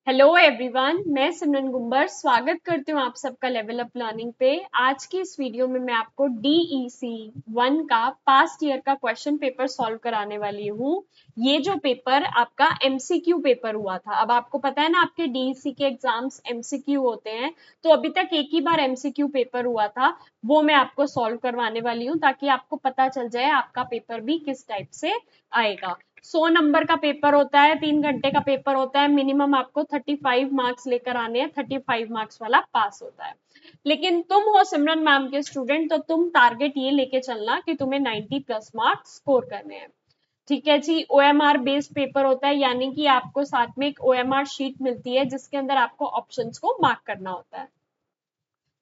Hello everyone, मैं सिमरन गुम्बर स्वागत करती हूँ आप सबका लेवल अप लर्निंग पे। आज की इस वीडियो में मैं आपको DEC 1 का पास्ट ईयर का क्वेश्चन पेपर सॉल्व कराने वाली हूँ। ये जो पेपर आपका MCQ पेपर हुआ था, अब आपको पता है ना आपके DEC के एग्जाम्स MCQ होते हैं, तो अभी तक एक ही बार MCQ पेपर हुआ था, वो मैं आपको सॉल्व करवाने वाली हूँ ताकि आपको पता चल जाए आपका पेपर भी किस टाइप से आएगा। 100 नंबर का पेपर होता है, 3 घंटे का पेपर होता है, मिनिमम आपको 35 मार्क्स लेकर आने हैं, 35 मार्क्स वाला पास होता है। लेकिन तुम हो सिमरन मैम के स्टूडेंट, तो तुम टारगेट ये लेके चलना कि तुम्हें 90 प्लस मार्क्स स्कोर करने हैं। ठीक है जी। OMR बेस्ड पेपर होता है, यानी कि आपको साथ में एक OMR शीट मिलती है जिसके अंदर आपको ऑप्शंस को मार्क करना होता है।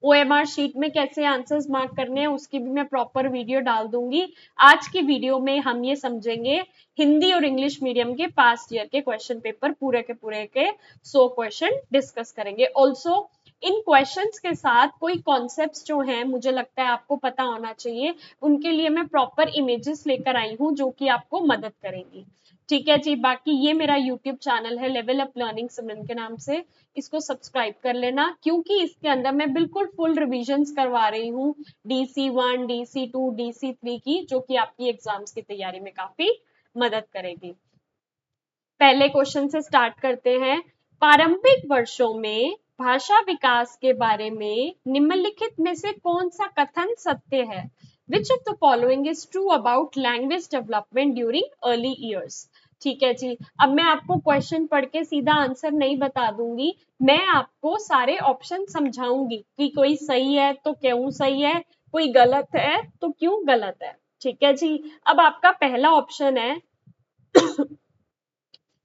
OMR शीट में कैसे आंसर्स मार्क करने हैं उसकी भी मैं प्रॉपर वीडियो डाल दूंगी। आज की वीडियो में हम ये समझेंगे हिंदी और इंग्लिश मीडियम के पास्ट ईयर के क्वेश्चन पेपर पूरे के 100 क्वेश्चन डिस्कस करेंगे। ऑल्सो इन क्वेश्चंस के साथ कोई कॉन्सेप्ट्स जो हैं मुझे लगता है आपको पता होना चाहिए, उनके लिए मैं प्रॉपर इमेजेस लेकर आई हूँ जो कि आपको मदद करेंगी। ठीक है जी। बाकी ये मेरा यूट्यूब चैनल है लेवल अप लर्निंग सिमरन के नाम से, इसको सब्सक्राइब कर लेना क्योंकि इसके अंदर मैं बिल्कुल फुल रिविजन्स करवा रही हूँ DC 1, DC 2, DC 3 की, जो कि आपकी एग्जाम्स की तैयारी में काफी मदद करेगी। पहले क्वेश्चन से स्टार्ट करते हैं। प्रारंभिक वर्षों में भाषा विकास के बारे में निम्नलिखित में से कौन सा कथन सत्य है? Which of the following is true about language development during early years? ठीक है जी। अब मैं आपको क्वेश्चन पढ़ के सीधा आंसर नहीं बता दूंगी, मैं आपको सारे ऑप्शन समझाऊंगी कि कोई सही है तो क्यों सही है, कोई गलत है तो क्यों गलत है। ठीक है जी। अब आपका पहला ऑप्शन है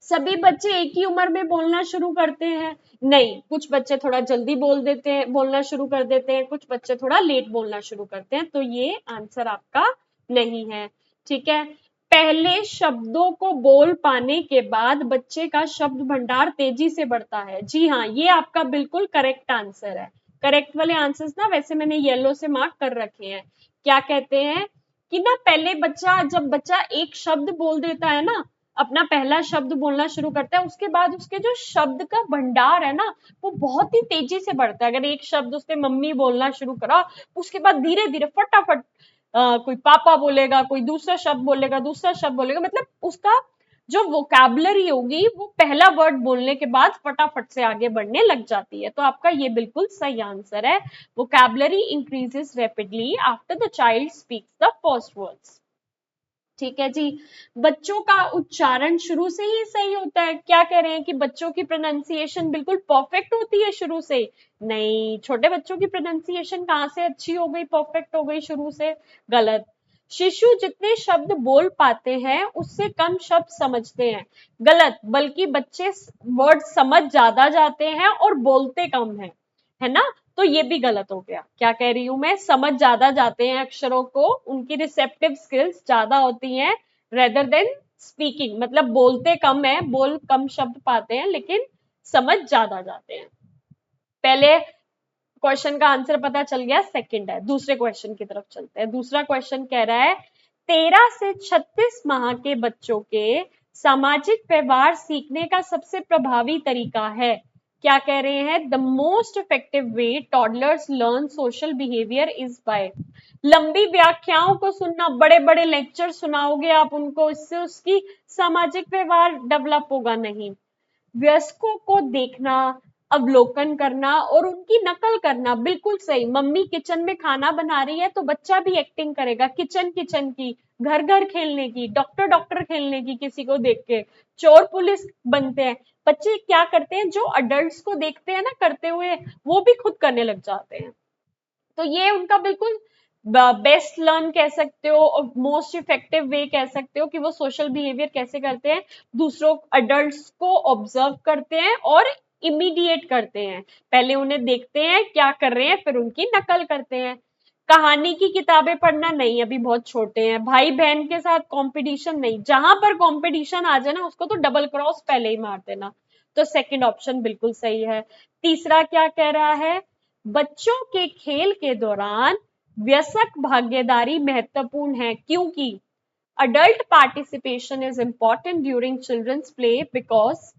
सभी बच्चे एक ही उम्र में बोलना शुरू करते हैं। नहीं, कुछ बच्चे थोड़ा जल्दी बोलना शुरू कर देते हैं, कुछ बच्चे थोड़ा लेट बोलना शुरू करते हैं, तो ये आंसर आपका नहीं है। ठीक है। पहले शब्दों को बोल पाने के बाद बच्चे का शब्द भंडार तेजी से बढ़ता है। जी हाँ, ये आपका बिल्कुल करेक्ट आंसर है। करेक्ट वाले आंसर्स ना वैसे मैंने येलो से मार्क कर रखे हैं। क्या कहते हैं कि ना पहले जब बच्चा एक शब्द बोल देता है ना, अपना पहला शब्द बोलना शुरू करता है, उसके बाद उसके जो शब्द का भंडार है ना, वो बहुत ही तेजी से बढ़ता है। अगर एक शब्द उसने मम्मी बोलना शुरू करा, उसके बाद धीरे धीरे फटाफट कोई पापा बोलेगा, कोई दूसरा शब्द बोलेगा, मतलब उसका जो वोकैबुलरी होगी वो पहला वर्ड बोलने के बाद फटाफट से आगे बढ़ने लग जाती है। तो आपका ये बिल्कुल सही आंसर है। Vocabulary increases rapidly after the child speaks the first words. ठीक है जी। बच्चों का उच्चारण शुरू से ही सही होता है? क्या कह रहे हैं कि बच्चों की प्रोनाउंसिएशन बिल्कुल परफेक्ट होती है शुरू से? नहीं, छोटे बच्चों की प्रोनाउंसिएशन कहाँ से अच्छी हो गई, परफेक्ट हो गई शुरू से? गलत। शिशु जितने शब्द बोल पाते हैं उससे कम शब्द समझते हैं। गलत, बल्कि बच्चे वर्ड समझ ज्यादा जाते हैं और बोलते कम है ना? तो ये भी गलत हो गया। क्या कह रही हूं मैं? समझ ज्यादा जाते हैं अक्षरों को, उनकी रिसेप्टिव स्किल्स ज्यादा होती हैं रेदर देन स्पीकिंग, मतलब बोलते कम है, बोल कम शब्द पाते हैं लेकिन समझ ज्यादा जाते हैं। पहले क्वेश्चन का आंसर पता चल गया, सेकंड है। दूसरे क्वेश्चन की तरफ चलते हैं। दूसरा क्वेश्चन कह रहा है 13 से 36 माह के बच्चों के सामाजिक व्यवहार सीखने का सबसे प्रभावी तरीका है। क्या कह रहे हैं? The most effective way toddlers learn social behaviour is by. लंबी व्याख्याओं को सुनना, बड़े बड़े लेक्चर सुनाओगे आप उनको, इससे उसकी सामाजिक व्यवहार डेवलप होगा नहीं। वयस्कों को देखना, अवलोकन करना और उनकी नकल करना, बिल्कुल सही। मम्मी किचन में खाना बना रही है तो बच्चा भी एक्टिंग करेगा किचन किचन की, घर घर खेलने की, डॉक्टर डॉक्टर खेलने की, किसी को देख के चोर पुलिस बनते हैं। बच्चे क्या करते हैं, जो अडल्ट्स को देखते हैं ना करते हुए, वो भी खुद करने लग जाते हैं। तो ये उनका बिल्कुल बेस्ट लर्न कह सकते हो और मोस्ट इफेक्टिव वे कह सकते हो कि वो सोशल बिहेवियर कैसे करते हैं, दूसरों अडल्ट्स को ऑब्जर्व करते हैं और इमीडिएट करते हैं। पहले उन्हें देखते हैं क्या कर रहे हैं, फिर उनकी नकल करते हैं। कहानी की किताबें पढ़ना नहीं, अभी बहुत छोटे हैं। भाई बहन के साथ कंपटीशन नहीं, जहां पर कंपटीशन आ जाए ना उसको तो डबल क्रॉस पहले ही मार देना। तो सेकंड ऑप्शन बिल्कुल सही है। तीसरा क्या कह रहा है? बच्चों के खेल के दौरान वयस्क भागीदारी महत्वपूर्ण है क्योंकि adult participation is important during children's play because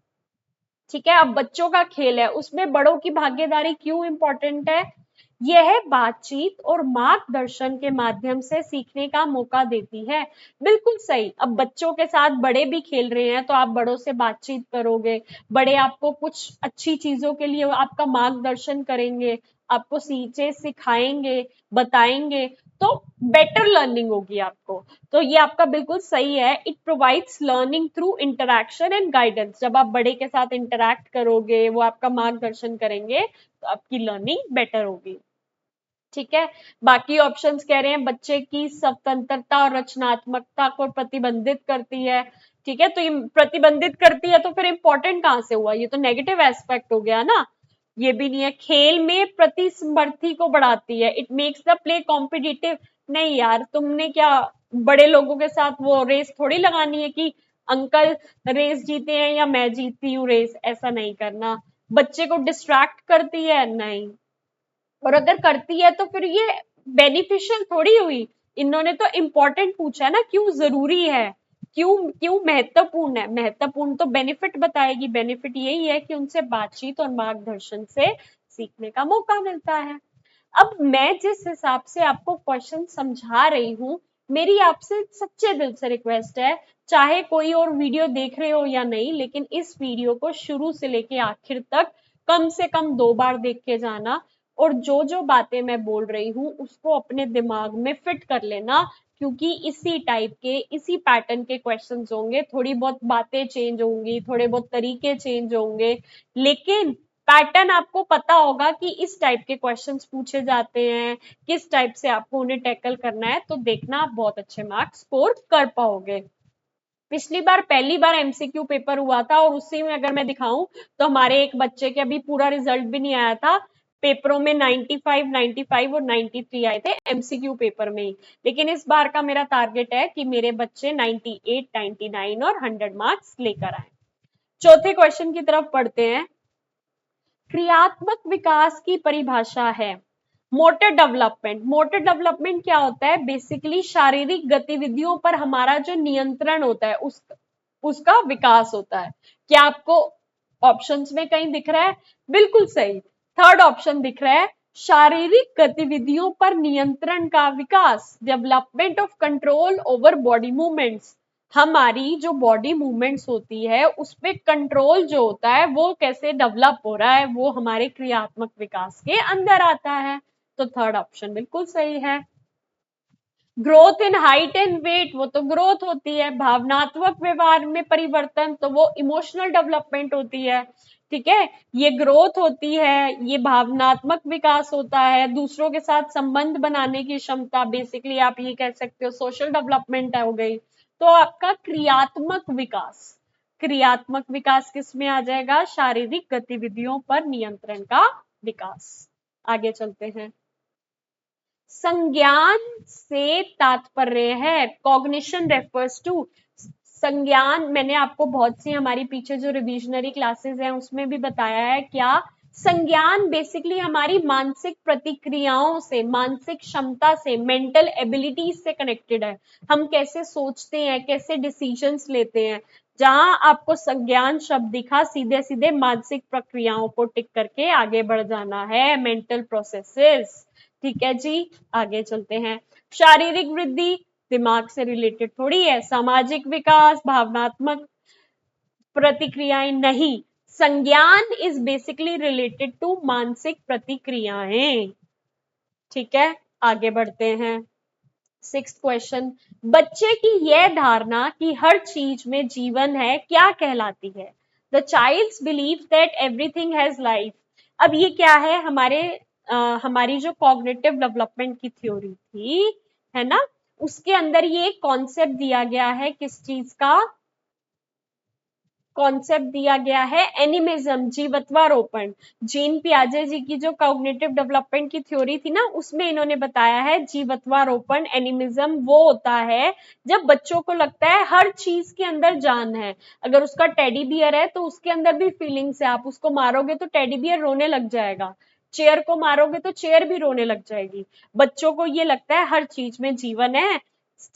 ठीक है। अब बच्चों का खेल है, उसमें बड़ों की भागीदारी क्यों इंपॉर्टेंट है? यह बातचीत और मार्गदर्शन के माध्यम से सीखने का मौका देती है। बिल्कुल सही। अब बच्चों के साथ बड़े भी खेल रहे हैं तो आप बड़ों से बातचीत करोगे, बड़े आपको कुछ अच्छी चीजों के लिए आपका मार्गदर्शन करेंगे, आपको चीजें सिखाएंगे, बताएंगे, तो बेटर लर्निंग होगी आपको। तो ये आपका बिल्कुल सही है। It provides learning through interaction and guidance. जब आप बड़े के साथ इंटरैक्ट करोगे, वो आपका मार्गदर्शन करेंगे, तो आपकी लर्निंग बेटर होगी। ठीक है। बाकी ऑप्शंस कह रहे हैं बच्चे की स्वतंत्रता और रचनात्मकता को प्रतिबंधित करती है। ठीक है, तो ये प्रतिबंधित करती है तो फिर इंपॉर्टेंट कहां से हुआ? ये तो नेगेटिव एस्पेक्ट हो गया ना। ये भी नहीं है। खेल में प्रतिस्पर्धी को बढ़ाती है, it makes the play competitive. नहीं यार, तुमने क्या बड़े लोगों के साथ वो रेस थोड़ी लगानी है कि अंकल रेस जीते हैं या मैं जीतती हूँ रेस, ऐसा नहीं करना। बच्चे को डिस्ट्रैक्ट करती है? नहीं। और अगर करती है तो फिर ये बेनिफिशियल थोड़ी हुई। इन्होंने तो इम्पोर्टेंट पूछा है ना, क्यों जरूरी है, क्यों क्यों महत्वपूर्ण है। महत्वपूर्ण तो बेनिफिट बताएगी। बेनिफिट यही है कि उनसे बातचीत और मार्गदर्शन से सीखने का मौका मिलता है। अब मैं जिस हिसाब से आपको क्वेश्चन समझा रही हूँ, मेरी आपसे सच्चे दिल से रिक्वेस्ट है, चाहे कोई और वीडियो देख रहे हो या नहीं, लेकिन इस वीडियो को शुरू से लेके आखिर तक कम से कम 2 बार देख के जाना, और जो जो बातें मैं बोल रही हूँ उसको अपने दिमाग में फिट कर लेना, क्योंकि इसी टाइप के, इसी पैटर्न के क्वेश्चंस होंगे। थोड़ी बहुत बातें चेंज होंगी, थोड़े बहुत तरीके चेंज होंगे, लेकिन पैटर्न आपको पता होगा कि इस टाइप के क्वेश्चंस पूछे जाते हैं, किस टाइप से आपको उन्हें टैकल करना है, तो देखना आप बहुत अच्छे मार्क्स स्कोर कर पाओगे। पिछली बार पहली बार एमसीक्यू पेपर हुआ था, और उसी में अगर मैं दिखाऊं तो हमारे एक बच्चे के अभी पूरा रिजल्ट भी नहीं आया था। पेपरों में 95, 95 और 93 आए थे एमसीक्यू पेपर में ही। लेकिन इस बार का मेरा टारगेट है कि मेरे बच्चे 98, 99 और 100 मार्क्स लेकर आए। चौथे क्वेश्चन की तरफ पढ़ते हैं। क्रियात्मक विकास की परिभाषा है मोटर डेवलपमेंट। मोटर डेवलपमेंट क्या होता है? बेसिकली शारीरिक गतिविधियों पर हमारा जो नियंत्रण होता है, उसका विकास होता है। क्या आपको ऑप्शंस में कहीं दिख रहा है? बिल्कुल सही, थर्ड ऑप्शन दिख रहा है, शारीरिक गतिविधियों पर नियंत्रण का विकास, development of control over body movements. हमारी जो बॉडी मूवमेंट्स होती है उस पे कंट्रोल जो होता है वो कैसे डेवलप हो रहा है, वो हमारे क्रियात्मक विकास के अंदर आता है। तो थर्ड ऑप्शन बिल्कुल सही है। Growth in height and weight, वो तो ग्रोथ होती है। भावनात्मक व्यवहार में परिवर्तन, तो वो इमोशनल डेवलपमेंट होती है। ठीक है, ये ग्रोथ होती है, ये भावनात्मक विकास होता है, दूसरों के साथ संबंध बनाने की क्षमता, बेसिकली आप ये कह सकते हो सोशल डेवलपमेंट हो गई। तो आपका क्रियात्मक विकास, क्रियात्मक विकास किस में आ जाएगा? शारीरिक गतिविधियों पर नियंत्रण का विकास। आगे चलते हैं। संज्ञान से तात्पर्य है, कॉग्निशन रेफर्स टू। संज्ञान मैंने आपको बहुत सी हमारी पीछे जो रिविजनरी क्लासेस हैं उसमें भी बताया है। क्या संज्ञान? बेसिकली हमारी मानसिक प्रतिक्रियाओं से, मानसिक क्षमता से, मेंटल एबिलिटीज से कनेक्टेड है। हम कैसे सोचते हैं, कैसे डिसीजंस लेते हैं। जहां आपको संज्ञान शब्द दिखा, सीधे सीधे मानसिक प्रक्रियाओं को टिक करके आगे बढ़ जाना है, मेंटल प्रोसेसेस। ठीक है जी, आगे चलते हैं। शारीरिक वृद्धि दिमाग से रिलेटेड थोड़ी है। सामाजिक विकास, भावनात्मक प्रतिक्रियाएं नहीं। संज्ञान इज बेसिकली रिलेटेड टू मानसिक प्रतिक्रियाएं। ठीक है, आगे बढ़ते हैं। सिक्स्थ क्वेश्चन, बच्चे की यह धारणा कि हर चीज में जीवन है क्या कहलाती है? The child's believe that everything has life. अब ये क्या है? हमारी जो कॉग्निटिव डेवलपमेंट की थ्योरी थी, है ना, उसके अंदर ये कॉन्सेप्ट दिया गया है, किस चीज का कॉन्सेप्ट दिया गया है? एनिमिज्म, जीवत्वारोपण। जीन पियाजे जी की जो कॉग्निटिव डेवलपमेंट की थ्योरी थी ना, उसमें इन्होंने बताया है जीवत्वारोपण, एनिमिज्म वो होता है जब बच्चों को लगता है हर चीज के अंदर जान है। अगर उसका टेडी बियर है तो उसके अंदर भी फीलिंग्स है, आप उसको मारोगे तो टेडी बियर रोने लग जाएगा, चेयर को मारोगे तो चेयर भी रोने लग जाएगी। बच्चों को ये लगता है हर चीज में जीवन है।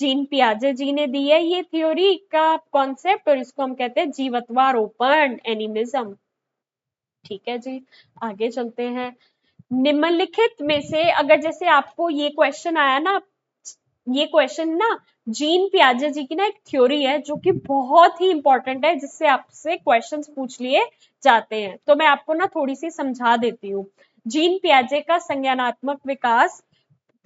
जीन पियाजे जी ने दी है ये थ्योरी का कॉन्सेप्ट, और इसको हम कहते हैं जीवत्वारोपण, एनिमिज्म। ठीक है जी, आगे चलते हैं। निम्नलिखित में से अगर जैसे आपको ये क्वेश्चन आया ना, ये क्वेश्चन ना जीन पियाजे जी की ना एक थ्योरी है जो कि बहुत ही इंपॉर्टेंट है, जिससे आपसे क्वेश्चंस पूछ लिए जाते हैं। तो मैं आपको ना थोड़ी सी समझा देती हूँ। जीन पियाजे का संज्ञानात्मक विकास,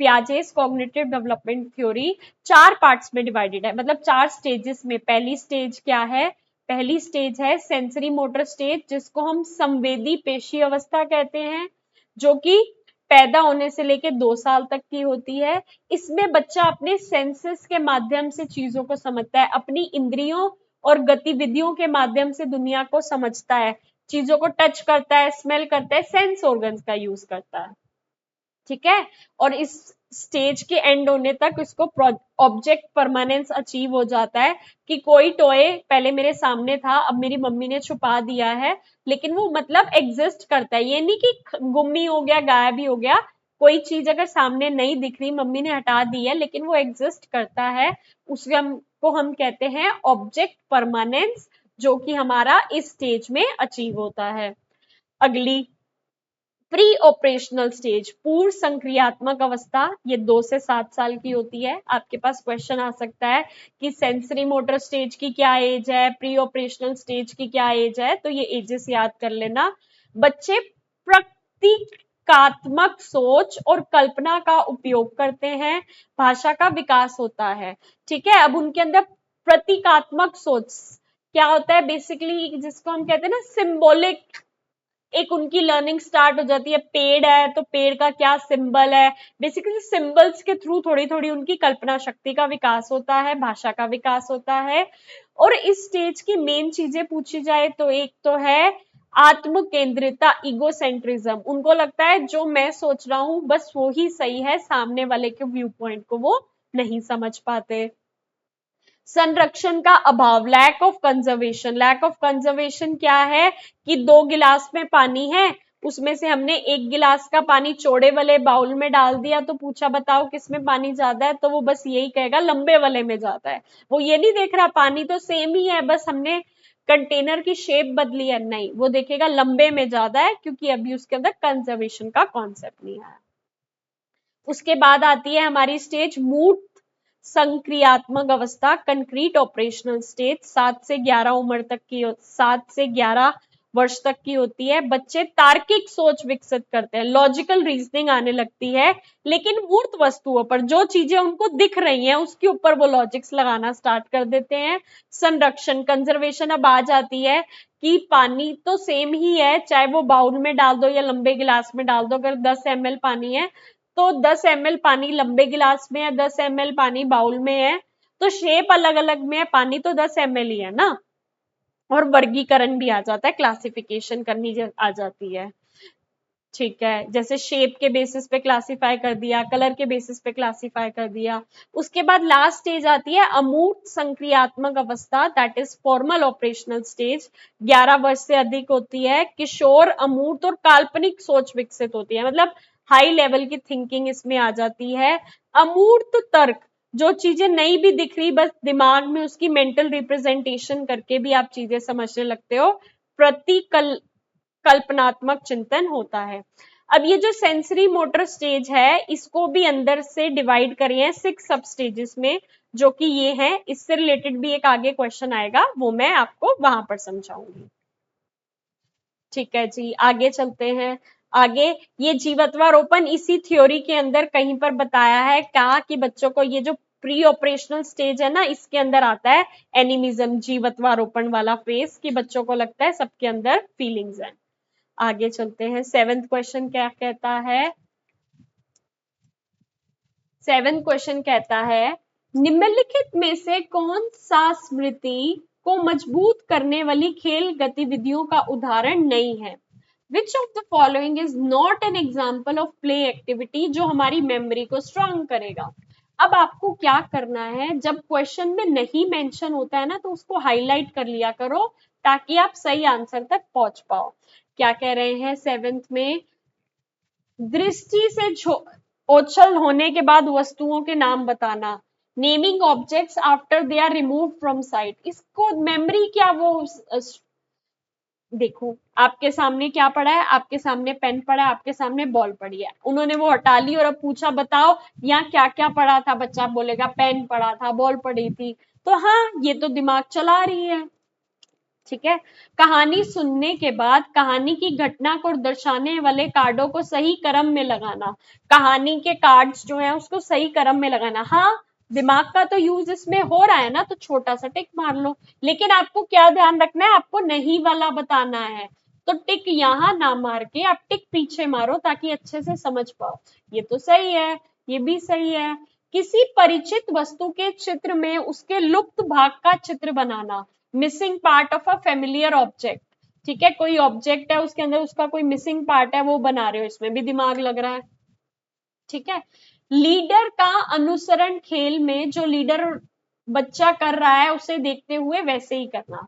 Piaget's cognitive development theory, 4 parts में डिवाइडेड है, मतलब 4 स्टेजेस में। पहली स्टेज क्या है? पहली स्टेज है सेंसरी मोटर स्टेज, जिसको हम संवेदी पेशी अवस्था कहते हैं, जो कि पैदा होने से लेके 2 साल तक की होती है। इसमें बच्चा अपने सेंसेस के माध्यम से चीजों को समझता है, अपनी इंद्रियों और गतिविधियों के माध्यम से दुनिया को समझता है, चीजों को टच करता है, स्मेल करता है, सेंस ऑर्गन्स का यूज करता है। ठीक है, और इस स्टेज के एंड होने तक इसको ऑब्जेक्ट परमानेंस अचीव हो जाता है कि कोई टॉय पहले मेरे सामने था, अब मेरी मम्मी ने छुपा दिया है, लेकिन वो मतलब एग्जिस्ट करता है। ये नहीं कि गुम ही हो गया, गायब ही हो गया। कोई चीज अगर सामने नहीं दिख रही, मम्मी ने हटा दी है, लेकिन वो एग्जिस्ट करता है, उसको हम कहते हैं ऑब्जेक्ट परमानेंस, जो कि हमारा इस स्टेज में अचीव होता है। अगली प्री ऑपरेशनल स्टेज, पूर्व संक्रियात्मक अवस्था, ये 2 से 7 साल की होती है। आपके पास क्वेश्चन आ सकता है कि सेंसरी मोटर स्टेज की क्या एज है, प्री ऑपरेशनल स्टेज की क्या एज है, तो ये एजेस याद कर लेना। बच्चे प्रतीकात्मक सोच और कल्पना का उपयोग करते हैं, भाषा का विकास होता है। ठीक है, अब उनके अंदर प्रतीकात्मक सोच क्या होता है, बेसिकली जिसको हम कहते हैं ना सिंबॉलिक, एक उनकी लर्निंग स्टार्ट हो जाती है। पेड़ है तो पेड़ का क्या सिंबल है, बेसिकली सिंबल्स के थ्रू थोड़ी थोड़ी उनकी कल्पना शक्ति का विकास होता है, भाषा का विकास होता है। और इस स्टेज की मेन चीजें पूछी जाए तो एक तो है आत्म केंद्रिता, इगोसेंट्रिज्म। उनको लगता है जो मैं सोच रहा हूं बस वो ही सही है, सामने वाले के व्यू पॉइंट को वो नहीं समझ पाते। संरक्षण का अभाव, lack of conservation. Lack of conservation क्या है कि 2 गिलास में पानी है, उसमें से हमने 1 गिलास का पानी चौड़े वाले बाउल में डाल दिया, तो पूछा बताओ किसमें पानी ज्यादा है, तो वो बस यही कहेगा लंबे वाले में ज्यादा है। वो ये नहीं देख रहा पानी तो सेम ही है, बस हमने कंटेनर की शेप बदली है, नहीं, वो देखेगा लंबे में ज्यादा है, क्योंकि अभी उसके अंदर कंजर्वेशन का कॉन्सेप्ट नहीं आया। उसके बाद आती है हमारी स्टेज मूर्त संक्रियात्मक अवस्था, कंक्रीट ऑपरेशनल स्टेज, 7 से 11 उम्र तक की, 7 से 11 वर्ष तक की होती है। बच्चे तार्किक सोच विकसित करते हैं, लॉजिकल रीजनिंग आने लगती है, लेकिन मूर्त वस्तुओं पर जो चीजें उनको दिख रही हैं उसके ऊपर वो लॉजिक्स लगाना स्टार्ट कर देते हैं। संरक्षण, कंजर्वेशन अब आ जाती है कि पानी तो सेम ही है, चाहे वो बाउल में डाल दो या लंबे गिलास में डाल दो। अगर 10 ml पानी है तो 10 ml पानी लंबे गिलास में है, 10 ml पानी बाउल में है, तो शेप अलग अलग में है, पानी तो 10 ml ही है ना। और वर्गीकरण भी आ जाता है, क्लासिफिकेशन करनी आ जाती है। ठीक है, जैसे शेप के बेसिस पे क्लासिफाई कर दिया, कलर के बेसिस पे क्लासिफाई कर दिया। उसके बाद लास्ट स्टेज आती है अमूर्त संक्रियात्मक अवस्था, that is formal operational stage, 11 वर्ष से अधिक होती है। किशोर अमूर्त और काल्पनिक सोच विकसित होती है, मतलब हाई लेवल की थिंकिंग इसमें आ जाती है। अमूर्त तर्क, जो चीजें नहीं भी दिख रही, बस दिमाग में उसकी मेंटल रिप्रेजेंटेशन करके भी आप चीजें समझने लगते हो। प्रतिकल कल्पनात्मक चिंतन होता है। अब ये जो सेंसरी मोटर स्टेज है, इसको भी अंदर से डिवाइड करिए हैं 6 सब स्टेजेस में, जो कि ये है। इससे रिलेटेड भी एक आगे क्वेश्चन आएगा, वो मैं आपको वहां पर समझाऊंगी। ठीक है जी, आगे चलते हैं। आगे ये जीवत्वारोपण इसी थ्योरी के अंदर कहीं पर बताया है, कहा कि बच्चों को ये जो प्री ऑपरेशनल स्टेज है ना, इसके अंदर आता है एनिमिज्म, जीवत्वारोपण वाला फेस, कि बच्चों को लगता है सबके अंदर फीलिंग्स हैं। आगे चलते हैं। 7th क्वेश्चन क्या कहता है? 7th क्वेश्चन कहता है निम्नलिखित में से कौन सा स्मृति को मजबूत करने वाली खेल गतिविधियों का उदाहरण नहीं है? Which of the following is not an example of play activity, जो हमारी मेमोरी को स्ट्रांग करेगा। अब आपको क्या करना है, जब क्वेश्चन में नहीं मेंशन होता है ना, तो उसको हाईलाइट कर लिया करो, ताकि आप सही आंसर तक पहुंच पाओ। क्या कह रहे हैं 7th में? दृष्टि से ओझल होने के बाद वस्तुओं के नाम बताना, naming objects after they are remove from sight. इसको मेमोरी क्या, वो देखो आपके सामने क्या पड़ा है, आपके सामने पेन पड़ा है, आपके सामने बॉल पड़ी है, उन्होंने वो हटा ली और अब पूछा बताओ यहाँ क्या क्या पड़ा था, बच्चा बोलेगा पेन पड़ा था, बॉल पड़ी थी, तो हाँ ये तो दिमाग चला रही है। ठीक है, कहानी सुनने के बाद कहानी की घटना को दर्शाने वाले कार्डों को सही क्रम में लगाना, कहानी के कार्ड्स जो है उसको सही क्रम में लगाना। हाँ दिमाग का तो यूज इसमें हो रहा है ना, तो छोटा सा टिक मार लो, लेकिन आपको क्या ध्यान रखना है, आपको नहीं वाला बताना है, तो टिक यहां ना मार के आप टिक पीछे मारो ताकि अच्छे से समझ पाओ। ये तो सही है, ये भी सही है। किसी परिचित वस्तु के चित्र में उसके लुप्त भाग का चित्र बनाना, missing part of a familiar object. ठीक है, कोई ऑब्जेक्ट है उसके अंदर उसका कोई मिसिंग पार्ट है वो बना रहे हो, इसमें भी दिमाग लग रहा है। ठीक है, लीडर का अनुसरण, खेल में जो लीडर बच्चा कर रहा है उसे देखते हुए वैसे ही करना।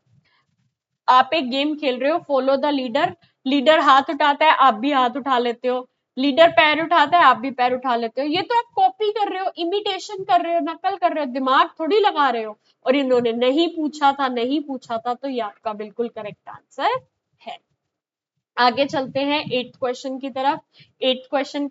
आप एक गेम खेल रहे हो, फॉलो द लीडर, लीडर हाथ उठाता है आप भी हाथ उठा लेते हो, लीडर पैर उठाता है आप भी पैर उठा लेते हो, ये तो आप कॉपी कर रहे हो, इमिटेशन कर रहे हो, नकल कर रहे हो, दिमाग थोड़ी लगा रहे हो। और इन्होंने नहीं पूछा था, नहीं पूछा था, तो ये आपका बिल्कुल करेक्ट आंसर है। आगे चलते हैं 8th क्वेश्चन की तरफ। 8th क्वेश्चन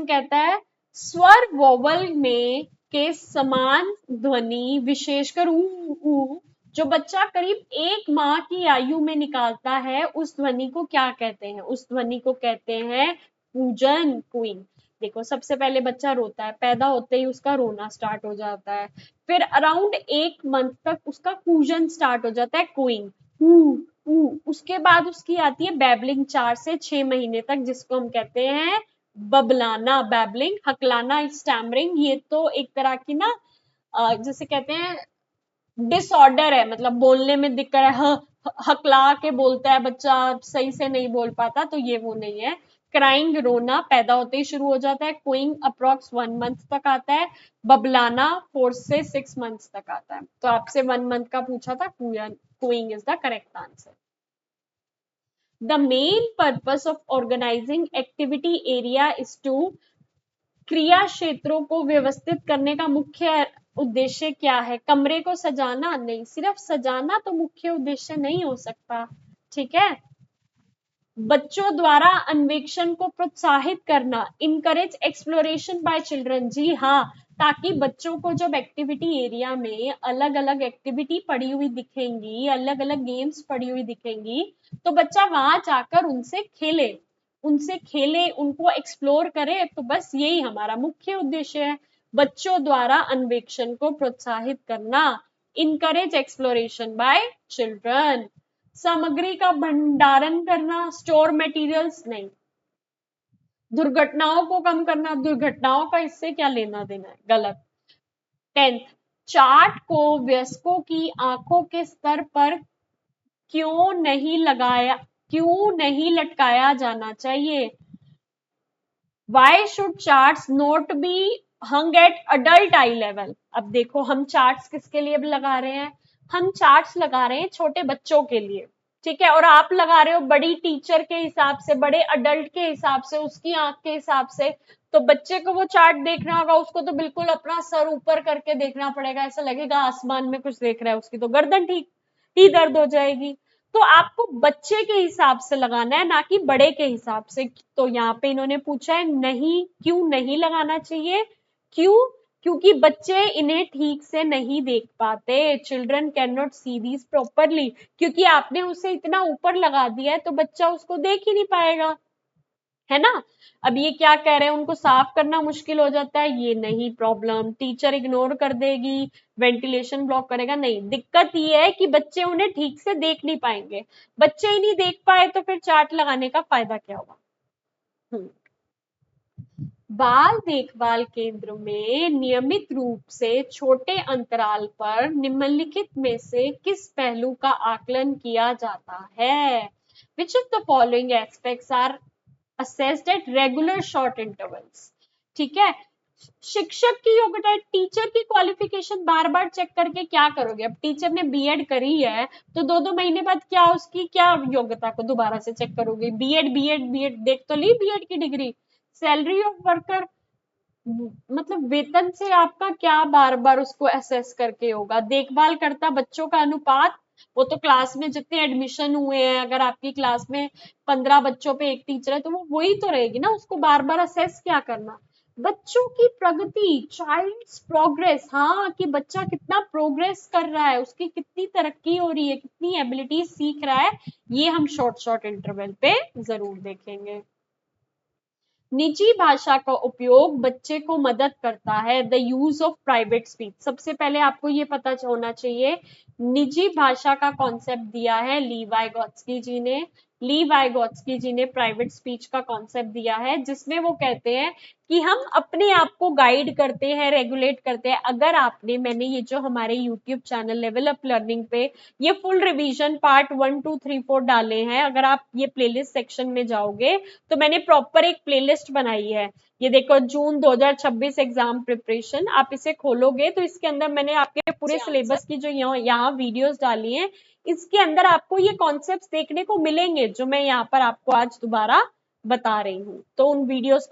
कहता है स्वर वोवल में के समान ध्वनि विशेषकर ऊ जो बच्चा करीब 1 माह की आयु में निकालता है उस ध्वनि को क्या कहते हैं, उस ध्वनि को कहते हैं पूजन, क्वीन। देखो सबसे पहले बच्चा रोता है, पैदा होते ही उसका रोना स्टार्ट हो जाता है, फिर अराउंड 1 मंथ तक उसका कूजन स्टार्ट हो जाता है, क्वीन, उसके बाद उसकी आती है बैबलिंग 4 से 6 महीने तक, जिसको हम कहते हैं बबलाना, बैबलिंग, हकलाना, स्टैमरिंग। ये तो एक तरह की ना जैसे कहते हैं डिसऑर्डर है, मतलब बोलने में दिक्कत है, हकला के बोलता है बच्चा, सही से नहीं बोल पाता, तो ये वो नहीं है। क्राइंग, रोना पैदा होते ही शुरू हो जाता है, कोइंग अप्रोक्स 1 मंथ तक आता है, बबलाना 4 से 6 मंथ्स तक आता है। तो आपसे 1 मंथ का पूछा था, cooing is the correct answer. The main purpose of organizing activity area is to, क्रिया क्षेत्रों को व्यवस्थित करने का मुख्य उद्देश्य क्या है, कमरे को सजाना नहीं, सिर्फ सजाना तो मुख्य उद्देश्य नहीं हो सकता। ठीक है, बच्चों द्वारा अन्वेषण को प्रोत्साहित करना, इनकरेज एक्सप्लोरेशन बाय चिल्ड्रन। जी हाँ, ताकि बच्चों को जब एक्टिविटी एरिया में अलग अलग एक्टिविटी पड़ी हुई दिखेंगी, अलग अलग गेम्स पड़ी हुई दिखेंगी, तो बच्चा वहां जाकर उनसे खेले, उनको एक्सप्लोर करे, तो बस यही हमारा मुख्य उद्देश्य है, बच्चों द्वारा अन्वेषण को प्रोत्साहित करना, इनकरेज एक्सप्लोरेशन बाय चिल्ड्रन। सामग्री का भंडारण करना, स्टोर मटेरियल्स नहीं। दुर्घटनाओं को कम करना, दुर्घटनाओं का इससे क्या लेना देना है, गलत। 10th, चार्ट को वयस्कों की आंखों के स्तर पर क्यों नहीं लटकाया जाना चाहिए। Why should charts not be hung at adult eye level? अब देखो हम चार्ट्स किसके लिए लगा रहे हैं, हम चार्ट्स लगा रहे हैं छोटे बच्चों के लिए। ठीक है, और आप लगा रहे हो बड़ी टीचर के हिसाब से, बड़े अडल्ट के हिसाब से, उसकी आंख के हिसाब से, तो बच्चे को वो चार्ट देखना होगा, उसको तो बिल्कुल अपना सर ऊपर करके देखना पड़ेगा, ऐसा लगेगा आसमान में कुछ देख रहा है, उसकी तो गर्दन ठीक ही दर्द हो जाएगी। तो आपको बच्चे के हिसाब से लगाना है, ना कि बड़े के हिसाब से। तो यहाँ पे इन्होंने पूछा है नहीं, क्यों नहीं लगाना चाहिए, क्यों, क्योंकि बच्चे इन्हें ठीक से नहीं देख पाते, children can not see these properly, क्योंकि आपने उसे इतना ऊपर लगा दिया है तो बच्चा उसको देख ही नहीं पाएगा, है ना। अब ये क्या कह रहे हैं, उनको साफ करना मुश्किल हो जाता है, ये नहीं प्रॉब्लम, टीचर इग्नोर कर देगी, वेंटिलेशन ब्लॉक करेगा, नहीं, दिक्कत ये है कि बच्चे उन्हें ठीक से देख नहीं पाएंगे, बच्चे ही नहीं देख पाए तो फिर चार्ट लगाने का फायदा क्या होगा। बाल देखभाल केंद्र में नियमित रूप से छोटे अंतराल पर निम्नलिखित में से किस पहलू का आकलन किया जाता है, which of the following aspects are assessed at regular short intervals। ठीक है, शिक्षक की योग्यता, टीचर की क्वालिफिकेशन बार बार चेक करके क्या करोगे, अब टीचर ने बीएड करी है तो 2-2 महीने बाद क्या उसकी क्या योग्यता को दोबारा से चेक करोगे, बीएड देख तो ली बीएड की डिग्री। सैलरी ऑफ वर्कर, मतलब वेतन से आपका क्या बार बार उसको असेस करके होगा। देखभाल करता बच्चों का अनुपात, वो तो क्लास में जितने एडमिशन हुए हैं, अगर आपकी क्लास में 15 बच्चों पे एक टीचर है तो वो वही तो रहेगी ना, उसको बार बार असेस क्या करना। बच्चों की प्रगति, चाइल्ड्स प्रोग्रेस, हाँ कि बच्चा कितना प्रोग्रेस कर रहा है, उसकी कितनी तरक्की हो रही है, कितनी एबिलिटी सीख रहा है, ये हम शॉर्ट शॉर्ट इंटरवल पे जरूर देखेंगे। निजी भाषा का उपयोग बच्चे को मदद करता है। The use of private speech, सबसे पहले आपको ये पता होना चाहिए, निजी भाषा का कॉन्सेप्ट दिया है ली वाइगोत्स्की जी ने। ली वाइगोत्स्की जी ने प्राइवेट स्पीच का कॉन्सेप्ट दिया है, जिसमें वो कहते हैं कि हम अपने आप को गाइड करते हैं, रेगुलेट करते हैं। अगर आपने, मैंने ये जो हमारे YouTube channel level up learning पे ये फुल रिवीजन पार्ट 1 2 3 4 डाले हैं, अगर आप ये प्लेलिस्ट सेक्शन में जाओगे तो मैंने प्रॉपर एक प्लेलिस्ट बनाई है। ये देखो, जून 2026 एग्जाम प्रिपरेशन, आप इसे खोलोगे तो इसके अंदर मैंने आपके पूरे सिलेबस की जो यहाँ वीडियोस डाली हैं, इसके अंदर आपको ये कॉन्सेप्ट्स देखने को मिलेंगे जो मैं यहाँ पर आपको आज दोबारा बता रही हूँ। तो उन वीडियोस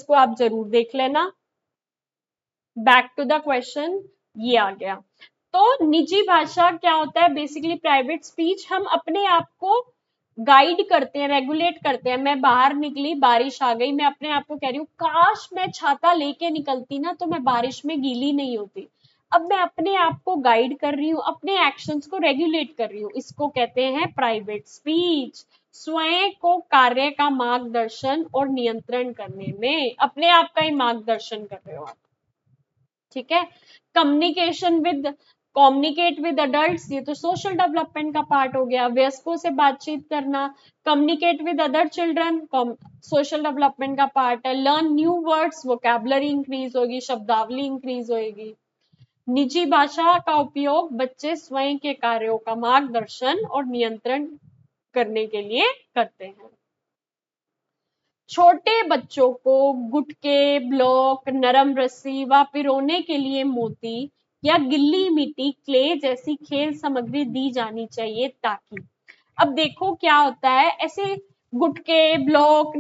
को आप जरूर देख लेना। बैक टू द क्वेश्चन, ये आ गया। तो निजी भाषा क्या होता है, बेसिकली प्राइवेट स्पीच, हम अपने आप को गाइड करते हैं, रेगुलेट करते हैं। मैं बाहर निकली, बारिश आ गई, मैं अपने आप को कह रही हूँ काश मैं छाता लेके निकलती ना तो मैं बारिश में गीली नहीं होती। अब मैं अपने आप को गाइड कर रही हूँ, अपने एक्शंस को रेगुलेट कर रही हूँ, इसको कहते हैं प्राइवेट स्पीच। स्वयं को कार्य का मार्गदर्शन और नियंत्रण करने में अपने आप का ही मार्गदर्शन कर रहे हो आप, ठीक है। कम्युनिकेट विद अडल्ट्स, ये तो सोशल डेवलपमेंट का पार्ट हो गया। वयस्कों से बातचीत करना, communicate with other children, social development का पार्ट है। Learn new words, vocabulary increase होगी, शब्दावली इंक्रीज होगी। निजी भाषा का उपयोग बच्चे स्वयं के कार्यों का मार्गदर्शन और नियंत्रण करने के लिए करते हैं। छोटे बच्चों को गुटके, ब्लॉक, नरम रस्सी व पिरोने के लिए मोती या गिल्ली मिट्टी, क्ले जैसी खेल सामग्री दी जानी चाहिए, ताकि, अब देखो क्या होता है, ऐसे गुटके, ब्लॉक,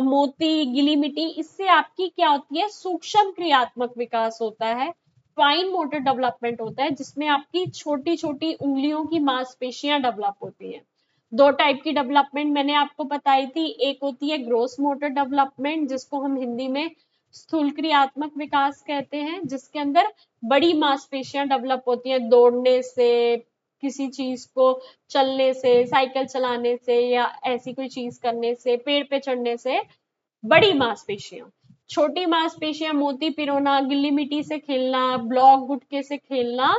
मोती, गिली मिट्टी, इससे आपकी क्या होती है, सूक्ष्म क्रियात्मक विकास होता है, फाइन मोटर डेवलपमेंट होता है, जिसमें आपकी छोटी छोटी उंगलियों की मांसपेशियां डेवलप होती हैं। दो टाइप की डेवलपमेंट मैंने आपको बताई थी, एक होती है ग्रोस मोटर डेवलपमेंट, जिसको हम हिंदी में स्थूल क्रियात्मक विकास कहते हैं, जिसके अंदर बड़ी मांसपेशियां डेवलप होती हैं, दौड़ने से, किसी चीज को चलने से, साइकिल चलाने से, या ऐसी कोई चीज करने से, पेड़ पे चढ़ने से, बड़ी मांसपेशियां। छोटी मांसपेशियां, मोती पिरोना, गिल्ली मिट्टी से खेलना, ब्लॉक गुटके से खेलना,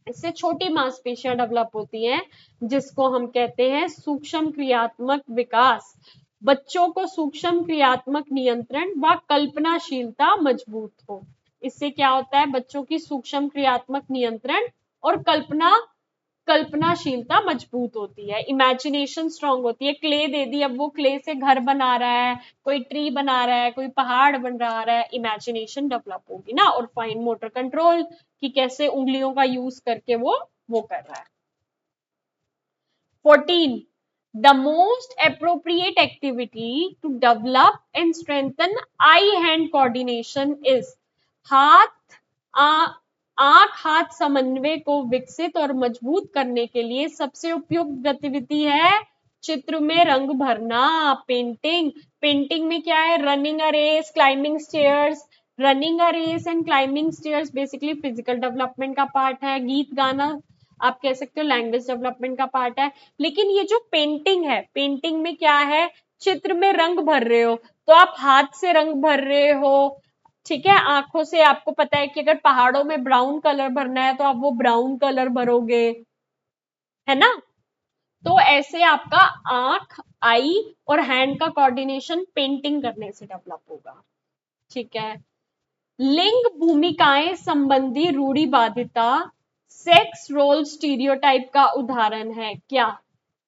इससे छोटी मांसपेशियां डेवलप होती हैं, जिसको हम कहते हैं सूक्ष्म क्रियात्मक विकास। बच्चों को सूक्ष्म क्रियात्मक नियंत्रण व कल्पनाशीलता मजबूत हो, इससे क्या होता है, बच्चों की सूक्ष्म क्रियात्मक नियंत्रण और कल्पनाशीलता मजबूत होती है, इमेजिनेशन स्ट्रांग होती है। क्ले दे दी, अब वो क्ले से घर बना रहा है, कोई ट्री बना रहा है, कोई पहाड़ बना रहा है, इमेजिनेशन डेवलप होगी ना। और फाइन मोटर कंट्रोल, कि कैसे उंगलियों का यूज करके वो कर रहा है। 14, the most appropriate activity to develop and strengthen eye hand coordination is, आंख हाथ समन्वय को विकसित और मजबूत करने के लिए सबसे उपयुक्त गतिविधि है चित्र में रंग भरना, पेंटिंग। पेंटिंग में क्या है, running a race, climbing stairs. Running a race and climbing stairs basically physical development का पार्ट है। गीत गाना आप कह सकते हो लैंग्वेज डेवलपमेंट का पार्ट है। लेकिन ये जो पेंटिंग है, पेंटिंग में क्या है, चित्र में रंग भर रहे हो, तो आप हाथ से रंग भर रहे हो, ठीक है। आंखों से आपको पता है कि अगर पहाड़ों में ब्राउन कलर भरना है तो आप वो ब्राउन कलर भरोगे, है ना। तो ऐसे आपका आंख, आई और हैंड का कोऑर्डिनेशन पेंटिंग करने से डेवलप होगा, ठीक है। लिंग भूमिकाएं संबंधी रूढ़िवादिता सेक्स रोल स्टीरियोटाइप का उदाहरण है क्या।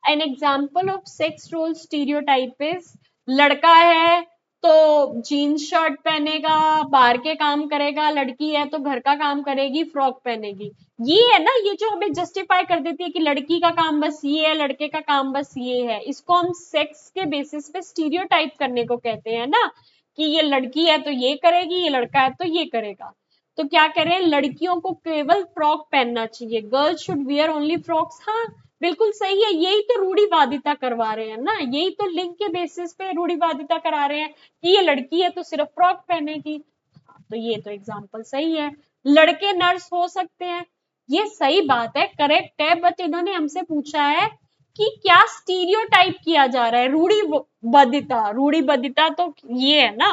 An example of sex role stereotype is, लड़का है तो जीन्स शर्ट पहनेगा, बाहर के काम करेगा, लड़की है तो घर का काम करेगी, फ्रॉक पहनेगी। ये है ना, ये जो हमें जस्टिफाई कर देती है कि लड़की का काम बस ये है, लड़के का काम बस ये है, इसको हम सेक्स के बेसिस पे स्टीरियोटाइप करने को कहते हैं ना, कि ये लड़की है तो ये करेगी, ये लड़का है तो ये करेगा। तो क्या कह रहे हैं, लड़कियों को केवल फ्रॉक पहनना चाहिए, girls should wear only frocks. हाँ बिल्कुल सही है, यही तो रूढ़िवादिता करवा रहे हैं ना, यही तो लिंग के बेसिस पे रूढ़िवादिता करा रहे हैं कि ये लड़की है तो सिर्फ फ्रॉक पहनेगी। तो ये तो एग्जाम्पल सही है। लड़के नर्स हो सकते हैं, ये सही बात है, करेक्ट है, बट इन्होंने हमसे पूछा है कि क्या स्टीरियोटाइप किया जा रहा है, रूढ़िबद्धता, रूढ़िबद्धता तो ये है ना,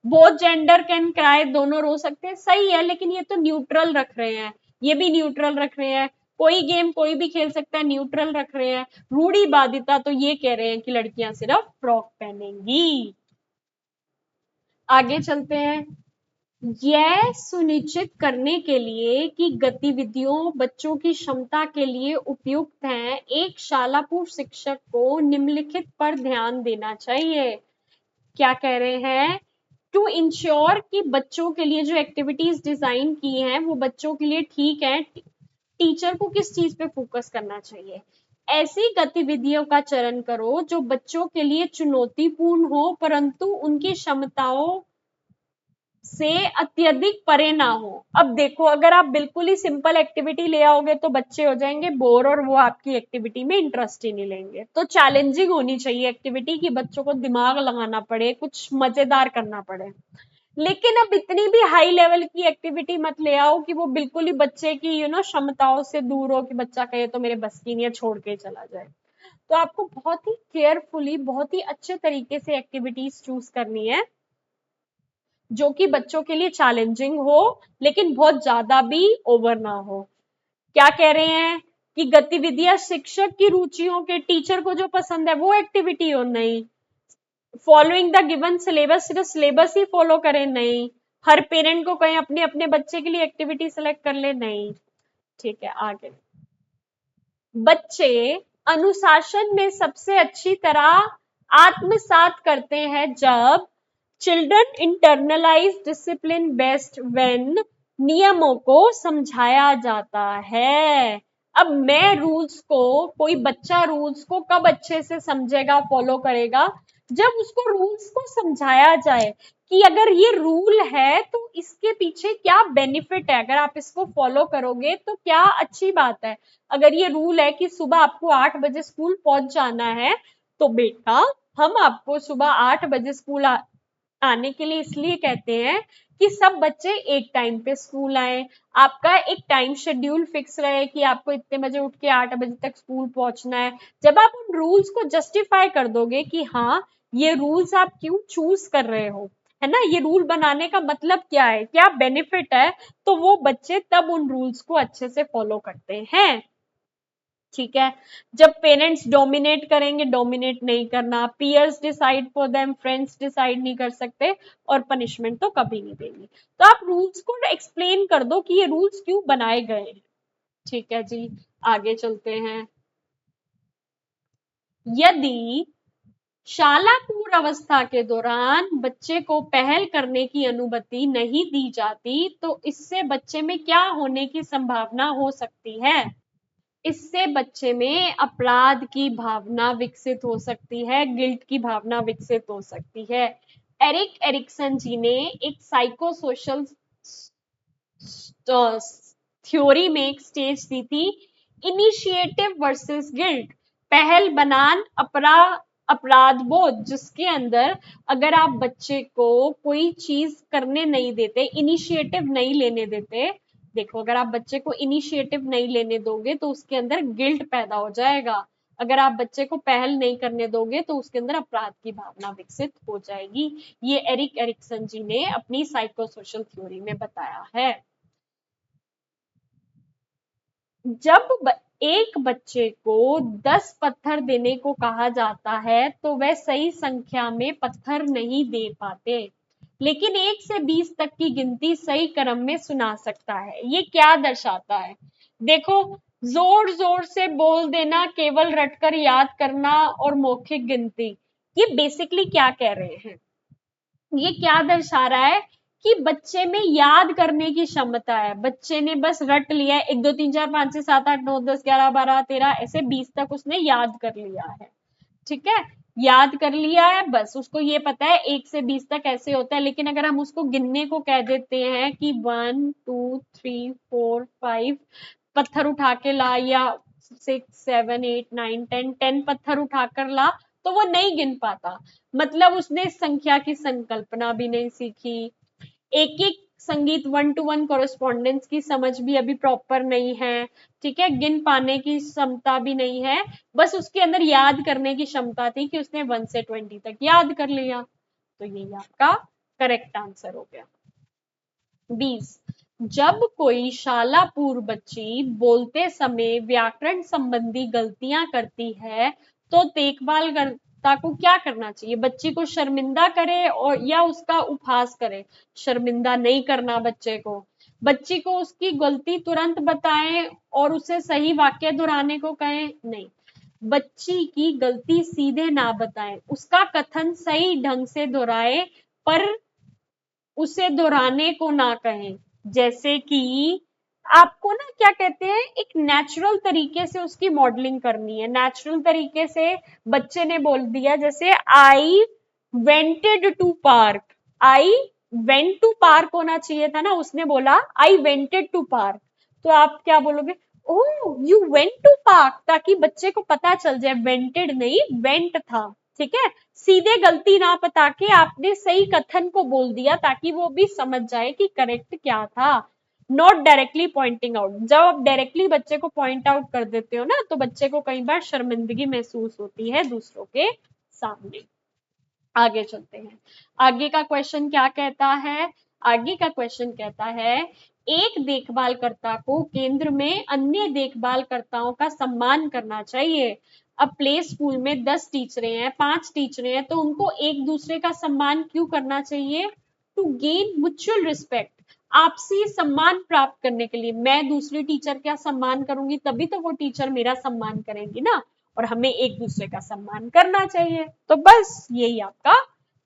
बोथ जेंडर कैन क्राई, दोनों रो सकते हैं, सही है, लेकिन ये तो न्यूट्रल रख रहे हैं, ये भी न्यूट्रल रख रहे हैं, कोई गेम कोई भी खेल सकता है, न्यूट्रल रख रहे हैं। रूढ़िवादिता तो ये कह रहे हैं कि लड़कियां सिर्फ फ्रॉक पहनेंगी। आगे चलते हैं। यह सुनिश्चित करने के लिए कि गतिविधियों बच्चों की क्षमता के लिए उपयुक्त हैं, एक शाला पूर्व शिक्षक को निम्नलिखित पर ध्यान देना चाहिए। क्या कह रहे हैं, टू इंश्योर कि बच्चों के लिए जो एक्टिविटीज डिजाइन की हैं वो बच्चों के लिए ठीक है, टीचर को किस चीज पे फोकस करना चाहिए, ऐसी गतिविधियों का चयन करो जो बच्चों के लिए चुनौतीपूर्ण हो परंतु उनकी क्षमताओं से अत्यधिक परे ना हो। अब देखो, अगर आप बिल्कुल ही सिंपल एक्टिविटी ले आओगे तो बच्चे हो जाएंगे बोर और वो आपकी एक्टिविटी में इंटरेस्ट ही नहीं लेंगे। तो चैलेंजिंग होनी चाहिए एक्टिविटी कि बच्चों को दिमाग लगाना पड़े, कुछ मजेदार करना पड़े। लेकिन अब इतनी भी हाई लेवल की एक्टिविटी मत ले आओ कि वो बिल्कुल ही बच्चे की क्षमताओं से दूर हो, कि बच्चा कहे तो मेरे बस की नहीं है, छोड़ के चला जाए। तो आपको बहुत ही केयरफुली, बहुत ही अच्छे तरीके से एक्टिविटीज चूज करनी है जो कि बच्चों के लिए चैलेंजिंग हो लेकिन बहुत ज्यादा भी ओवर ना हो। क्या कह रहे हैं कि गतिविधियां शिक्षक की रुचियों के, टीचर को जो पसंद है वो एक्टिविटी हो, नहीं। फॉलोइंग द गिवन सिलेबस, सिर्फ सिलेबस ही फॉलो करें, नहीं। हर पेरेंट को कहें अपने अपने बच्चे के लिए एक्टिविटी सेलेक्ट कर ले, नहीं। ठीक है, आगे। बच्चे अनुशासन में सबसे अच्छी तरह आत्मसात करते हैं जब children internalise discipline best when नियमों को समझाया जाता है। अब मैं रूल्स को, कोई बच्चा रूल्स को कब अच्छे से समझेगा, फॉलो करेगा, जब उसको रूल्स को समझाया जाए कि अगर ये रूल है तो इसके पीछे क्या बेनिफिट है, अगर आप इसको फॉलो करोगे तो क्या अच्छी बात है। अगर ये रूल है कि सुबह आपको 8 बजे स्कूल पहुंच जाना है, तो बेटा हम आपको सुबह 8 बजे स्कूल आने के लिए इसलिए कहते हैं कि सब बच्चे एक टाइम पे स्कूल आए, आपका एक टाइम शेड्यूल फिक्स रहे कि आपको इतने बजे उठ के 8 बजे तक स्कूल पहुंचना है। जब आप उन रूल्स को जस्टिफाई कर दोगे कि हाँ ये रूल्स आप क्यों चूज कर रहे हो, है ना, ये रूल बनाने का मतलब क्या है, क्या बेनिफिट है, तो वो बच्चे तब उन रूल्स को अच्छे से फॉलो करते हैं। ठीक है। जब पेरेंट्स डोमिनेट करेंगे, डोमिनेट नहीं करना, peers decide for them, friends decide नहीं कर सकते, और पनिशमेंट तो कभी नहीं देंगे। तो आप रूल्स को एक्सप्लेन कर दो कि ये रूल्स क्यों बनाए गए हैं। ठीक है जी, आगे चलते हैं। यदि शाला पूर्व अवस्था के दौरान बच्चे को पहल करने की अनुमति नहीं दी जाती तो इससे बच्चे में क्या होने की संभावना हो सकती है, इससे बच्चे में अपराध की भावना विकसित हो सकती है, गिल्ट की भावना विकसित हो सकती है। एरिक एरिक्सन जी ने एक साइको सोशल थ्योरी में एक स्टेज दी थी, इनिशिएटिव वर्सेस गिल्ट, पहल बनाम अपराध बोध, जिसके अंदर अगर आप बच्चे को कोई चीज करने नहीं देते, इनिशिएटिव नहीं लेने देते, देखो अगर आप बच्चे को इनिशिएटिव नहीं लेने दोगे तो उसके अंदर गिल्ट पैदा हो जाएगा, अगर आप बच्चे को पहल नहीं करने दोगे तो उसके अंदर अपराध की भावना विकसित हो जाएगी। ये एरिक एरिक्सन जी ने अपनी साइको सोशल थ्योरी में बताया है। जब एक बच्चे को 10 पत्थर देने को कहा जाता है तो वह सही संख्या में पत्थर नहीं दे पाते, लेकिन 1 से 20 तक की गिनती सही क्रम में सुना सकता है। ये क्या दर्शाता है, देखो, जोर जोर से बोल देना, केवल रटकर याद करना और मौखिक गिनती, ये बेसिकली क्या कह रहे हैं, ये क्या दर्शा रहा है कि बच्चे में याद करने की क्षमता है, बच्चे ने बस रट लिया है, 1 2 3 4 5 6 7 8 9 10 11 12 13 ऐसे 20 तक उसने याद कर लिया है। ठीक है, याद कर लिया है, बस उसको ये पता है 1 से 20 तक ऐसे होता है। लेकिन अगर हम उसको गिनने को कह देते हैं कि 1 2 3 4 5 पत्थर उठा के ला, या 6 7 8 9 10 पत्थर उठाकर ला, तो वो नहीं गिन पाता। मतलब उसने संख्या की संकल्पना भी नहीं सीखी, एक एक संगीत 1 to 1 कॉरेस्पॉन्डेंस की समझ भी अभी प्रॉपर नहीं है, ठीक है, गिन पाने की क्षमता भी नहीं है, बस उसके अंदर याद करने की क्षमता थी कि उसने 1 से 20 तक याद कर लिया। तो ये आपका करेक्ट आंसर हो गया। 20, जब कोई शाला पूर्व बच्ची बोलते समय व्याकरण संबंधी गलतियां करती है तो देखभाल कर्ता को क्या करना चाहिए? बच्ची को शर्मिंदा करे और या उसका उपहास करे? शर्मिंदा नहीं करना बच्चे को, बच्ची को उसकी गलती तुरंत बताएं और उसे सही वाक्य दोहराने को कहें? नहीं, बच्ची की गलती सीधे ना बताएं, उसका कथन सही ढंग से दोहराए, पर उसे दोहराने को ना कहें। जैसे कि आपको ना क्या कहते हैं, एक नेचुरल तरीके से उसकी मॉडलिंग करनी है। नेचुरल तरीके से बच्चे ने बोल दिया, जैसे I wanted to park, I went to park होना चाहिए था ना, उसने बोला आई वेंटेड टू पार्क, तो आप क्या बोलोगे? Oh you went to park, ताकि बच्चे को पता चल जाए वेंटेड नहीं वेंट था, ठीक है। सीधे गलती ना बता के आपने सही कथन को बोल दिया ताकि वो भी समझ जाए कि करेक्ट क्या था। नॉट डायरेक्टली पॉइंटिंग आउट, जब आप डायरेक्टली बच्चे को पॉइंट आउट कर देते हो ना, तो बच्चे को कई बार शर्मिंदगी महसूस होती है दूसरों के सामने। आगे चलते हैं, आगे का क्वेश्चन क्या कहता है? आगे का क्वेश्चन कहता है, एक देखभालकर्ता को केंद्र में अन्य देखभालकर्ताओं का सम्मान करना चाहिए। अब प्ले स्कूल में 10 टीचरें हैं, 5 टीचरें हैं, तो उनको एक दूसरे का सम्मान क्यों करना चाहिए? टू गेन म्यूचुअल रिस्पेक्ट, आपसी सम्मान प्राप्त करने के लिए। मैं दूसरी टीचर का सम्मान करूंगी तभी तो वो टीचर मेरा सम्मान करेंगी ना, और हमें एक दूसरे का सम्मान करना चाहिए। तो बस यही आपका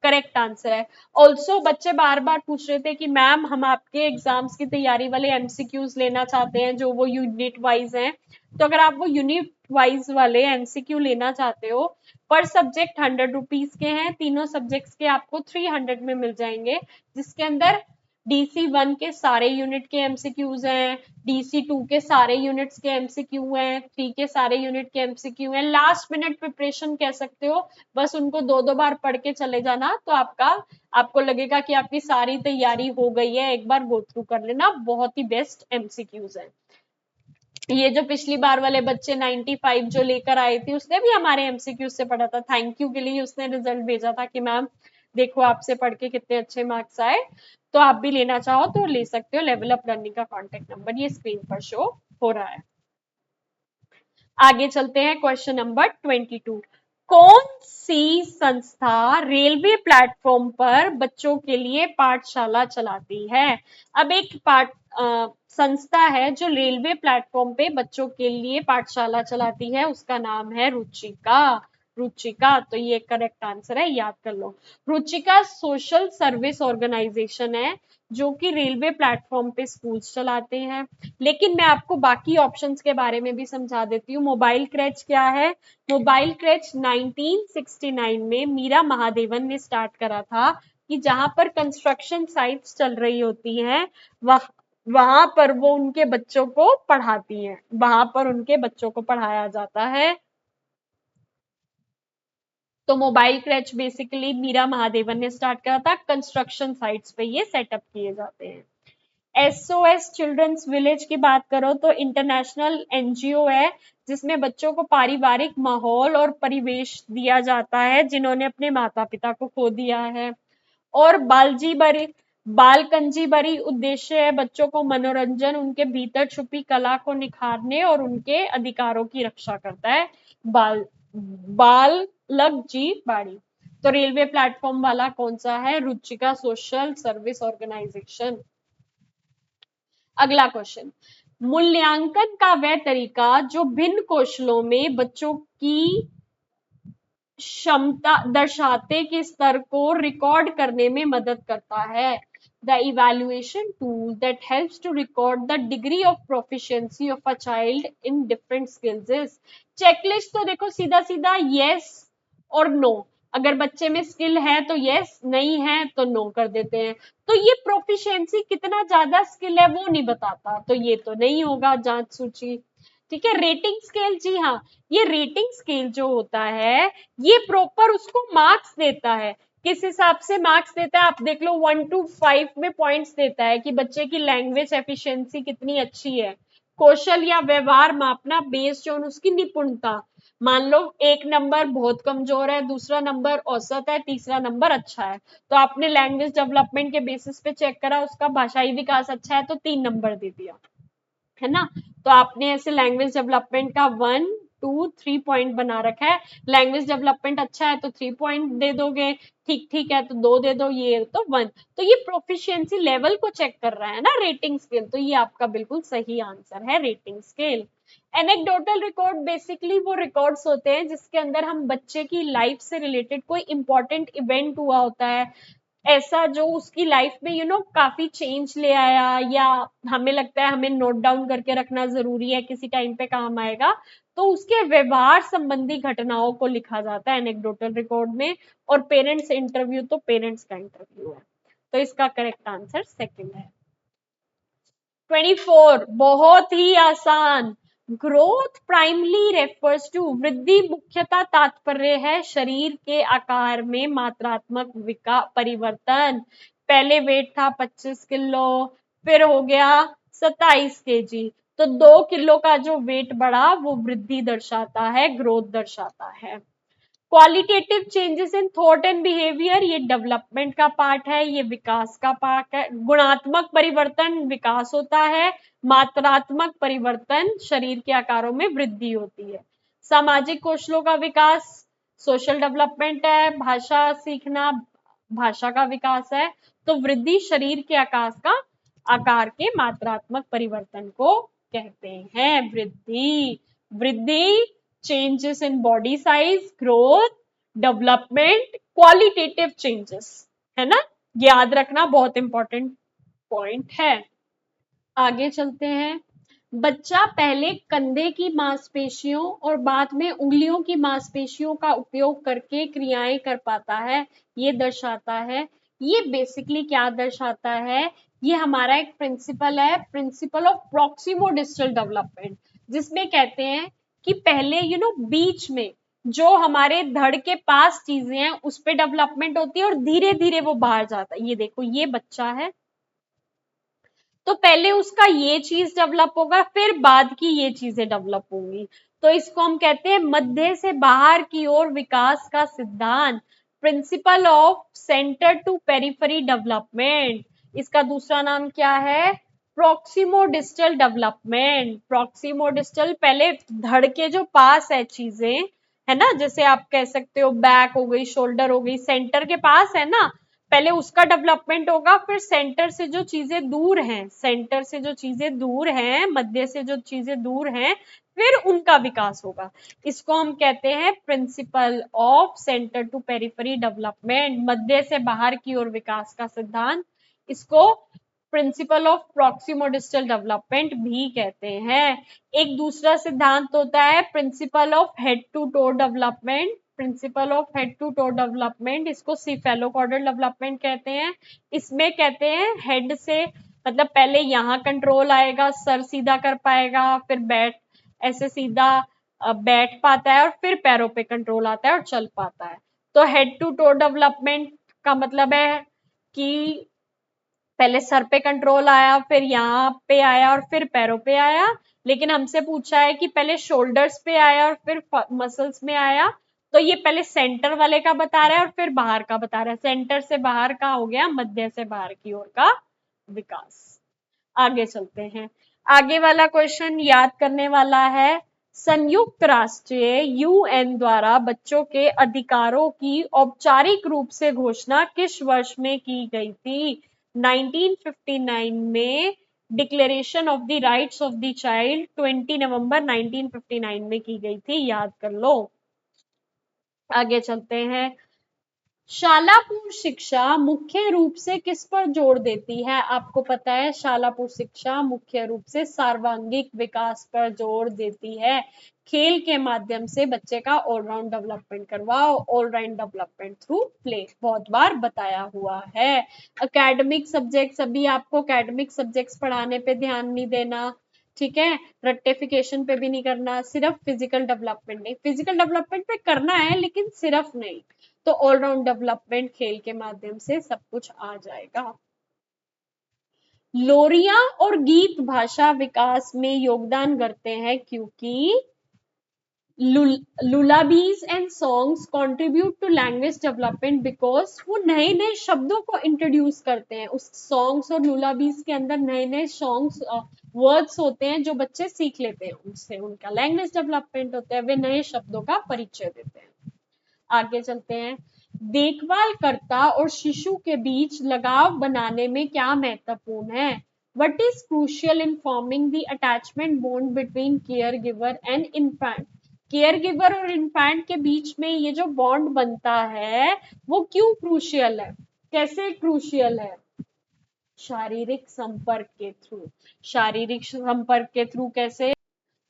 करेक्ट आंसर है। ऑल्सो बच्चे बार बार पूछ रहे थे कि मैम हम आपके एग्जाम्स की तैयारी वाले एमसीक्यूज लेना चाहते हैं जो वो यूनिट वाइज हैं। तो अगर आप वो यूनिट वाइज वाले एमसीक्यू लेना चाहते हो, पर सब्जेक्ट 100 रुपीज के हैं, तीनों सब्जेक्ट्स के आपको 300 में मिल जाएंगे, जिसके अंदर DC1 के सारे यूनिट के एमसीक्यूज हैं, DC2 के सारे यूनिट्स के एमसीक्यू हैं, 3 के सारे यूनिट के एमसीक्यू हैं। लास्ट मिनट प्रिपरेशन कह सकते हो, बस उनको 2-2 बार पढ़ के चले जाना, तो आपको लगेगा कि आपकी सारी तैयारी हो गई है, एक बार गो थ्रू कर लेना, बहुत ही बेस्ट एमसीक्यूज है। ये जो पिछली बार वाले बच्चे 95 जो लेकर आए थे, उसने भी हमारे एमसीक्यू से पढ़ा था, थैंक यू के लिए उसने रिजल्ट भेजा था कि मैम देखो आपसे पढ़ के कितने अच्छे मार्क्स आए। तो आप भी लेना चाहो तो ले सकते हो, लेवल अप लर्निंग का कॉन्टेक्ट नंबर ये स्क्रीन पर शो हो रहा है। आगे चलते हैं, क्वेश्चन नंबर 22, कौन सी संस्था रेलवे प्लेटफॉर्म पर बच्चों के लिए पाठशाला चलाती है? अब एक संस्था है जो रेलवे प्लेटफॉर्म पे बच्चों के लिए पाठशाला चलाती है, उसका नाम है रुचिका। रुचिका, तो ये करेक्ट आंसर है, याद कर लो। रुचिका सोशल सर्विस ऑर्गेनाइजेशन है जो कि रेलवे प्लेटफॉर्म पे स्कूल्स चलाते हैं। लेकिन मैं आपको बाकी ऑप्शंस के बारे में भी समझा देती हूँ। मोबाइल क्रैच क्या है? मोबाइल क्रैच 1969 में मीरा महादेवन ने स्टार्ट करा था, कि जहां पर कंस्ट्रक्शन साइट्स चल रही होती हैं, वहां पर वो उनके बच्चों को पढ़ाती हैं, वहां पर उनके बच्चों को पढ़ाया जाता है। तो mobile creche basically Meera Mahadevan ने स्टार्ट करा था, कंस्ट्रक्शन साइट्स पे ये सेटअप किए जाते हैं। SOS चिल्ड्रंस विलेज की बात करो तो इंटरनेशनल एनजीओ है, जिसमें बच्चों को पारिवारिक माहौल और परिवेश दिया जाता है जिन्होंने अपने माता पिता को खो दिया है। और बालकंजी बरी उद्देश्य है बच्चों को मनोरंजन, उनके भीतर छुपी कला को निखारने और उनके अधिकारों की रक्षा करता है। बाल बालक जी बाड़ी। तो रेलवे प्लेटफॉर्म वाला कौन सा है? Ruchika social service organisation. अगला क्वेश्चन, मूल्यांकन का वह तरीका जो भिन्न कौशलों में बच्चों की क्षमता दर्शाते के स्तर को रिकॉर्ड करने में मदद करता है। The evaluation tool that helps to record the degree of proficiency of a child in different skills is. Checklist तो देखो सीधा सीधा यस और नो। अगर बच्चे में स्किल है तो यस, नहीं है तो नो कर देते हैं। तो ये प्रोफिशिएंसी कितना ज्यादा स्किल है वो नहीं बताता, तो ये तो नहीं होगा जांच सूची। ठीक है, रेटिंग स्केल, जी हाँ, ये रेटिंग स्केल जो होता है ये प्रॉपर उसको मार्क्स देता है। किस हिसाब से मार्क्स देता है, आप देख लो 1 to 5 में पॉइंट्स देता है कि बच्चे की लैंग्वेज एफिशिएंसी कितनी अच्छी है। कौशल या व्यवहार मापना बेस्ड ऑन उसकी निपुणता। मान लो 1 नंबर बहुत कमजोर है, दूसरा नंबर औसत है, तीसरा नंबर अच्छा है, तो आपने लैंग्वेज डेवलपमेंट के बेसिस पे चेक करा, उसका भाषाई विकास अच्छा है तो 3 नंबर दे दिया, है ना। तो आपने ऐसे लैंग्वेज डेवलपमेंट का 1 2 3 पॉइंट बना रखा है। लैंग्वेज डेवलपमेंट अच्छा है तो 3 पॉइंट दे दोगे, ठीक ठीक है तो 2 दे दो, ये तो 1। तो ये प्रोफिशिएंसी लेवल को चेक कर रहा है ना रेटिंग स्केल, तो ये आपका बिल्कुल सही आंसर है rating scale. Anecdotal record basically वो रिकॉर्ड्स होते हैं जिसके अंदर हम बच्चे की लाइफ से रिलेटेड कोई इंपॉर्टेंट इवेंट हुआ होता है, ऐसा जो उसकी लाइफ में काफी चेंज ले आया, या हमें लगता है हमें नोट डाउन करके रखना जरूरी है, किसी टाइम पे काम आएगा, तो उसके व्यवहार संबंधी घटनाओं को लिखा जाता है एनेक्डोटल रिकॉर्ड में। और पेरेंट्स इंटरव्यू तो पेरेंट्स का इंटरव्यू है, तो इसका करेक्ट आंसर सेकंड है। 24 बहुत ही आसान। ग्रोथ प्राइमली रेफर्स टू, वृद्धि मुख्यतः तात्पर्य है शरीर के आकार में मात्रात्मक परिवर्तन। पहले वेट था 25 किलो, फिर हो गया 27 केजी, तो 2 किलो का जो वेट बढ़ा वो वृद्धि दर्शाता है, ग्रोथ दर्शाता है। Qualitative changes in thought and behaviour, ये डेवलपमेंट का पार्ट है, ये विकास का पार्ट है। गुणात्मक परिवर्तन विकास होता है, मात्रात्मक परिवर्तन शरीर के आकारों में वृद्धि होती है। सामाजिक कौशलों का विकास सोशल डेवलपमेंट है, भाषा सीखना भाषा का विकास है। तो वृद्धि शरीर के आकार के मात्रात्मक परिवर्तन को कहते हैं वृद्धि। वृद्धि, changes in body size, growth, development, qualitative changes, है ना। याद रखना बहुत इंपॉर्टेंट पॉइंट है। आगे चलते हैं। बच्चा पहले कंधे की मांसपेशियों और बाद में उंगलियों की मांसपेशियों का उपयोग करके क्रियाएं कर पाता है, ये दर्शाता है। ये बेसिकली क्या दर्शाता है, ये हमारा एक प्रिंसिपल है, प्रिंसिपल ऑफ प्रॉक्सिमोडिस्टल डेवलपमेंट, जिसमें कहते हैं कि पहले बीच में जो हमारे धड़ के पास चीजें हैं उस पे डेवलपमेंट होती है और धीरे धीरे वो बाहर जाता है। ये देखो, ये बच्चा है तो पहले उसका ये चीज डेवलप होगा, फिर बाद की ये चीजें डेवलप होंगी। तो इसको हम कहते हैं मध्य से बाहर की ओर विकास का सिद्धांत, principle of centre to periphery development. इसका दूसरा नाम क्या है, प्रॉक्सिमोडिस्टल डेवलपमेंट। प्रॉक्सिमोडिस्टल, पहले धड़ के जो पास है चीजें, है ना, जैसे आप कह सकते हो बैक हो गई, शोल्डर हो गई, सेंटर के पास है ना, पहले उसका डेवलपमेंट होगा, फिर सेंटर से जो चीजें दूर हैं, सेंटर से जो चीजें दूर हैं, मध्य से जो चीजें दूर हैं, फिर उनका विकास होगा। इसको हम कहते हैं principle of centre to periphery development, मध्य से बाहर की ओर विकास का सिद्धांत। इसको प्रिंसिपल ऑफ प्रॉक्सिमोडिस्टल डेवलपमेंट भी कहते हैं। एक दूसरा सिद्धांत होता है principle of head to toe development. Principle of head to toe development, इसको सीफेलोकॉर्डल डेवलपमेंट कहते हैं। इसमें कहते हैं हेड से, मतलब पहले यहाँ कंट्रोल आएगा, सर सीधा कर पाएगा, फिर ऐसे सीधा बैठ पाता है, और फिर पैरों पे कंट्रोल आता है और चल पाता है। तो हेड टू टो डेवलपमेंट का मतलब है कि पहले सर पे कंट्रोल आया, फिर यहाँ पे आया और फिर पैरों पे आया। लेकिन हमसे पूछा है कि पहले शोल्डर्स पे आया और फिर मसल्स में आया, तो ये पहले सेंटर वाले का बता रहा है और फिर बाहर का बता रहा है। सेंटर से बाहर का हो गया मध्य से बाहर की ओर का विकास। आगे चलते हैं। आगे वाला क्वेश्चन याद करने वाला है। संयुक्त राष्ट्र यूएन द्वारा बच्चों के अधिकारों की औपचारिक रूप से घोषणा किस वर्ष में की गई थी? 1959 में declaration of the rights of the child 20 नवंबर 1959 में की गई थी, याद कर लो। आगे चलते हैं। शालापूर शिक्षा मुख्य रूप से किस पर जोर देती है? आपको पता है शालापूर शिक्षा मुख्य रूप से सर्वांगीण विकास पर जोर देती है। खेल के माध्यम से बच्चे का ऑलराउंड डेवलपमेंट करवाओ, ऑलराउंड डेवलपमेंट थ्रू प्ले, बहुत बार बताया हुआ है। एकेडमिक सब्जेक्ट्स, अभी आपको एकेडमिक सब्जेक्ट्स पढ़ाने पे ध्यान नहीं देना, ठीक है, रट्टिफिकेशन पे भी नहीं करना, सिर्फ फिजिकल डेवलपमेंट नहीं, फिजिकल डेवलपमेंट पे करना है लेकिन सिर्फ नहीं, तो ऑलराउंड डेवलपमेंट खेल के माध्यम से सब कुछ आ जाएगा। लोरियां और गीत भाषा विकास में योगदान करते हैं क्योंकि lullabies and songs contribute to language development because वो नए नए शब्दों को इंट्रोड्यूस करते हैं। उस सॉन्ग्स और lullabies के अंदर नए नए सॉन्ग्स वर्ड्स होते हैं जो बच्चे सीख लेते हैं, उनसे उनका लैंग्वेज डेवलपमेंट होता है, वे नए शब्दों का परिचय देते हैं। आगे चलते हैं। देखभाल कर्ता और शिशु के बीच लगाव बनाने में क्या महत्वपूर्ण है? What is crucial in forming the attachment bond between caregiver and infant? Care giver और इन्फेंट के बीच में ये जो बॉन्ड बनता है वो क्यों क्रूशियल है? कैसे क्रूशियल है? शारीरिक संपर्क के थ्रू। शारीरिक संपर्क के थ्रू कैसे?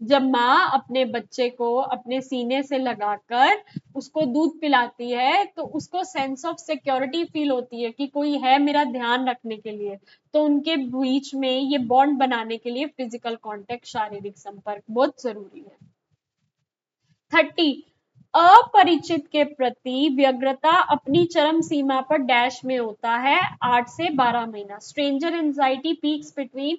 जब माँ अपने बच्चे को अपने सीने से लगाकर उसको दूध पिलाती है तो उसको सेंस ऑफ सिक्योरिटी फील होती है कि कोई है मेरा ध्यान रखने के लिए, तो उनके बीच में ये बॉन्ड बनाने के लिए फिजिकल कांटेक्ट, शारीरिक संपर्क बहुत जरूरी है। 30, अपरिचित के प्रति व्यग्रता अपनी चरम सीमा पर डैश में होता है 8 से 12 महीना। स्ट्रेंजर एंजाइटी पीक्स बिटवीन,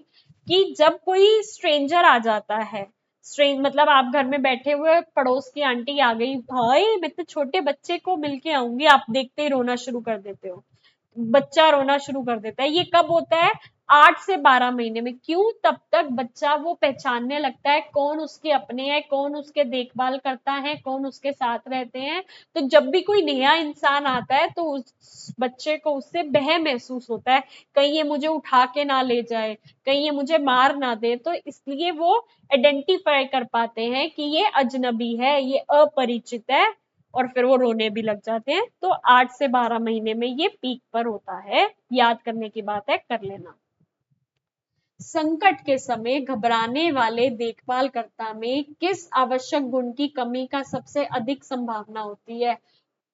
कि जब कोई स्ट्रेंजर आ जाता है, स्ट्रेंज मतलब आप घर में बैठे हुए, पड़ोस की आंटी आ गई, भाई मैं तो छोटे बच्चे को मिलके आऊंगी, आप देखते ही रोना शुरू कर देते हो, बच्चा रोना शुरू कर देता है। ये कब होता है? 8 से 12 महीने में। क्यों? तब तक बच्चा वो पहचानने लगता है कौन उसके अपने हैं, कौन उसके देखभाल करता है, कौन उसके साथ रहते हैं। तो जब भी कोई नया इंसान आता है तो उस बच्चे को उससे भय महसूस होता है, कहीं ये मुझे उठा के ना ले जाए, कहीं ये मुझे मार ना दे, तो इसलिए वो आइडेंटिफाई कर पाते हैं कि ये अजनबी है, ये अपरिचित है, और फिर वो रोने भी लग जाते हैं। तो 8 से 12 महीने में ये पीक पर होता है। याद करने की बात है, कर लेना। संकट के समय घबराने वाले देखभालकर्ता में किस आवश्यक गुण की कमी का सबसे अधिक संभावना होती है?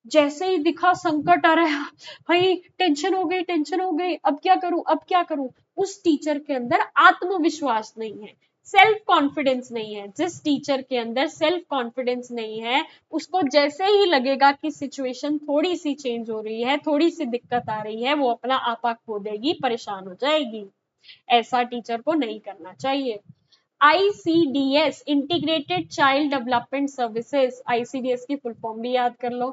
जैसे ही दिखा संकट आ रहा है, भाई टेंशन हो गई, अब क्या करूं, अब क्या करूं, उस टीचर के अंदर आत्मविश्वास नहीं है, सेल्फ कॉन्फिडेंस नहीं है। जिस टीचर के अंदर सेल्फ कॉन्फिडेंस नहीं है, उसको जैसे ही लगेगा कि सिचुएशन थोड़ी सी चेंज हो रही है, थोड़ी सी दिक्कत आ रही है, वो अपना आपा खो देगी, परेशान हो जाएगी। ऐसा टीचर को नहीं करना चाहिए। ICDS, integrated child development services, ICDS की फुल फॉर्म भी याद कर लो।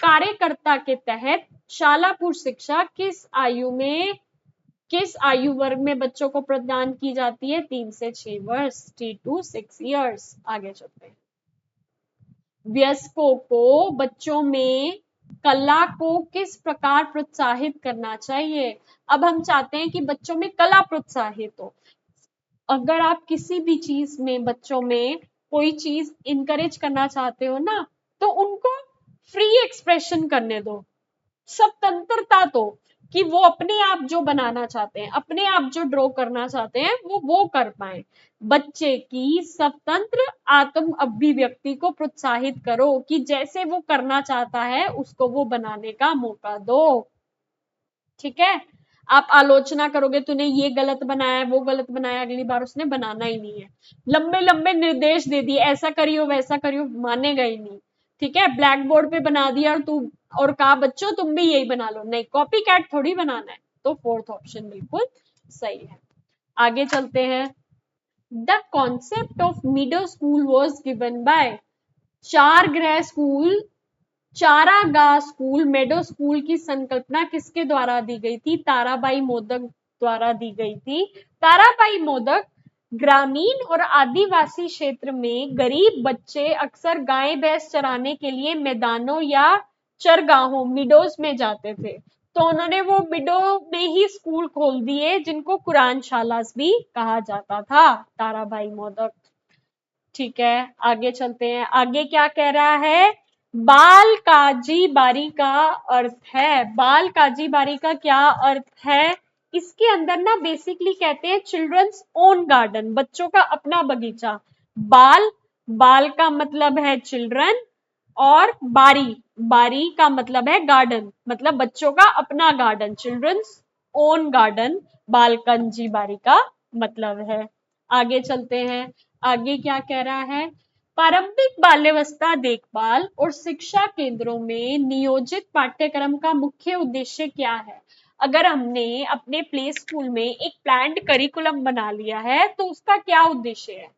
कार्यकर्ता के तहत शालापुर शिक्षा किस आयु वर्ग में बच्चों को प्रदान की जाती है? 3 से 6 वर्ष, 3 to 6 years। आगे चलते हैं। वयस्कों को बच्चों में कला को किस प्रकार प्रोत्साहित करना चाहिए? अब हम चाहते हैं कि बच्चों में कला प्रोत्साहित हो। अगर आप किसी भी चीज में बच्चों में कोई चीज इनकरेज करना चाहते हो ना, तो उनको फ्री एक्सप्रेशन करने दो, स्वतंत्रता दो, कि वो अपने आप जो बनाना चाहते हैं, अपने आप जो ड्रॉ करना चाहते हैं, वो कर पाए। बच्चे की स्वतंत्र आत्म अभिव्यक्ति को प्रोत्साहित करो, कि जैसे वो करना चाहता है उसको वो बनाने का मौका दो। ठीक है, आप आलोचना करोगे, तूने ये गलत बनाया, वो गलत बनाया, अगली बार उसने बनाना ही नहीं है। लंबे लंबे निर्देश दे दिए, ऐसा करियो वैसा करियो, मानेगा ही नहीं। ठीक है, ब्लैक बोर्ड पे बना दिया और कहा बच्चों तुम भी यही बना लो, नहीं, कॉपी कैट थोड़ी बनाना है। तो फोर्थ ऑप्शन बिल्कुल सही है। आगे चलते हैं। The concept of मिडो school was given by, चार गृह स्कूल, चारागाह स्कूल, मेडो स्कूल की संकल्पना किसके द्वारा दी गई थी? ताराबाई मोदक द्वारा दी गई थी। ताराबाई मोदक ग्रामीण और आदिवासी क्षेत्र में गरीब बच्चे अक्सर गाय भैंस चराने के लिए मैदानों या चरगाहों, मिडोज में जाते थे, तो उन्होंने वो मिडो में ही स्कूल खोल दिए, जिनको कुरान शालास भी कहा जाता था। ताराबाई मोदक। ठीक है, आगे चलते हैं। आगे क्या कह रहा है? बाल काजी बारी का अर्थ है, बाल काजी बारी का क्या अर्थ है? इसके अंदर ना बेसिकली कहते हैं चिल्ड्रंस ओन गार्डन, बच्चों का अपना बगीचा। बाल, बाल का मतलब है चिल्ड्रन, और बारी, बारी का मतलब है गार्डन, मतलब बच्चों का अपना गार्डन, चिल्ड्रंस ओन गार्डन, बाल कंजी बारी का मतलब है। आगे चलते हैं, आगे क्या कह रहा है? प्रारंभिक बाल्यावस्था देखभाल और शिक्षा केंद्रों में नियोजित पाठ्यक्रम का मुख्य उद्देश्य क्या है? अगर हमने अपने प्ले स्कूल में एक प्लान्ड करिकुलम बना लिया है तो उसका क्या उद्देश्य है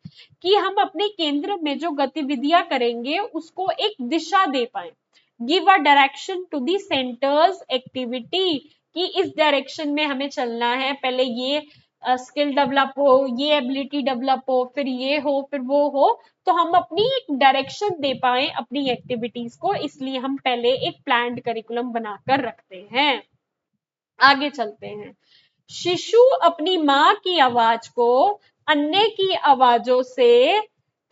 कि हम अपने केंद्र में जो गतिविधियां करेंगे उसको एक दिशा दे पाए, give a direction to the centres activity, कि इस डायरेक्शन में हमें चलना है, पहले ये स्किल डेवलप हो, ये एबिलिटी डेवलप हो, फिर ये हो, फिर वो हो, तो हम अपनी एक डायरेक्शन दे पाए अपनी एक्टिविटीज को, इसलिए हम पहले एक प्लान्ड करिकुलम बनाकर रखते हैं। आगे चलते हैं, शिशु अपनी माँ की आवाज को अन्य की आवाजों से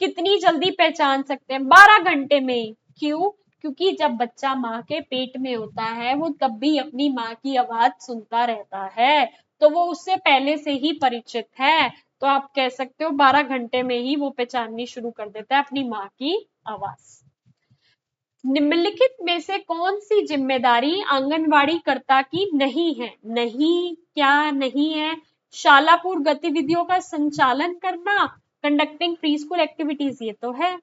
कितनी जल्दी पहचान सकते हैं? 12 घंटे में। क्यों? क्योंकि जब बच्चा माँ के पेट में होता है वो तब भी अपनी माँ की आवाज सुनता रहता है, तो वो उससे पहले से ही परिचित है, तो आप कह सकते हो 12 घंटे में ही वो पहचाननी शुरू कर देता है अपनी माँ की आवाज। निम्नलिखित में से कौन सी जिम्मेदारी आंगनवाड़ी कर्ता की नहीं है? नहीं, क्या नहीं है? शालापूर्व गतिविधियों का संचालन करना, कंडक्टिंग प्री स्कूल एक्टिविटीज, ये तो है।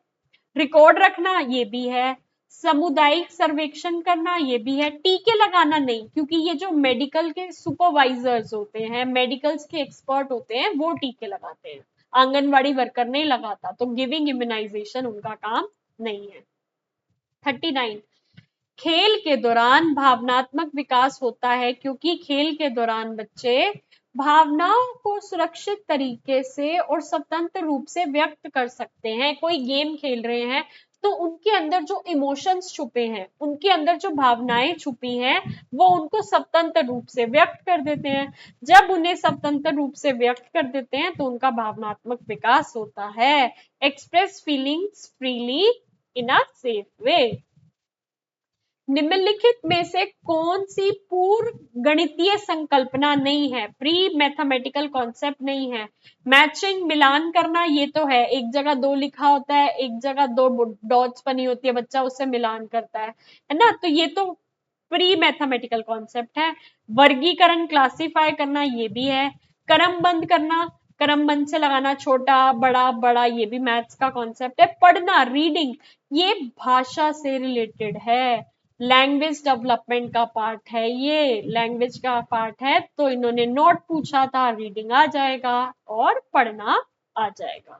रिकॉर्ड रखना, ये भी है। सामुदायिक सर्वेक्षण करना, ये भी है। टीके लगाना नहीं, क्योंकि ये जो मेडिकल के सुपरवाइजर्स होते हैं, मेडिकल्स के एक्सपर्ट होते हैं, वो टीके लगाते हैं, आंगनवाड़ी वर्कर नहीं लगाता, तो गिविंग इम्यूनाइजेशन उनका काम नहीं है। 39, खेल के दौरान भावनात्मक विकास होता है, क्योंकि खेल के दौरान बच्चे भावनाओं को सुरक्षित तरीके से और स्वतंत्र रूप से व्यक्त कर सकते हैं। कोई गेम खेल रहे हैं तो उनके अंदर जो इमोशंस छुपे हैं, उनके अंदर जो भावनाएं छुपी हैं, वो उनको स्वतंत्र रूप से व्यक्त कर देते हैं। जब उन्हें स्वतंत्र रूप से व्यक्त कर देते हैं तो उनका भावनात्मक विकास होता है। Express feelings freely in a safe way. निम्नलिखित में से कौन सी पूर्व गणितीय संकल्पना नहीं है? प्री मैथमेटिकल कॉन्सेप्ट नहीं है। मैचिंग, मिलान करना, ये तो है, एक जगह 2 लिखा होता है, एक जगह 2 डॉट्स बनी होती है, बच्चा उससे मिलान करता है ना, तो ये तो प्री मैथमेटिकल कॉन्सेप्ट है। वर्गीकरण, क्लासिफाई करना, ये भी है। क्रमबंध करना, क्रमबंध से लगाना छोटा बड़ा बड़ा, ये भी मैथ्स का कॉन्सेप्ट है। पढ़ना, रीडिंग, ये भाषा से रिलेटेड है। लैंग्वेज डेवलपमेंट का पार्ट है, ये लैंग्वेज का पार्ट है, तो इन्होंने नोट पूछा था, रीडिंग आ जाएगा और पढ़ना आ जाएगा।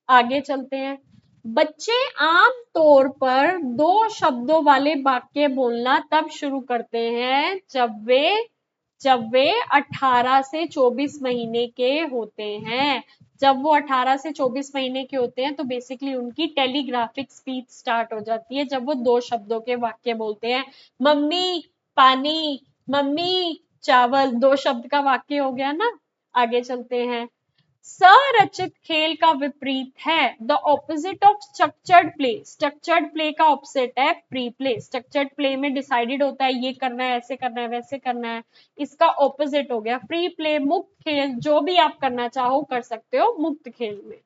आगे चलते हैं, बच्चे आम तौर पर 2 शब्दों वाले वाक्य बोलना तब शुरू करते हैं जब वे 18 से 24 महीने के होते हैं। जब वो 18 से 24 महीने के होते हैं तो बेसिकली उनकी टेलीग्राफिक स्पीच स्टार्ट हो जाती है, जब वो 2 शब्दों के वाक्य बोलते हैं। मम्मी पानी, मम्मी चावल, 2 शब्द का वाक्य हो गया ना। आगे चलते हैं, संरचित खेल का विपरीत है, the opposite of structured play. Structured play का ऑपोजिट है प्री प्ले। स्ट्रक्चर्ड प्ले में डिसाइडेड होता है ये करना है, ऐसे करना है, वैसे करना है, इसका ऑपोजिट हो गया फ्री प्ले, मुक्त खेल, जो भी आप करना चाहो कर सकते हो मुक्त खेल में।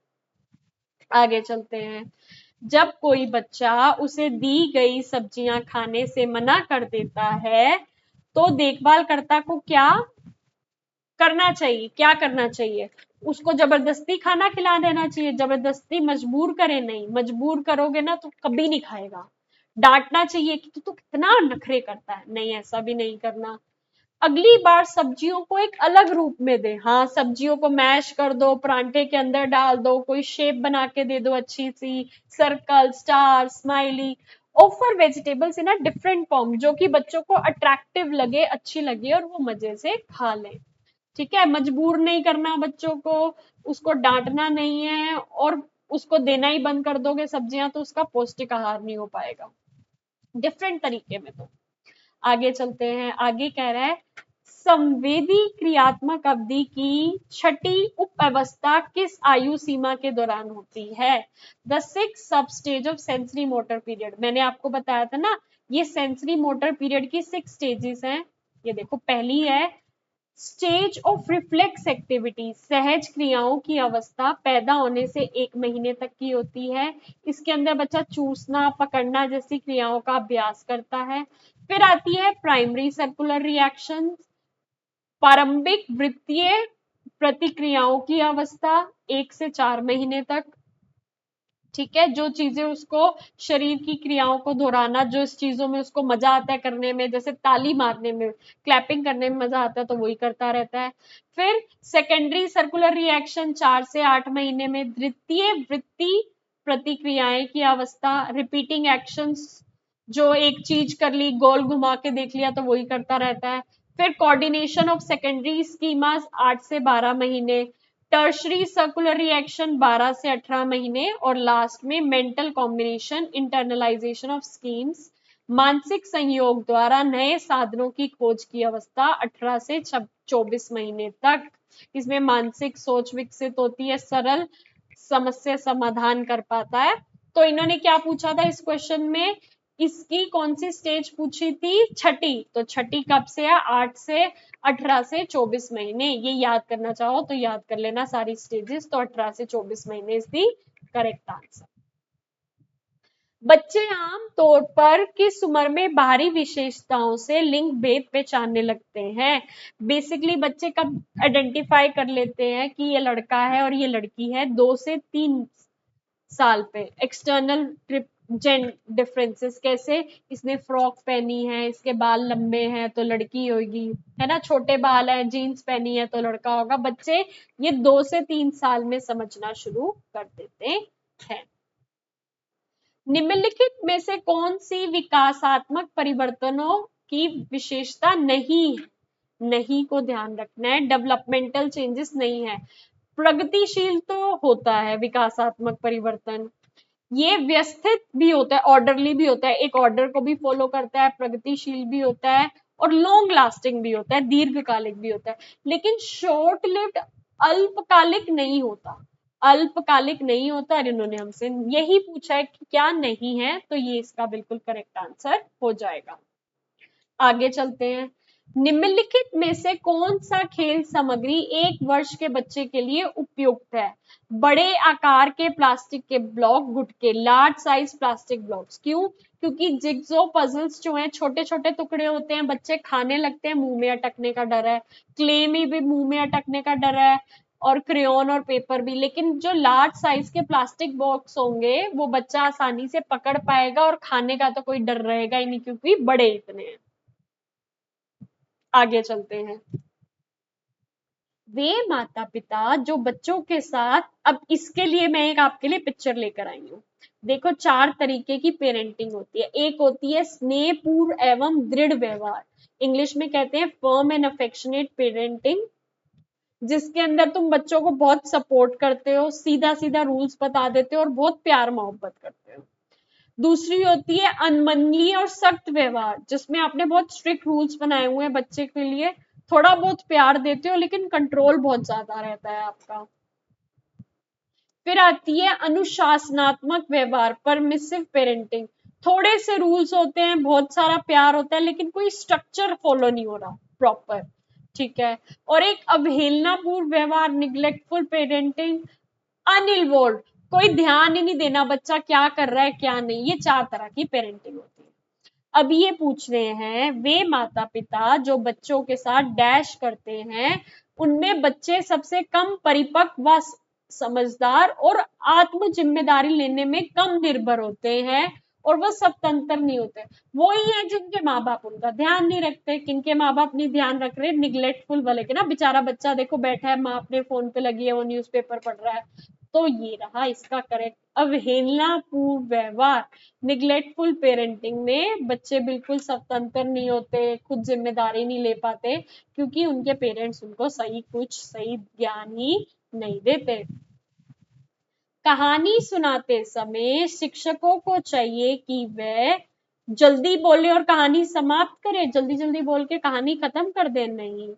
आगे चलते हैं, जब कोई बच्चा उसे दी गई सब्जियां खाने से मना कर देता है तो देखभालकर्ता को क्या करना चाहिए? क्या करना चाहिए? उसको जबरदस्ती खाना खिला देना चाहिए, जबरदस्ती मजबूर करे नहीं, मजबूर करोगे ना तो कभी नहीं खाएगा। डांटना चाहिए कि तू कितना नखरे करता है, नहीं ऐसा भी नहीं करना। अगली बार सब्जियों को एक अलग रूप में दे, हाँ सब्जियों को मैश कर दो, परांठे के अंदर डाल दो, कोई शेप बना के दे दो अच्छी सी, circle, star, smiley. Offer vegetables in a different form, जो कि बच्चों को अट्रैक्टिव लगे, अच्छी लगे और वो मजे से खा लें। ठीक है, मजबूर नहीं करना बच्चों को, उसको डांटना नहीं है, और उसको देना ही बंद कर दोगे सब्जियां तो उसका पौष्टिक आहार नहीं हो पाएगा, डिफरेंट तरीके में। तो आगे चलते हैं, आगे कह रहा है संवेदी क्रियात्मक अवधि की छठी उप अवस्था किस आयु सीमा के दौरान होती है? द 6th सब stage of sensory motor period. मैंने आपको बताया था ना, ये सेंसरी मोटर पीरियड की 6 स्टेजेस हैं। ये देखो, पहली है स्टेज ऑफ रिफ्लेक्स एक्टिविटी, सहज क्रियाओं की अवस्था पैदा होने से 1 महीने तक की होती है। इसके अंदर बच्चा चूसना, पकड़ना जैसी क्रियाओं का अभ्यास करता है। फिर आती है प्राइमरी सर्कुलर रिएक्शन, प्रारंभिक वृत्तीय प्रतिक्रियाओं की अवस्था 1 से 4 महीने तक। ठीक है, जो चीजें उसको शरीर की क्रियाओं को दोहराना, जो इस चीजों में उसको मजा आता है करने में, जैसे ताली मारने में, क्लैपिंग करने में मजा आता है तो वही करता रहता है। फिर सेकेंडरी सर्कुलर रिएक्शन 4 से 8 महीने में, द्वितीय वृत्ति प्रतिक्रियाएं की अवस्था, रिपीटिंग एक्शंस, जो एक चीज कर ली, गोल घुमा के देख लिया तो वही करता रहता है। फिर कोऑर्डिनेशन ऑफ सेकेंडरी स्कीमास 8 से 12 महीने, टर्शरी सर्कुलर रिएक्शन 12 से 18 महीने, और लास्ट में mental combination internalisation of schemes, मानसिक संयोग द्वारा नए साधनों की खोज की अवस्था 18 से 24 महीने तक। इसमें मानसिक सोच विकसित होती है, सरल समस्या समाधान कर पाता है। तो इन्होंने क्या पूछा था इस क्वेश्चन में, इसकी कौन सी स्टेज पूछी थी? छठी। तो छठी कब से है? 8 से 18 से 24 महीने। ये याद करना चाहो तो याद कर लेना सारी स्टेजेस। तो 18 से 24 महीने इज दी करेक्ट आंसर। बच्चे आम तौर पर किस उम्र में बाहरी विशेषताओं से लिंग भेद पहचानने लगते हैं? बेसिकली बच्चे कब आइडेंटिफाई कर लेते हैं कि ये लड़का है और ये लड़की है? 2 से 3 साल पे। एक्सटर्नल जेन डिफरेंसेस कैसे? इसने फ्रॉक पहनी है, इसके बाल लंबे हैं तो लड़की होगी, है ना, छोटे बाल हैं, जीन्स पहनी है तो लड़का होगा। बच्चे ये 2 से 3 साल में समझना शुरू कर देते हैं। निम्नलिखित में से कौन सी विकासात्मक परिवर्तनों की विशेषता नहीं है? नहीं को ध्यान रखना है, डेवलपमेंटल चेंजेस नहीं है। प्रगतिशील तो होता है विकासात्मक परिवर्तन, ये व्यवस्थित भी होता है, ऑर्डरली भी होता है, एक ऑर्डर को भी फॉलो करता है, प्रगतिशील भी होता है, और लॉन्ग लास्टिंग भी होता है, दीर्घकालिक भी होता है। लेकिन शॉर्ट लिव्ड, अल्पकालिक नहीं होता, अल्पकालिक नहीं होता। और इन्होंने हमसे यही पूछा है कि क्या नहीं है, तो ये इसका बिल्कुल करेक्ट आंसर हो जाएगा। आगे चलते हैं। निम्नलिखित में से कौन सा खेल सामग्री 1 वर्ष के बच्चे के लिए उपयुक्त है? बड़े आकार के प्लास्टिक के ब्लॉक, गुटके, लार्ज साइज प्लास्टिक ब्लॉक्स। क्यों? क्योंकि जिग्सो पजल्स जो हैं छोटे छोटे टुकड़े होते हैं, बच्चे खाने लगते हैं, मुंह में अटकने का डर है। क्ले में भी मुंह में अटकने का डर है, और क्रेयॉन और पेपर भी। लेकिन जो लार्ज साइज के प्लास्टिक बॉक्स होंगे वो बच्चा आसानी से पकड़ पाएगा, और खाने का तो कोई डर रहेगा ही नहीं क्योंकि बड़े इतने हैं। आगे चलते हैं। वे माता पिता जो बच्चों के साथ, अब इसके लिए मैं एक आपके लिए पिक्चर लेकर आई हूँ। देखो, 4 तरीके की पेरेंटिंग होती है। एक होती है स्नेहपूर्ण एवं दृढ़ व्यवहार, इंग्लिश में कहते हैं फर्म एंड अफेक्शनेट पेरेंटिंग, जिसके अंदर तुम बच्चों को बहुत सपोर्ट करते हो, सीधा सीधा रूल्स बता देते हो और बहुत प्यार मोहब्बत करते हो। दूसरी होती है अनमनली और सख्त व्यवहार, जिसमें आपने बहुत स्ट्रिक्ट रूल्स बनाए हुए हैं बच्चे के लिए, थोड़ा बहुत प्यार देते हो लेकिन कंट्रोल बहुत ज्यादा रहता है आपका। फिर आती है अनुशासनात्मक व्यवहार, परमिसिव पेरेंटिंग, थोड़े से रूल्स होते हैं, बहुत सारा प्यार होता है, लेकिन कोई स्ट्रक्चर फॉलो नहीं हो रहा प्रॉपर। ठीक है। और एक अवहेलनापूर्ण व्यवहार, निग्लेक्टफुल पेरेंटिंग, अनइन्वॉल्व, कोई ध्यान ही नहीं देना बच्चा क्या कर रहा है क्या नहीं। ये 4 तरह की पेरेंटिंग होती है। अब ये पूछ रहे हैं, वे माता पिता जो बच्चों के साथ डैश करते हैं, उनमें बच्चे सबसे कम परिपक्व व समझदार और आत्म जिम्मेदारी लेने में कम निर्भर होते हैं, और वो स्वतंत्र नहीं होते। वो ही है जिनके माँ बाप उनका ध्यान नहीं रखते। किनके माँ बाप नहीं ध्यान रख रहे? निग्लेक्टफुल वाले के ना, बेचारा बच्चा देखो बैठा है, माँ अपने फोन पे लगी है, वो न्यूज़पेपर पढ़ रहा है। तो ये रहा इसका करेक्ट, अवहेलनापूर्ण व्यवहार। निग्लेक्टफुल पेरेंटिंग में बच्चे बिल्कुल स्वतंत्र नहीं होते, खुद जिम्मेदारी नहीं ले पाते, क्योंकि उनके पेरेंट्स उनको कुछ सही ज्ञान ही नहीं देते। कहानी सुनाते समय शिक्षकों को चाहिए कि वह जल्दी बोले और कहानी समाप्त करे, जल्दी जल्दी बोल के कहानी खत्म कर दे, नहीं।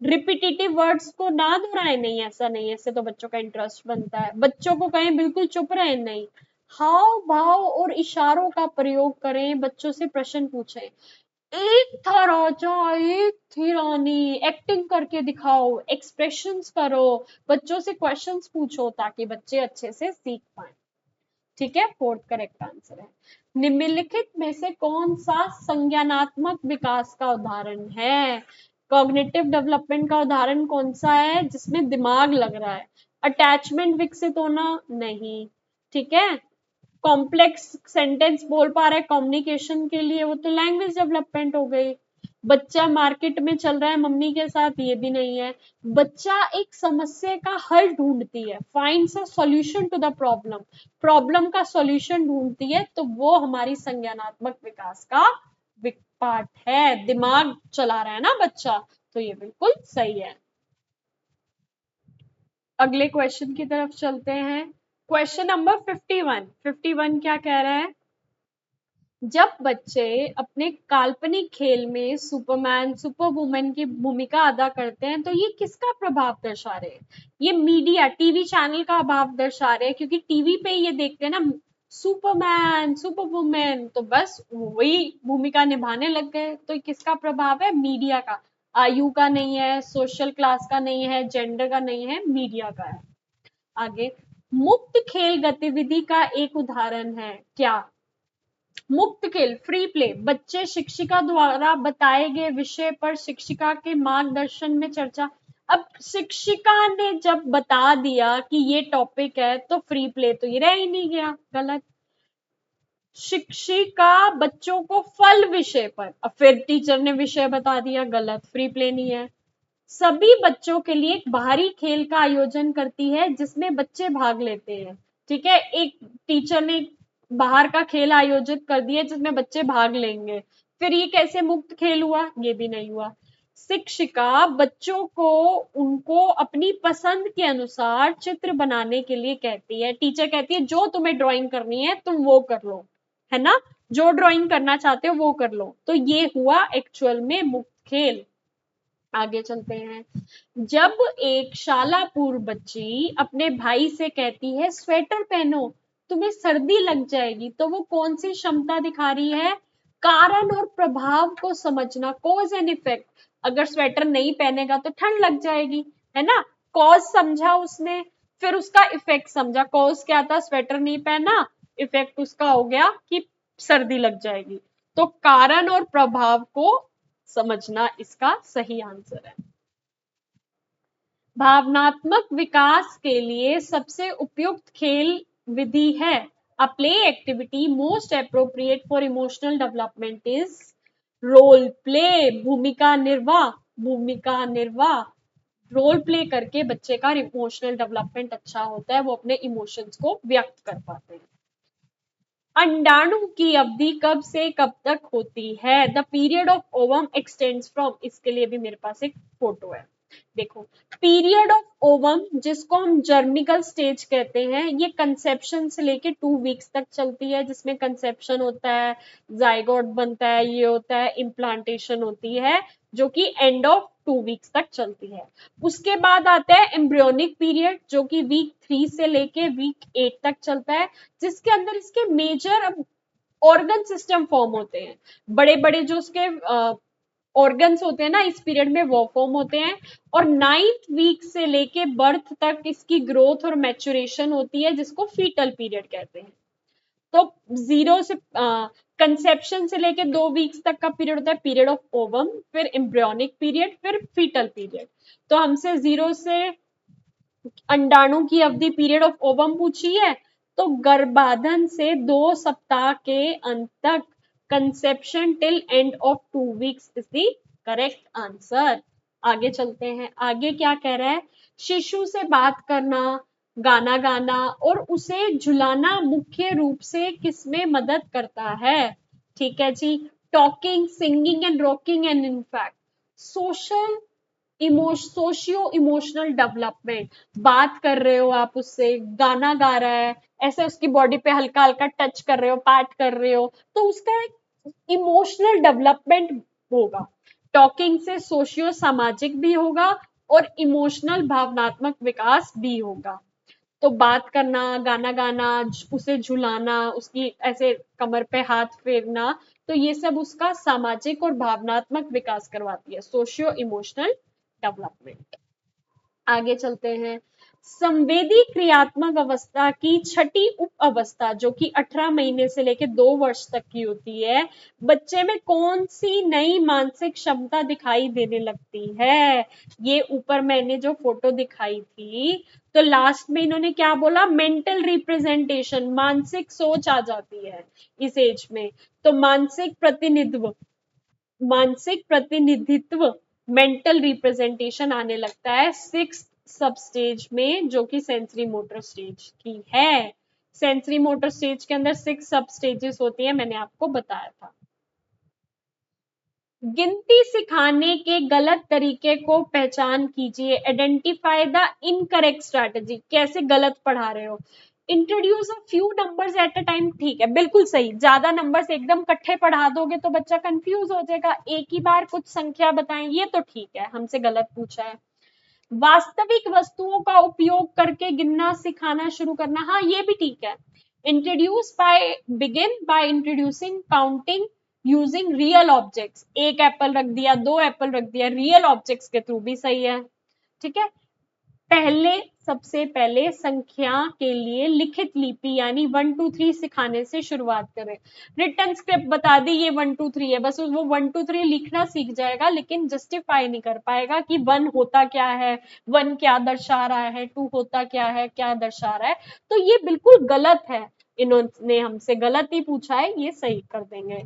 रिपीटेटिव वर्ड्स को ना दोहराए, नहीं, ऐसा नहीं, ऐसे तो बच्चों का इंटरेस्ट बनता है। बच्चों को कहें बिल्कुल चुप रहे, नहीं। हाव भाव और इशारों का प्रयोग करें, बच्चों से प्रश्न पूछें। एक था राजा, एक थी रानी, एक्टिंग करके दिखाओ, एक्सप्रेशंस करो, बच्चों से क्वेश्चंस पूछो ताकि बच्चे अच्छे से सीख पाए। ठीक है, फोर्थ करेक्ट आंसर है। निम्नलिखित में से कौन सा संज्ञानात्मक विकास का उदाहरण है? कॉग्निटिव डेवलपमेंट का उदाहरण कौन सा है जिसमें दिमाग लग रहा है? अटैचमेंट विकसित होना, नहीं। ठीक है। कॉम्प्लेक्स सेंटेंस बोल पा रहा है कम्युनिकेशन के लिए, वो तो लैंग्वेज डेवलपमेंट हो गई। बच्चा मार्केट में चल रहा है मम्मी के साथ, ये भी नहीं है। बच्चा एक समस्या का हल ढूंढती है, finds a solution to the problem, problem का सॉल्यूशन ढूंढती है, तो वो हमारी संज्ञानात्मक विकास का पार्ट है। दिमाग चला रहा है ना बच्चा, तो ये बिल्कुल सही है। अगले क्वेश्चन की तरफ चलते हैं। Question number 51। 51 क्या कह रहा है? जब बच्चे अपने काल्पनिक खेल में सुपरमैन सुपर वुमन की भूमिका अदा करते हैं, तो ये किसका प्रभाव दर्शा रहे हैं? ये मीडिया, टीवी चैनल का अभाव दर्शा रहे हैं, क्योंकि टीवी पे ये देखते हैं ना सुपरमैन सुपर वुमन, तो बस वही भूमिका निभाने लग गए। तो ये किसका प्रभाव है? मीडिया का। आयु का नहीं है, सोशल क्लास का नहीं है, जेंडर का नहीं है, मीडिया का है। आगे, मुक्त खेल गतिविधि का एक उदाहरण है क्या? मुक्त खेल, फ्री प्ले, बच्चे शिक्षिका द्वारा बताए गए विषय पर शिक्षिका के मार्गदर्शन में चर्चा। अब शिक्षिका ने जब बता दिया कि ये टॉपिक है, तो फ्री प्ले तो ये रह ही नहीं गया, गलत। शिक्षिका बच्चों को फल विषय पर, अब फिर टीचर ने विषय बता दिया, गलत, फ्री प्ले नहीं है। सभी बच्चों के लिए एक बाहरी खेल का आयोजन करती है जिसमें बच्चे भाग लेते हैं। ठीक है, एक टीचर ने बाहर का खेल आयोजित कर दिया जिसमें बच्चे भाग लेंगे, फिर ये कैसे मुक्त खेल हुआ? ये भी नहीं हुआ। शिक्षिका बच्चों को उनको अपनी पसंद के अनुसार चित्र बनाने के लिए कहती है। टीचर कहती है जो तुम्हें ड्राइंग करनी है तुम वो कर लो, है ना, जो ड्राइंग करना चाहते हो वो कर लो, तो ये हुआ एक्चुअल में मुक्त खेल। आगे चलते हैं। जब एक शालापूर्व बच्ची अपने भाई से कहती है स्वेटर पहनो, तुम्हें सर्दी लग जाएगी, तो वो कौन सी क्षमता दिखा रही है? कारण और प्रभाव को समझना, कॉज एंड इफेक्ट। अगर स्वेटर नहीं पहनेगा तो ठंड लग जाएगी, है ना, कॉज समझा उसने, फिर उसका इफेक्ट समझा। कॉज क्या था? स्वेटर नहीं पहना, इफेक्ट उसका हो गया कि सर्दी लग जाएगी। तो कारण और प्रभाव को समझना इसका सही आंसर है। भावनात्मक विकास के लिए सबसे उपयुक्त खेल विधि है। A play activity most appropriate for emotional development is role play, भूमिका निर्वाह। भूमिका निर्वाह, रोल प्ले करके बच्चे का इमोशनल डेवलपमेंट अच्छा होता है, वो अपने इमोशंस को व्यक्त कर पाते हैं। अंडाणु की अवधि कब से कब तक होती है? The period of ovum extends from, इसके लिए भी मेरे पास एक फोटो है, देखो। पीरियड ऑफ ओवम, जिसको हम जर्मिकल स्टेज कहते हैं, ये कंसेप्शन से लेके 2 वीक्स तक चलती है, जिसमें कंसेप्शन होता है, जाइगोट बनता है, ये होता है, इम्प्लांटेशन होती है, जो कि एंड ऑफ 2 वीक्स तक चलती है। उसके बाद आता है एम्ब्रियोनिक पीरियड, जो कि वीक 3 से लेके वीक 8 तक चलता है, जिसके अंदर इसके मेजर ऑर्गन सिस्टम फॉर्म होते हैं। बड़े बड़े जो उसके ऑर्गन्स होते हैं ना, इस पीरियड में वो फॉर्म होते हैं। और 9th वीक से लेके बर्थ तक इसकी ग्रोथ और मैच्योरेशन होती है, जिसको फीटल पीरियड कहते हैं। तो जीरो से कंसेप्शन से लेके 2 वीक्स तक का पीरियड होता है पीरियड ऑफ ओवम, फिर एम्ब्रियोनिक पीरियड, फिर फीटल पीरियड। तो हमसे 0 से अंडाणु की अवधि पीरियड ऑफ ओवम पूछी है, तो गर्भाधान से 2 सप्ताह के अंत तक, conception till end of 2 weeks is the correct answer. आगे चलते हैं, आगे क्या कह रहा है? शिशु से बात करना, गाना गाना और उसे झुलाना मुख्य रूप से किसमें मदद करता है? ठीक है जी, talking, singing and rocking and in fact social socio emotional development. बात कर रहे हो आप उससे, गाना गा रहा है, ऐसे उसकी बॉडी पे हल्का हल्का टच कर रहे हो, पैट कर रहे हो, तो उसका एक इमोशनल डेवलपमेंट होगा, टॉकिंग से सोशियो सामाजिक भी होगा और इमोशनल भावनात्मक विकास भी होगा। तो बात करना, गाना गाना, उसे झुलाना, उसकी ऐसे कमर पे हाथ फेरना, तो ये सब उसका सामाजिक और भावनात्मक विकास करवाती है, सोशियो इमोशनल डेवलपमेंट। आगे चलते हैं। संवेदी क्रियात्मक अवस्था की छठी उप अवस्था जो कि 18 महीने से लेकर 2 वर्ष तक की होती है, बच्चे में कौन सी नई मानसिक क्षमता दिखाई देने लगती है? ये ऊपर मैंने जो फोटो दिखाई थी, तो लास्ट में इन्होंने क्या बोला? मेंटल रिप्रेजेंटेशन, मानसिक सोच आ जाती है इस एज में। तो मानसिक प्रतिनिधित्व, मेंटल रिप्रेजेंटेशन आने लगता है 6th सब स्टेज में, जो कि सेंसरी मोटर स्टेज की है। सेंसरी मोटर स्टेज के अंदर 6 सब स्टेजेस होती है, मैंने आपको बताया था। गिनती सिखाने के गलत तरीके को पहचान कीजिए, आइडेंटिफाई द इनकरेक्ट स्ट्रैटेजी। कैसे गलत पढ़ा रहे हो? Introduce a few numbers at a time, ठीक है, बिल्कुल सही। ज्यादा नंबर्स एकदम इकट्ठे पढ़ा दोगे तो बच्चा कंफ्यूज हो जाएगा। एक ही बार कुछ संख्या बताएं, ये तो ठीक है, हमसे गलत पूछा है। वास्तविक वस्तुओं का उपयोग करके गिनना सिखाना शुरू करना, हाँ ये भी ठीक है। Begin by introducing counting using real objects. एक एप्पल रख दिया, 2 एप्पल रख दिया, रियल ऑब्जेक्ट्स के थ्रू भी सही है, ठीक है। सबसे पहले संख्या के लिए लिखित लिपि यानी 1 2 3 सिखाने से शुरुआत करें। रिटर्न स्क्रिप्ट बता दी, ये 1 2 3 है, बस वो 1 2 3 लिखना सीख जाएगा, लेकिन जस्टिफाई नहीं कर पाएगा कि 1 होता क्या है, 1 क्या दर्शा रहा है, 2 होता क्या है, क्या दर्शा रहा है। तो ये बिल्कुल गलत है, इन्होंने हमसे गलत ही पूछा है, ये सही कर देंगे,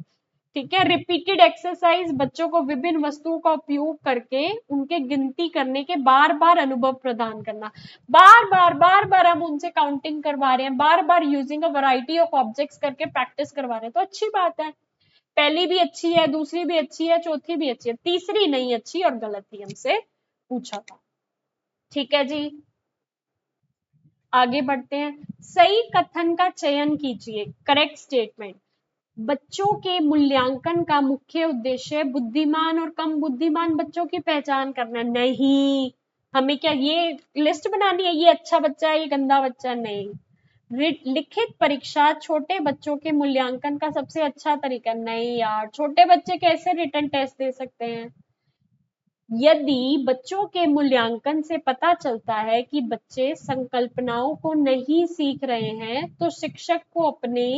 ठीक है। रिपीटेड एक्सरसाइज, बच्चों को विभिन्न वस्तुओं का उपयोग करके उनके गिनती करने के बार बार अनुभव प्रदान करना। बार बार हम उनसे काउंटिंग करवा रहे हैं, बार बार using a variety of objects करके प्रैक्टिस करवा रहे हैं, तो अच्छी बात है। पहली भी अच्छी है, दूसरी भी अच्छी है, चौथी भी अच्छी है, तीसरी नहीं अच्छी और गलत ही हमसे पूछा था, ठीक है जी। आगे बढ़ते हैं। सही कथन का चयन कीजिए, करेक्ट स्टेटमेंट। बच्चों के मूल्यांकन का मुख्य उद्देश्य बुद्धिमान और कम बुद्धिमान बच्चों की पहचान करना नहीं। हमें क्या ये लिस्ट बनानी है, ये अच्छा बच्चा है, ये गंदा बच्चा? नहीं। लिखित परीक्षा छोटे बच्चों के मूल्यांकन का सबसे अच्छा तरीका नहीं यार, छोटे बच्चे कैसे रिटन टेस्ट दे सकते हैं? यदि बच्चों के मूल्यांकन से पता चलता है कि बच्चे संकल्पनाओं को नहीं सीख रहे हैं, तो शिक्षक को अपने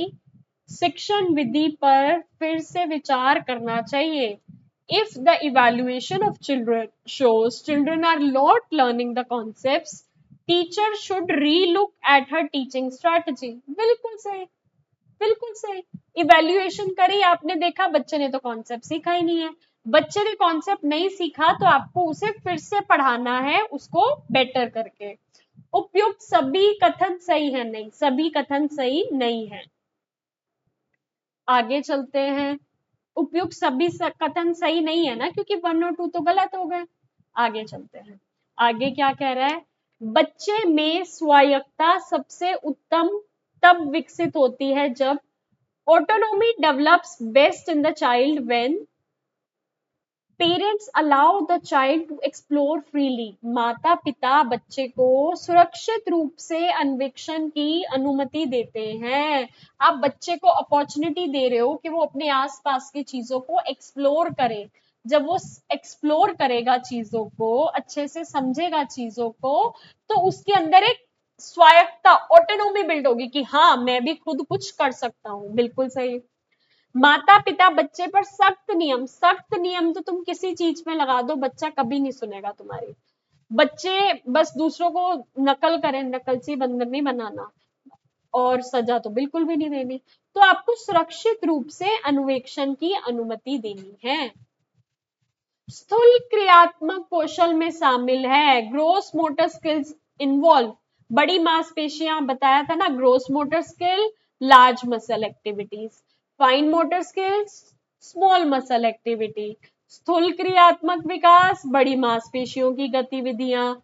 शिक्षण विधि पर फिर से विचार करना चाहिए। If the evaluation of children shows children are not learning the concepts, teacher should re-look at her teaching strategy. बिल्कुल सही, बिल्कुल सही। इवेल्युएशन करी, आपने देखा बच्चे ने तो कॉन्सेप्ट सीखा ही नहीं है। बच्चे ने कॉन्सेप्ट नहीं सीखा तो आपको उसे फिर से पढ़ाना है, उसको बेटर करके। उपयुक्त सभी कथन सही है? नहीं, सभी कथन सही नहीं है। आगे चलते हैं। उपयुक्त सभी कथन सही नहीं है ना, क्योंकि 1 और 2 तो गलत हो गए। आगे चलते हैं। आगे क्या कह रहा है? बच्चे में स्वायत्तता सबसे उत्तम तब विकसित होती है जब autonomy develops best in the child when parents allow the child to explore freely. माता पिता बच्चे को सुरक्षित रूप से अन्वेषण की अनुमति देते हैं। आप बच्चे को अपॉर्चुनिटी दे रहे हो कि वो अपने आसपास की चीजों को एक्सप्लोर करे। जब वो एक्सप्लोर करेगा चीजों को, अच्छे से समझेगा चीजों को, तो उसके अंदर एक स्वायत्तता, ऑटोनोमी बिल्ड होगी कि हाँ मैं भी खुद कुछ कर सकता हूँ। बिल्कुल सही। माता पिता बच्चे पर सख्त नियम तो तुम किसी चीज में लगा दो, बच्चा कभी नहीं सुनेगा तुम्हारी। बच्चे बस दूसरों को नकल करें, नकलची बंदर नहीं बनाना, और सजा तो बिल्कुल भी नहीं देनी। तो आपको सुरक्षित रूप से अन्वेषण की अनुमति देनी है। स्थूल क्रियात्मक कौशल में शामिल है ग्रोस मोटर स्किल्स इन्वॉल्व, बड़ी मांसपेशियां बताया था ना, gross motor skill, large muscle activities, fine motor skills, small muscle activity. स्थूल क्रियात्मक विकास, बड़ी मांसपेशियों की गतिविधियां,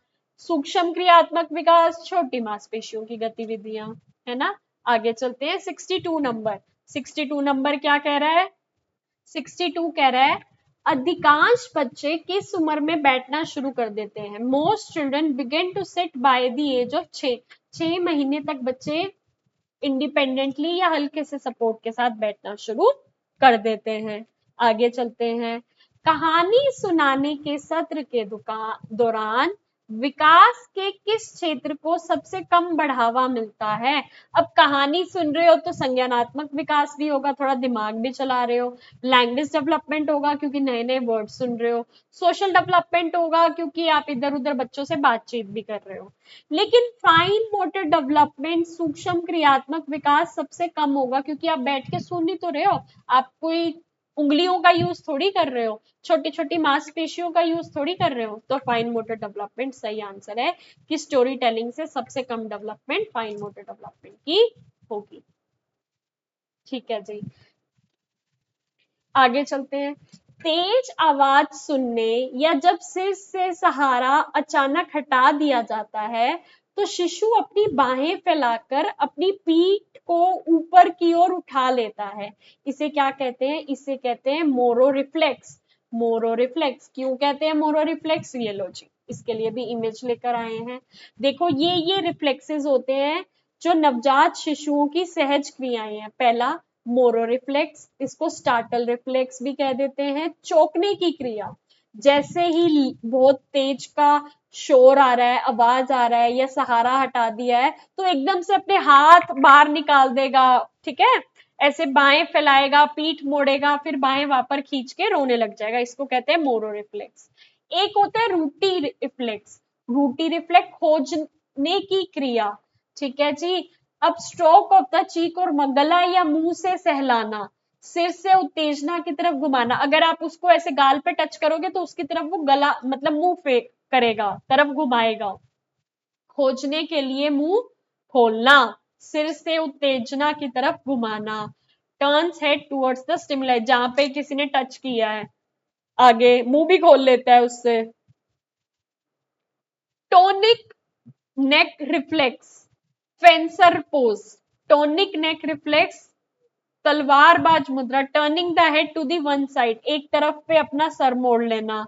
सूक्ष्म क्रियात्मक विकास, छोटी मांसपेशियों की गतिविधियां, है ना। आगे चलते हैं। 62 नंबर क्या कह रहा है? 62 कह रहा है अधिकांश बच्चे किस उम्र में बैठना शुरू कर देते हैं? Most children begin to sit by the age of 6 महीने तक बच्चे इंडिपेंडेंटली या हल्के से सपोर्ट के साथ बैठना शुरू कर देते हैं। आगे चलते हैं। कहानी सुनाने के सत्र के दौरान विकास के किस क्षेत्र को सबसे कम बढ़ावा मिलता है? अब कहानी सुन रहे हो तो संज्ञानात्मक विकास भी होगा, थोड़ा दिमाग भी चला रहे हो। लैंग्वेज डेवलपमेंट होगा क्योंकि नए नए वर्ड सुन रहे हो। सोशल डेवलपमेंट होगा क्योंकि आप इधर उधर बच्चों से बातचीत भी कर रहे हो। लेकिन फाइन मोटर डेवलपमेंट, सूक्ष्म क्रियात्मक विकास सबसे कम होगा क्योंकि आप बैठ के सुन ही तो रहे हो, आप कोई उंगलियों का यूज थोड़ी कर रहे हो, छोटी छोटी मांसपेशियों का यूज थोड़ी कर रहे हो। तो फाइन मोटर डेवलपमेंट सही आंसर है कि स्टोरी टेलिंग से सबसे कम डेवलपमेंट फाइन मोटर डेवलपमेंट की होगी। ठीक है जी, आगे चलते हैं। तेज आवाज सुनने या जब सिर से सहारा अचानक हटा दिया जाता है तो शिशु अपनी बाहें फैलाकर अपनी पीठ को ऊपर की ओर उठा लेता है। इसे क्या कहते हैं? इसे कहते हैं मोरो रिफ्लेक्स। मोरो रिफ्लेक्स क्यों कहते हैं मोरो रिफ्लेक्स? ये लो जी, इसके लिए भी इमेज लेकर आए हैं। देखो ये रिफ्लेक्सेस होते हैं जो नवजात शिशुओं की सहज क्रियाएं हैं। पहला मोरो रिफ्लेक्स, इसको स्टार्टल रिफ्लेक्स भी कह देते हैं। चौंकने की क्रिया, जैसे ही बहुत तेज का शोर आ रहा है, आवाज आ रहा है या सहारा हटा दिया है तो एकदम से अपने हाथ बाहर निकाल देगा, ठीक है, ऐसे बाएं फैलाएगा, पीठ मोड़ेगा, फिर बाएं वापर खींच के रोने लग जाएगा। इसको कहते हैं मोरो रिफ्लेक्स। एक होता है रूटी रिफ्लेक्स। रूटी रिफ्लेक्स खोजने की क्रिया, ठीक है जी। अब स्ट्रोक ऑफ द चीक और गला या मुंह से सहलाना, सिर से उत्तेजना की तरफ घुमाना। अगर आप उसको ऐसे गाल पे टच करोगे तो उसकी तरफ वो गला मतलब मुंह फेंक करेगा, तरफ घुमाएगा। खोजने के लिए मुंह खोलना, सिर से उत्तेजना की तरफ घुमाना। Turns head towards the stimuli, जहां पे किसी ने टच किया है आगे मुंह भी खोल लेता है उससे। Tonic neck reflex, fencer pose. Tonic neck reflex, तलवारबाज मुद्रा, turning the head to the one side, एक तरफ पे अपना सर मोड़ लेना।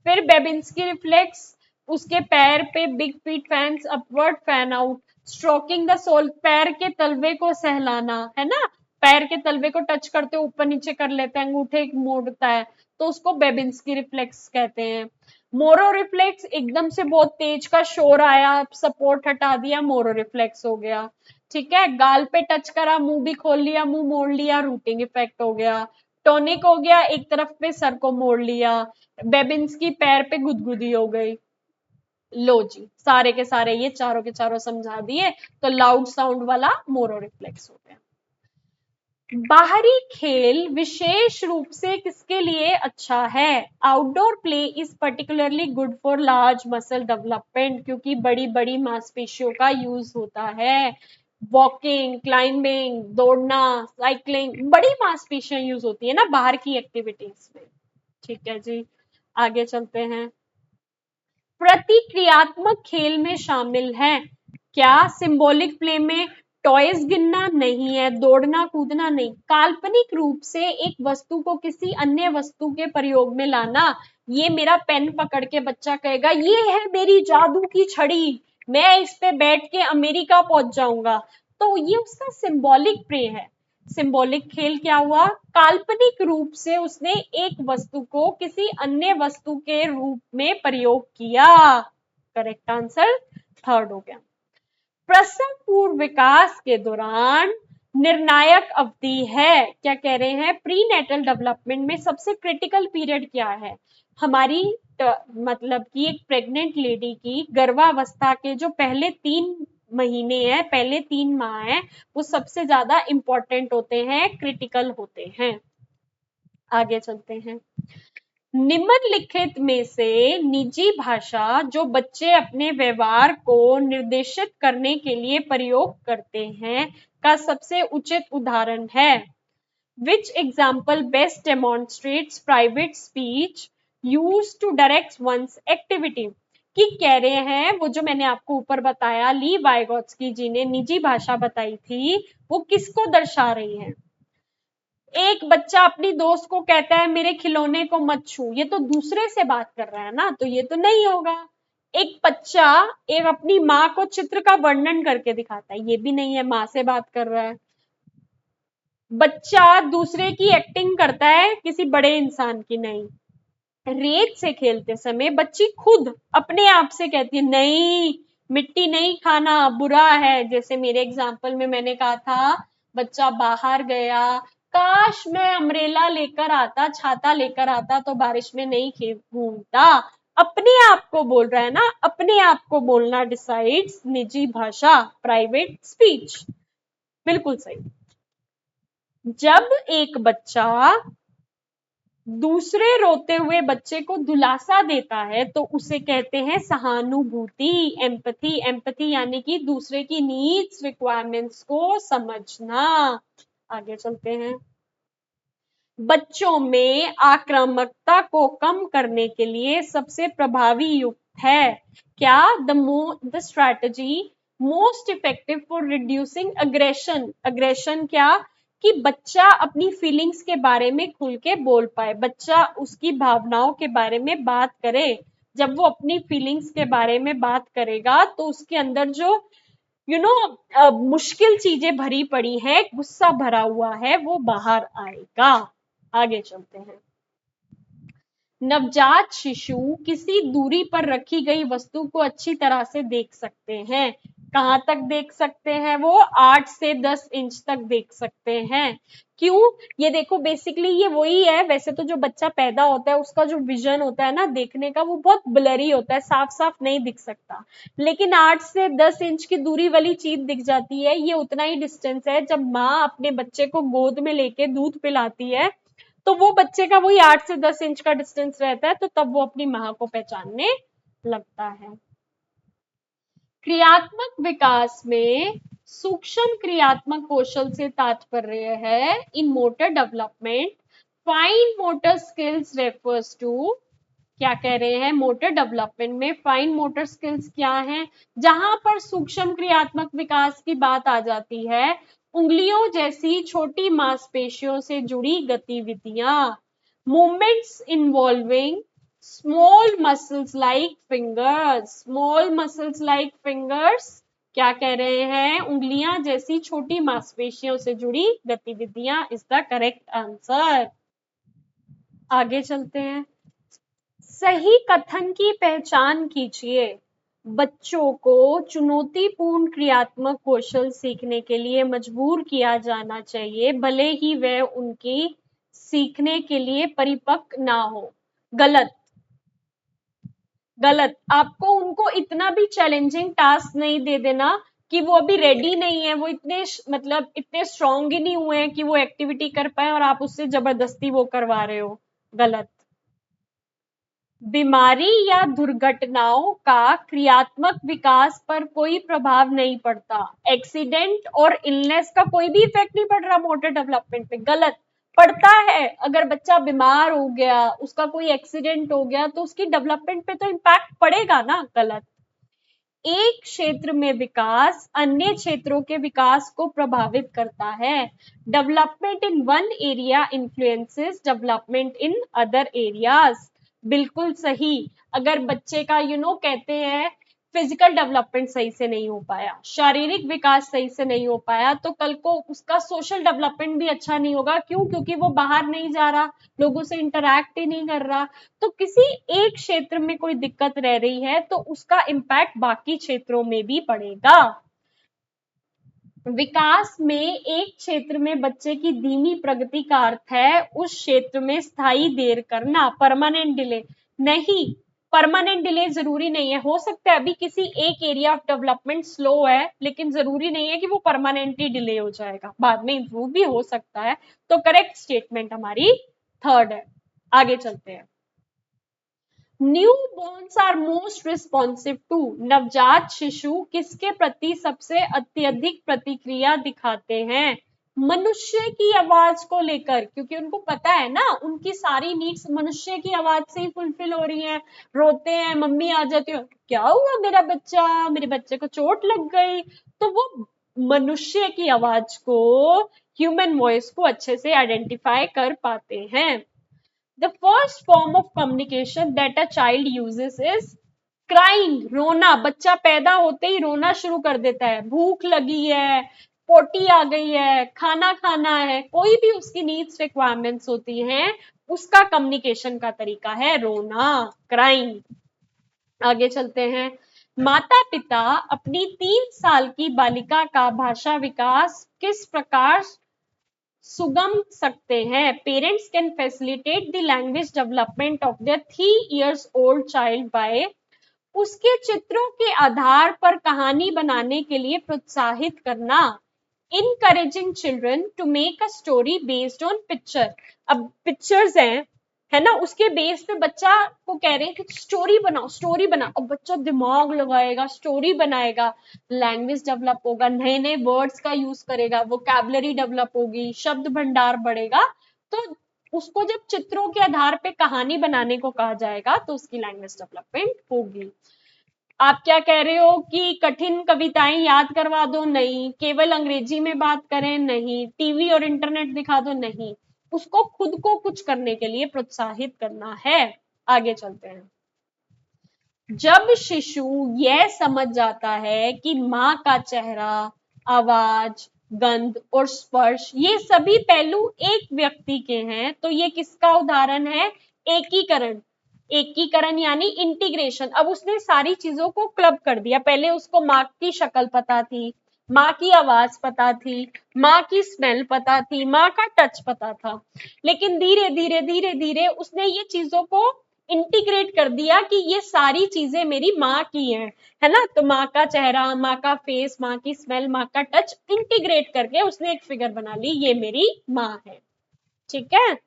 फिर बेबिंस्की रिफ्लेक्स, उसके पैर पे big feet fans upward fan out, stroking the sole, पैर के तलवे को सहलाना, है ना, पैर के तलवे को टच करते ऊपर नीचे कर लेते हैं, अंगूठे मोड़ता है, तो उसको बेबिंस्की रिफ्लेक्स कहते हैं। मोरो रिफ्लेक्स, एकदम से बहुत तेज का शोर आया, सपोर्ट हटा दिया, मोरो रिफ्लेक्स हो गया। ठीक है, गाल पे टच करा, मुंह भी खोल लिया, मुंह मोड़ लिया, रूटिंग इफेक्ट हो गया। टोनिक हो गया, एक तरफ पे सर को मोड़ लिया। बेबिन्स की पैर पे गुदगुदी हो गई। लो जी, सारे के सारे ये चारों के चारों समझा दिए, तो लाउड साउंड वाला मोरो रिफ्लेक्स हो गया। बाहरी खेल विशेष रूप से किसके लिए अच्छा है? Outdoor play is particularly good for large muscle development, क्योंकि बड़ी बड़ी मांसपेशियों का यूज होता है। वॉकिंग, क्लाइंबिंग, दौड़ना, साइकिलिंग, बड़ी मांसपेशियां यूज होती है ना बाहर की एक्टिविटीज में। ठीक है जी, आगे चलते हैं। प्रतिक्रियात्मक खेल में शामिल है क्या? सिंबॉलिक प्ले में टॉयज गिनना नहीं है, दौड़ना कूदना नहीं, काल्पनिक रूप से एक वस्तु को किसी अन्य वस्तु के प्रयोग में लाना। ये मेरा पेन पकड़ के बच्चा कहेगा ये है मेरी जादू की छड़ी, मैं इस पे बैठ के अमेरिका पहुंच जाऊंगा, तो ये उसका सिंबॉलिक प्ले है। सिंबॉलिक खेल क्या हुआ? काल्पनिक रूप से उसने एक वस्तु को किसी अन्य वस्तु के रूप में प्रयोग किया। करेक्ट आंसर थर्ड हो गया। प्रसव पूर्व विकास के दौरान निर्णायक अवधि है, क्या कह रहे हैं? प्री नेटल डेवलपमेंट में सबसे क्रिटिकल पीरियड क्या है? हमारी मतलब कि एक प्रेग्नेंट लेडी की गर्भावस्था के जो पहले 3 महीने हैं, पहले 3 माह हैं, वो सबसे ज्यादा इंपॉर्टेंट होते हैं, क्रिटिकल होते हैं। आगे चलते हैं। निम्नलिखित में से निजी भाषा जो बच्चे अपने व्यवहार को निर्देशित करने के लिए प्रयोग करते हैं का सबसे उचित उदाहरण है? Which example best demonstrates private speech used to direct one's activity? कि कह रहे हैं वो जो मैंने आपको ऊपर बताया, ली वाइगोत्स्की जी ने निजी भाषा बताई थी, वो किसको दर्शा रही है? एक बच्चा अपनी दोस्त को कहता है मेरे खिलौने को मत छू, ये तो दूसरे से बात कर रहा है ना, तो ये तो नहीं होगा। एक बच्चा एक अपनी माँ को चित्र का वर्णन करके दिखाता है, ये भी नहीं है, माँ से बात कर रहा है। बच्चा दूसरे की एक्टिंग करता है किसी बड़े इंसान की, नहीं। रेत से खेलते समय बच्ची खुद अपने आप से कहती है नहीं, मिट्टी नहीं खाना, बुरा है। जैसे मेरे एग्जाम्पल में मैंने कहा था, बच्चा बाहर गया, काश मैं अम्ब्रेला लेकर आता, छाता लेकर आता तो बारिश में नहीं घूमता। अपने आप को बोल रहा है ना, अपने आप को बोलना डिसाइड्स निजी भाषा, प्राइवेट स्पीच। बिल्कुल सही। जब एक बच्चा दूसरे रोते हुए बच्चे को दिलासा देता है तो उसे कहते हैं सहानुभूति, एम्पैथी। एम्पैथी यानी कि दूसरे की नीड्स, रिक्वायरमेंट्स को समझना। आगे चलते हैं। बच्चों में आक्रामकता को कम करने के लिए सबसे प्रभावी युक्त है क्या? The strategy most effective for reducing aggression. Aggression क्या? कि बच्चा अपनी फीलिंग्स के बारे में खुल के बोल पाए, बच्चा उसकी भावनाओं के बारे में बात करे। जब वो अपनी फीलिंग्स के बारे में बात करेगा तो उसके अंदर जो मुश्किल चीजें भरी पड़ी है, गुस्सा भरा हुआ है, वो बाहर आएगा। आगे चलते हैं। नवजात शिशु किसी दूरी पर रखी गई वस्तु को अच्छी तरह से देख सकते हैं। कहां तक देख सकते हैं? वो 8 से 10 इंच तक देख सकते हैं। क्यों? ये देखो, बेसिकली ये वही है। वैसे तो जो बच्चा पैदा होता है उसका जो विजन होता है ना देखने का, वो बहुत ब्लरी होता है, साफ साफ नहीं दिख सकता। लेकिन 8 से 10 इंच की दूरी वाली चीज दिख जाती है। ये उतना ही डिस्टेंस है जब माँ अपने बच्चे को गोद में लेके दूध पिलाती है, तो वो बच्चे का वही 8 से 10 इंच का डिस्टेंस रहता है, तो तब वो अपनी माँ को पहचानने लगता है। क्रियात्मक विकास में सूक्ष्म क्रियात्मक कौशल से तात्पर्य है in motor development. Fine motor skills refers to, क्या कह रहे हैं? मोटर डेवलपमेंट में फाइन मोटर स्किल्स क्या हैं? जहां पर सूक्ष्म क्रियात्मक विकास की बात आ जाती है, उंगलियों जैसी छोटी मांसपेशियों से जुड़ी गतिविधियां, movements involving small muscles like fingers. Small muscles like fingers, क्या कह रहे हैं? उंगलियां जैसी छोटी मांसपेशियों से जुड़ी गतिविधियां इज द करेक्ट आंसर। आगे चलते हैं। सही कथन की पहचान कीजिए। बच्चों को चुनौतीपूर्ण क्रियात्मक कौशल सीखने के लिए मजबूर किया जाना चाहिए, भले ही वह उनकी सीखने के लिए परिपक्व ना हो। गलत। गलत। आपको उनको इतना भी चैलेंजिंग टास्क नहीं दे देना कि वो अभी रेडी नहीं है, वो इतने मतलब इतने स्ट्रांग ही नहीं हुए हैं कि वो एक्टिविटी कर पाए और आप उससे जबरदस्ती वो करवा रहे हो। गलत। बीमारी या दुर्घटनाओं का क्रियात्मक विकास पर कोई प्रभाव नहीं पड़ता। एक्सीडेंट और इलनेस का कोई भी इफेक्ट नहीं पड़ रहा मोटर डेवलपमेंट पे। गलत। पड़ता है। अगर बच्चा बीमार हो गया, उसका कोई एक्सीडेंट हो गया, तो उसकी डेवलपमेंट पे तो इम्पैक्ट पड़ेगा ना। गलत। एक क्षेत्र में विकास अन्य क्षेत्रों के विकास को प्रभावित करता है। Development in one area influences development in other areas. बिल्कुल सही। अगर बच्चे का कहते हैं फिजिकल डेवलपमेंट सही से नहीं हो पाया, शारीरिक विकास सही से नहीं हो पाया, तो कल को उसका सोशल डेवलपमेंट भी अच्छा नहीं होगा। क्यों? क्योंकि वो बाहर नहीं जा रहा, लोगों से इंटरैक्ट ही नहीं कर रहा। तो किसी एक क्षेत्र में कोई दिक्कत रह रही है तो उसका इम्पैक्ट बाकी क्षेत्रों में भी पड़ेगा। विकास में एक क्षेत्र में बच्चे की धीमी प्रगति का अर्थ है उस क्षेत्र में स्थायी देर करना, परमानेंट डिले नहीं। परमानेंट डिले जरूरी नहीं है। हो सकता है अभी किसी एक एरिया ऑफ डेवलपमेंट स्लो है, लेकिन जरूरी नहीं है कि वो परमानेंटली डिले हो जाएगा, बाद में इंप्रूव भी हो सकता है। तो करेक्ट स्टेटमेंट हमारी थर्ड है। आगे चलते हैं। Newborns are most responsive to. नवजात शिशु किसके प्रति सबसे अत्यधिक प्रतिक्रिया दिखाते हैं? मनुष्य की आवाज को लेकर, क्योंकि उनको पता है ना उनकी सारी नीड्स मनुष्य की आवाज से ही फुलफिल हो रही हैं। रोते हैं, मम्मी आ जाती है, क्या हुआ मेरा बच्चा, मेरे बच्चे को चोट लग गई, तो वो मनुष्य की आवाज को ह्यूमन वॉइस को अच्छे से आइडेंटिफाई कर पाते हैं। The first form of communication that a child uses is crying, रोना। बच्चा पैदा होते ही रोना शुरू कर देता है, भूख लगी है, पोटी आ गई है, खाना खाना है, कोई भी उसकी नीड्स रिक्वायरमेंट्स होती हैं, उसका कम्युनिकेशन का तरीका है रोना, क्राइंग। आगे चलते हैं। माता पिता अपनी 3 साल की बालिका का भाषा विकास किस प्रकार सुगम सकते हैं? Parents can facilitate the language development of their 3 years old child by उसके चित्रों के आधार पर कहानी बनाने के लिए प्रोत्साहित करना। Encouraging children to make a story based on picture. अब पिक्चर्स हैं, है ना, उसके बेस पे बच्चा को कह रहे हैं कि स्टोरी बनाओ, स्टोरी बनाओ। अब बच्चा दिमाग लगाएगा, स्टोरी बनाएगा, लैंग्वेज डेवलप होगा, नए नए वर्ड्स का यूज करेगा, वोकैबुलरी डेवलप होगी, शब्द भंडार बढ़ेगा। तो उसको जब चित्रों के आधार पे कहानी बनाने को कहा जाएगा तो उसकी लैंग्वेज डेवलपमेंट होगी। आप क्या कह रहे हो कि कठिन कविताएं याद करवा दो? नहीं। केवल अंग्रेजी में बात करें? नहीं। टीवी और इंटरनेट दिखा दो? नहीं। उसको खुद को कुछ करने के लिए प्रोत्साहित करना है। आगे चलते हैं। जब शिशु यह समझ जाता है कि माँ का चेहरा, आवाज, गंध और स्पर्श ये सभी पहलू एक व्यक्ति के हैं, तो ये किसका उदाहरण है? एकीकरण। एकीकरण यानी इंटीग्रेशन। अब उसने सारी चीजों को क्लब कर दिया। पहले उसको माँ की शक्ल पता थी, माँ की आवाज पता थी, माँ की स्मेल पता थी, माँ का टच पता था, लेकिन धीरे धीरे धीरे धीरे उसने ये चीजों को इंटीग्रेट कर दिया कि ये सारी चीजें मेरी माँ की हैं, है ना। तो माँ का चेहरा, माँ का फेस, माँ की स्मेल, माँ का टच इंटीग्रेट करके उसने एक फिगर बना ली, ये मेरी माँ है। ठीक है,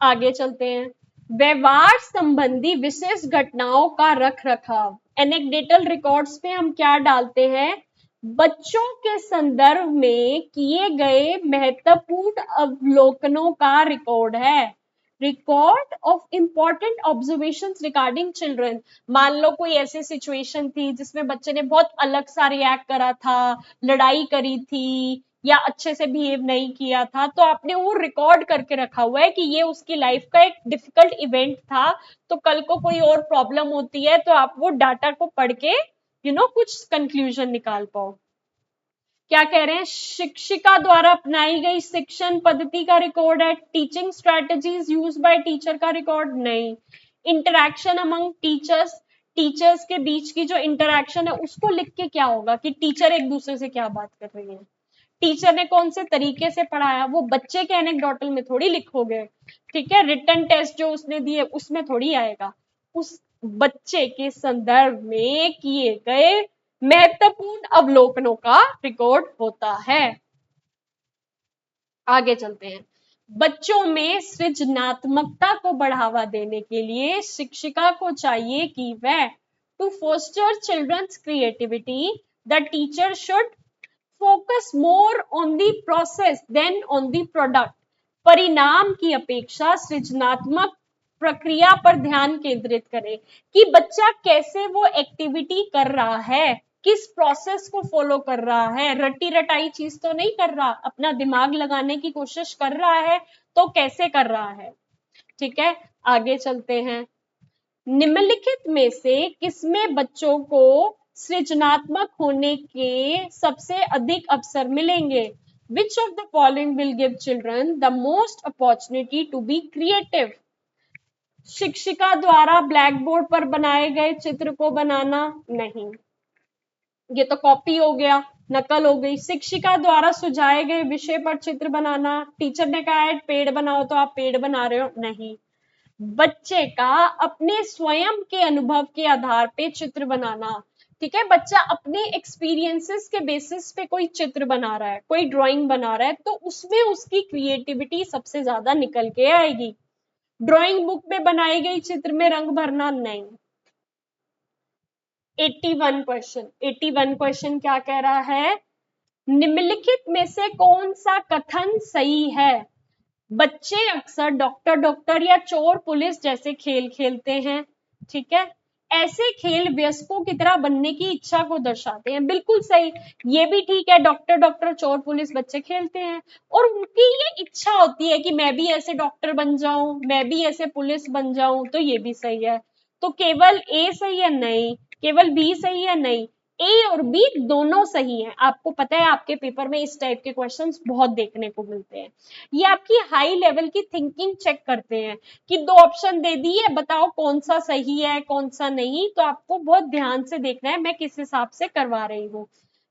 आगे चलते हैं। व्यवहार संबंधी विशेष घटनाओं का रख रखाव। एनेक्डेटल रिकॉर्ड्स पे हम क्या डालते हैं? बच्चों के संदर्भ में किए गए महत्वपूर्ण अवलोकनों का रिकॉर्ड है। Record of important observations regarding children. मान लो कोई ऐसी सिचुएशन थी जिसमें बच्चे ने बहुत अलग सा रिएक्ट करा था, लड़ाई करी थी या अच्छे से बिहेव नहीं किया था, तो आपने वो रिकॉर्ड करके रखा हुआ है कि ये उसकी लाइफ का एक डिफिकल्ट इवेंट था। तो कल को कोई और प्रॉब्लम होती है तो आप वो डाटा को पढ़ के कुछ कंक्लूजन निकाल पाओ। क्या कह रहे हैं? शिक्षिका द्वारा अपनाई गई शिक्षण पद्धति का रिकॉर्ड है। Teaching strategies use by teacher का रिकॉर्ड नहीं। इंटरैक्शन अमंग टीचर्स, टीचर्स के बीच की जो इंटरैक्शन है उसको लिख के क्या होगा कि टीचर एक दूसरे से क्या बात कर रही है, टीचर ने कौन से तरीके से पढ़ाया, वो बच्चे के एनेक्डोटल में थोड़ी लिखोगे। ठीक है, रिटन टेस्ट जो उसने दिए उसमें थोड़ी आएगा, उस बच्चे के संदर्भ में किए गए महत्वपूर्ण अवलोकनों का रिकॉर्ड होता है। आगे चलते हैं। बच्चों में सृजनात्मकता को बढ़ावा देने के लिए शिक्षिका को चाहिए कि वह to foster children's creativity the teacher should focus more on the process than on the product. परिणाम की अपेक्षा सृजनात्मक प्रक्रिया पर ध्यान केंद्रित करें कि बच्चा कैसे वो एक्टिविटी कर रहा है, किस प्रोसेस को फॉलो कर रहा है, रटी रटाई चीज तो नहीं कर रहा, अपना दिमाग लगाने की कोशिश कर रहा है तो कैसे कर रहा है। ठीक है, आगे चलते हैं। निम्नलिखित में से किसमें बच्चों को सृजनात्मक होने के सबसे अधिक अवसर मिलेंगे? Which of the following will give children the most opportunity to be creative? शिक्षिका द्वारा ब्लैक बोर्ड पर बनाए गए चित्र को बनाना? नहीं, ये तो कॉपी हो गया, नकल हो गई। शिक्षिका द्वारा सुझाए गए विषय पर चित्र बनाना, टीचर ने कहा है पेड़ बनाओ तो आप पेड़ बना रहे हो? नहीं। बच्चे का अपने स्वयं के अनुभव के आधार पे चित्र बनाना। ठीक है, बच्चा अपने एक्सपीरियंसेस के बेसिस पे कोई चित्र बना रहा है, कोई ड्राइंग बना रहा है, तो उसमें उसकी क्रिएटिविटी सबसे ज्यादा निकल के आएगी। ड्राइंग बुक में बनाई गई चित्र में रंग भरना? नहीं। 81 क्वेश्चन क्या कह रहा है? निम्नलिखित में से कौन सा कथन सही है? बच्चे अक्सर डॉक्टर डॉक्टर या चोर पुलिस जैसे खेल खेलते हैं। ठीक है, ऐसे खेल वयस्कों की तरह बनने की इच्छा को दर्शाते हैं। बिल्कुल सही, ये भी ठीक है, डॉक्टर डॉक्टर चोर पुलिस बच्चे खेलते हैं और उनकी ये इच्छा होती है कि मैं भी ऐसे डॉक्टर बन जाऊं, मैं भी ऐसे पुलिस बन जाऊं, तो ये भी सही है। तो केवल ए सही है? नहीं। केवल बी सही है? नहीं। ए और बी दोनों सही हैं। आपको पता है आपके पेपर में इस टाइप के क्वेश्चंस बहुत देखने को मिलते हैं। ये आपकी हाई लेवल की थिंकिंग चेक करते हैं कि दो ऑप्शन दे दिए, बताओ कौन सा सही है कौन सा नहीं। तो आपको बहुत ध्यान से देखना है मैं किस हिसाब से करवा रही हूँ।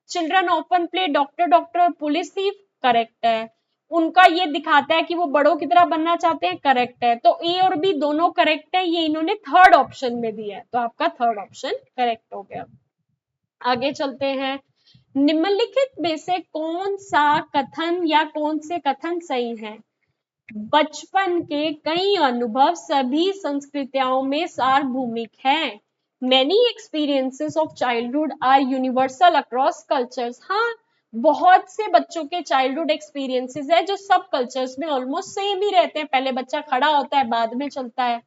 Children often play doctor doctor police thief, correct है। उनका ये दिखाता है कि वो बड़ों की तरह बनना चाहते हैं, करेक्ट है। तो ए और बी दोनों करेक्ट है, ये इन्होंने थर्ड ऑप्शन में दिया है, तो आपका थर्ड ऑप्शन करेक्ट हो गया। आगे चलते हैं। निम्नलिखित में से कौन सा कथन या कौन से कथन सही हैं? बचपन के कई अनुभव सभी संस्कृतियों में सार्वभौमिक हैं। Many experiences of childhood are universal across cultures. हाँ, बहुत से बच्चों के चाइल्डहुड एक्सपीरियंसेस है जो सब कल्चर्स में ऑलमोस्ट सेम ही रहते हैं। पहले बच्चा खड़ा होता है, बाद में चलता है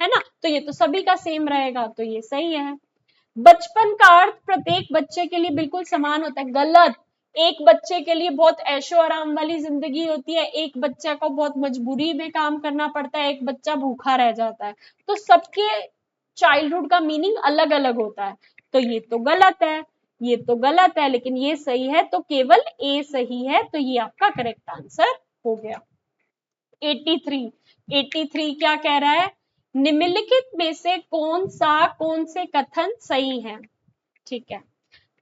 ना? तो ये तो सभी का सेम रहेगा, तो ये सही है। बचपन का अर्थ प्रत्येक बच्चे के लिए बिल्कुल समान होता है, गलत। एक बच्चे के लिए बहुत ऐशो आराम वाली जिंदगी होती है, एक बच्चा को बहुत मजबूरी में काम करना पड़ता है, एक बच्चा भूखा रह जाता है। तो सबके चाइल्डहुड का मीनिंग अलग अलग होता है। तो ये तो गलत है, ये तो गलत है, लेकिन ये सही है, तो केवल ए सही है, तो ये आपका करेक्ट आंसर हो गया। 83 क्या कह रहा है? निम्नलिखित में से कौन से कथन सही है? ठीक है।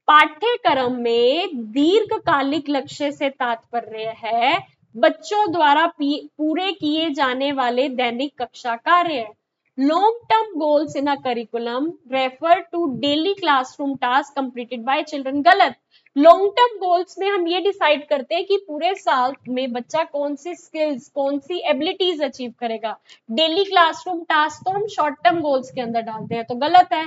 पाठ्यक्रम में दीर्घकालिक लक्ष्य से तात्पर्य है बच्चों द्वारा पूरे किए जाने वाले दैनिक कक्षा कार्य। Long term goals in a curriculum refer to daily classroom task completed by children, गलत। लॉन्ग टर्म गोल्स में हम ये डिसाइड करते हैं कि पूरे साल में बच्चा कौन सी स्किल्स कौन सी एबिलिटीज अचीव करेगा। डेली क्लासरूम टास्क तो हम शॉर्ट टर्म गोल्स के अंदर डालते हैं, तो गलत है।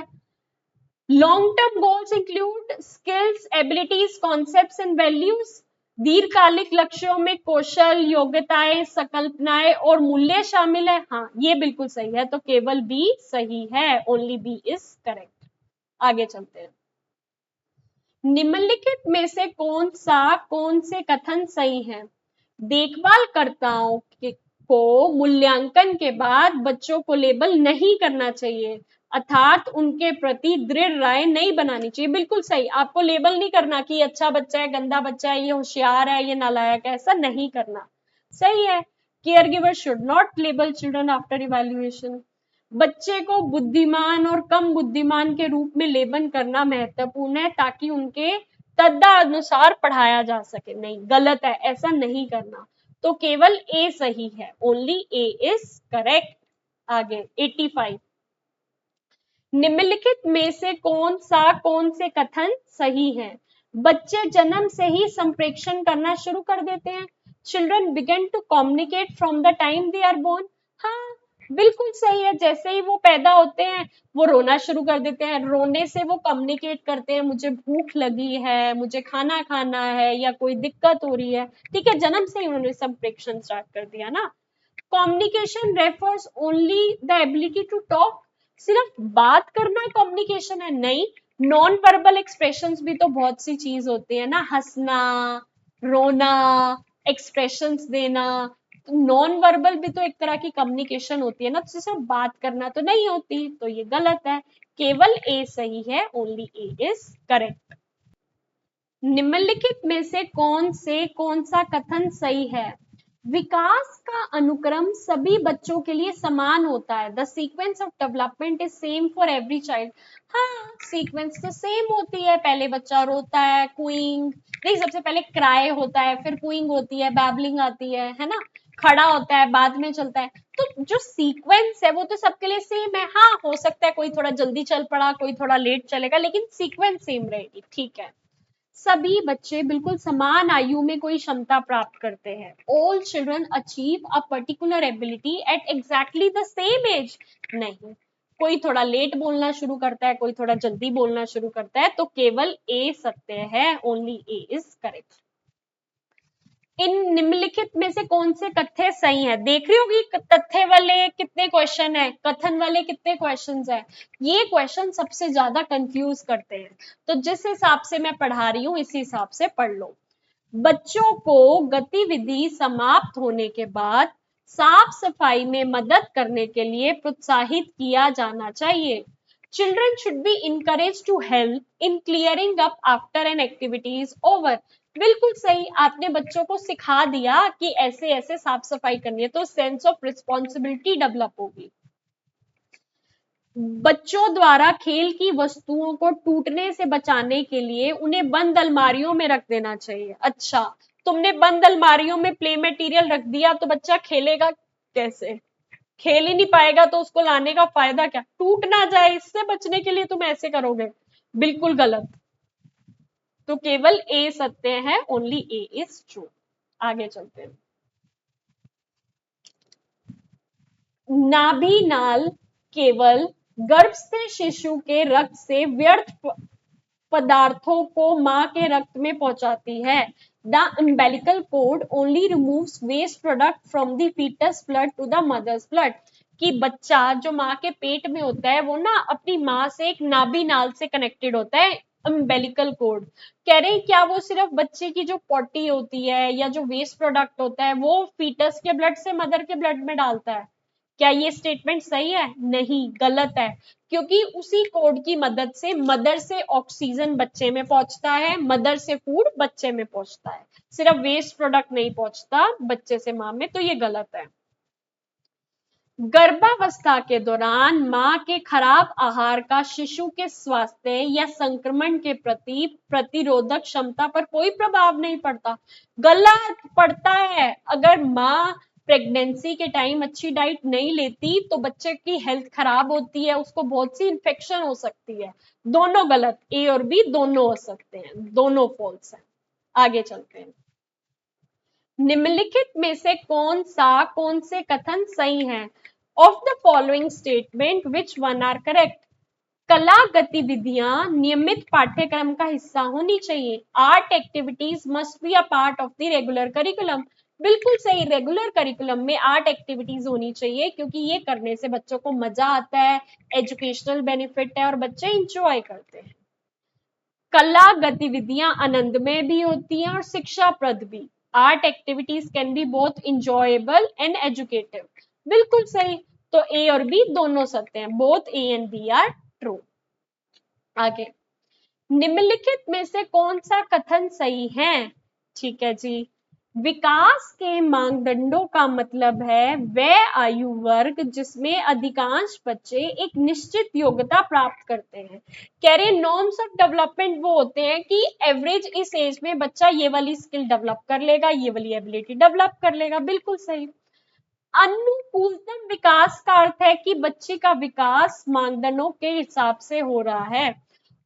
Long term goals include skills abilities concepts and values. दीर्घकालिक लक्ष्यों में कौशल योग्यताएं संकल्पनाएं और मूल्य शामिल है। हाँ, ये बिल्कुल सही है, तो केवल बी सही है, ओनली बी इज करेक्ट। आगे चलते हैं। निम्नलिखित में से कौन से कथन सही हैं? देखभालकर्ताओं को मूल्यांकन के बाद बच्चों को लेबल नहीं करना चाहिए, अर्थात उनके प्रति दृढ़ राय नहीं बनानी चाहिए। बिल्कुल सही, आपको लेबल नहीं करना कि अच्छा बच्चा है, गंदा बच्चा है, ये होशियार है, ये नालायक है, ऐसा नहीं करना। सही है। Care giver should not label children after evaluation. बच्चे को बुद्धिमान और कम बुद्धिमान के रूप में लेबल करना महत्वपूर्ण है ताकि उनके तदनुसार पढ़ाया जा सके। नहीं, गलत है, ऐसा नहीं करना। तो केवल ए सही है, ओनली ए इज करेक्ट। आगे 85। निम्नलिखित में से कौन से कथन सही हैं? बच्चे जन्म से ही संप्रेषण करना शुरू कर देते हैं। Children begin to communicate from the time they are born. हाँ, बिल्कुल सही है, जैसे ही वो पैदा होते हैं वो रोना शुरू कर देते हैं, रोने से वो कम्युनिकेट करते हैं, मुझे भूख लगी है, मुझे खाना खाना है, या कोई दिक्कत हो रही है। ठीक है, जन्म से ही उन्होंने संप्रेषण स्टार्ट कर दिया ना। Communication refers only the ability to talk, सिर्फ बात करना कम्युनिकेशन है? नहीं, नॉन वर्बल एक्सप्रेशंस भी तो बहुत सी चीज होती है ना, हंसना, रोना, एक्सप्रेशंस देना, तो नॉन वर्बल भी तो एक तरह की कम्युनिकेशन होती है ना, तो सिर्फ बात करना तो नहीं होती, तो ये गलत है। केवल ए सही है, ओनली ए इज करेक्ट। निम्नलिखित में से कौन सा कथन सही है? विकास का अनुक्रम सभी बच्चों के लिए समान होता है। The sequence of development is same for every child. हाँ, सीक्वेंस तो सेम होती है, पहले बच्चा रोता है, कूइंग नहीं, सबसे पहले क्राई होता है, फिर कूइंग होती है, बैबलिंग आती है ना, खड़ा होता है, बाद में चलता है। तो जो सीक्वेंस है वो तो सबके लिए सेम है। हाँ, हो सकता है कोई थोड़ा जल्दी चल पड़ा, कोई थोड़ा लेट चलेगा, लेकिन सीक्वेंस सेम रहेगी। ठीक है, सभी बच्चे बिल्कुल समान आयु में कोई क्षमता प्राप्त करते हैं। All children achieve a particular ability at exactly the same age. नहीं, कोई थोड़ा लेट बोलना शुरू करता है, कोई थोड़ा जल्दी बोलना शुरू करता है, तो केवल ए सत्य है, ओनली ए इज करेक्ट। इन निम्नलिखित में से कौन से तथ्य सही है? देख रही होगी तथ्य वाले कितने क्वेश्चन है, कथन वाले कितने क्वेश्चंस है। ये क्वेश्चन सबसे ज्यादा कंफ्यूज करते हैं, तो जिस हिसाब से मैं पढ़ा रही हूँ इसी हिसाब से पढ़ लो। बच्चों को गतिविधि समाप्त होने के बाद साफ सफाई में मदद करने के लिए प्रोत्साहित किया जाना चाहिए। Children should be encouraged to help in clearing up after an activity is over. बिल्कुल सही, आपने बच्चों को सिखा दिया कि ऐसे ऐसे साफ सफाई करनी है, तो सेंस ऑफ रिस्पॉन्सिबिलिटी डेवलप होगी। बच्चों द्वारा खेल की वस्तुओं को टूटने से बचाने के लिए उन्हें बंद अलमारियों में रख देना चाहिए। अच्छा, तुमने बंद अलमारियों में प्ले मटेरियल रख दिया तो बच्चा खेलेगा कैसे? खेल ही नहीं पाएगा, तो उसको लाने का फायदा क्या? टूट ना जाए इससे बचने के लिए तुम ऐसे करोगे, बिल्कुल गलत। तो केवल ए सत्य है, ओनली ए इज ट्रू। आगे चलते हैं। नाभि नाल केवल गर्भस्थ शिशु के रक्त से व्यर्थ पदार्थों को मां के रक्त में पहुंचाती है। The umbilical cord only removes waste product from the fetus blood to the mother's blood। कि बच्चा जो माँ के पेट में होता है वो ना अपनी माँ से एक नाभि नाल से कनेक्टेड होता है, umbilical cord। कह रहे हैं क्या वो सिर्फ बच्चे की जो पॉटी होती है या जो वेस्ट प्रोडक्ट होता है वो फीटस के ब्लड से मदर के ब्लड में डालता है? क्या ये स्टेटमेंट सही है? नहीं, गलत है। क्योंकि उसी कोड की मदद से मदर से ऑक्सीजन बच्चे में पहुंचता है, मदर से फूड बच्चे में पहुंचता है, सिर्फ वेस्ट प्रोडक्ट नहीं पहुंचता बच्चे से मां में, तो ये गलत है। गर्भावस्था के दौरान मां के खराब आहार का शिशु के स्वास्थ्य या संक्रमण के प्रति प्रतिरोधक क्षमता पर कोई प्रभाव नहीं पड़ता। गलत पड़ता है। अगर मां प्रेगनेंसी के टाइम अच्छी डाइट नहीं लेती तो बच्चे की हेल्थ खराब होती है, उसको बहुत सी इंफेक्शन हो सकती है। दोनों गलत, ए और बी दोनों हो सकते हैं, दोनों फॉल्स हैं। आगे चलते हैं। निम्नलिखित में से कौन से कथन सही हैं? Of the following statement which one are correct? कला गतिविधियां नियमित पाठ्यक्रम का हिस्सा होनी चाहिए। Art activities must be a part of the regular curriculum. बिल्कुल सही, रेगुलर करिकुलम में आर्ट एक्टिविटीज होनी चाहिए क्योंकि ये करने से बच्चों को मजा आता है, एजुकेशनल बेनिफिट है और बच्चे इंजॉय करते हैं। कला गतिविधियां आनंदमय भी होती हैं और शिक्षाप्रद भी। Art activities can be both enjoyable and educative. बिल्कुल सही, तो ए और बी दोनों सत्य हैं, both A and B are true. आगे, निम्नलिखित में से कौन सा कथन सही है? ठीक है जी, विकास के मानदंडों का मतलब है वह आयु वर्ग जिसमें अधिकांश बच्चे एक निश्चित योग्यता प्राप्त करते हैं। कह रहे नॉर्म्स ऑफ डेवलपमेंट वो होते हैं कि एवरेज इस एज में बच्चा ये वाली स्किल डेवलप कर लेगा, ये वाली एबिलिटी डेवलप कर लेगा। बिल्कुल सही। अनुकूलतम विकास का अर्थ है कि बच्चे का विकास मानदंडों के हिसाब से हो रहा है।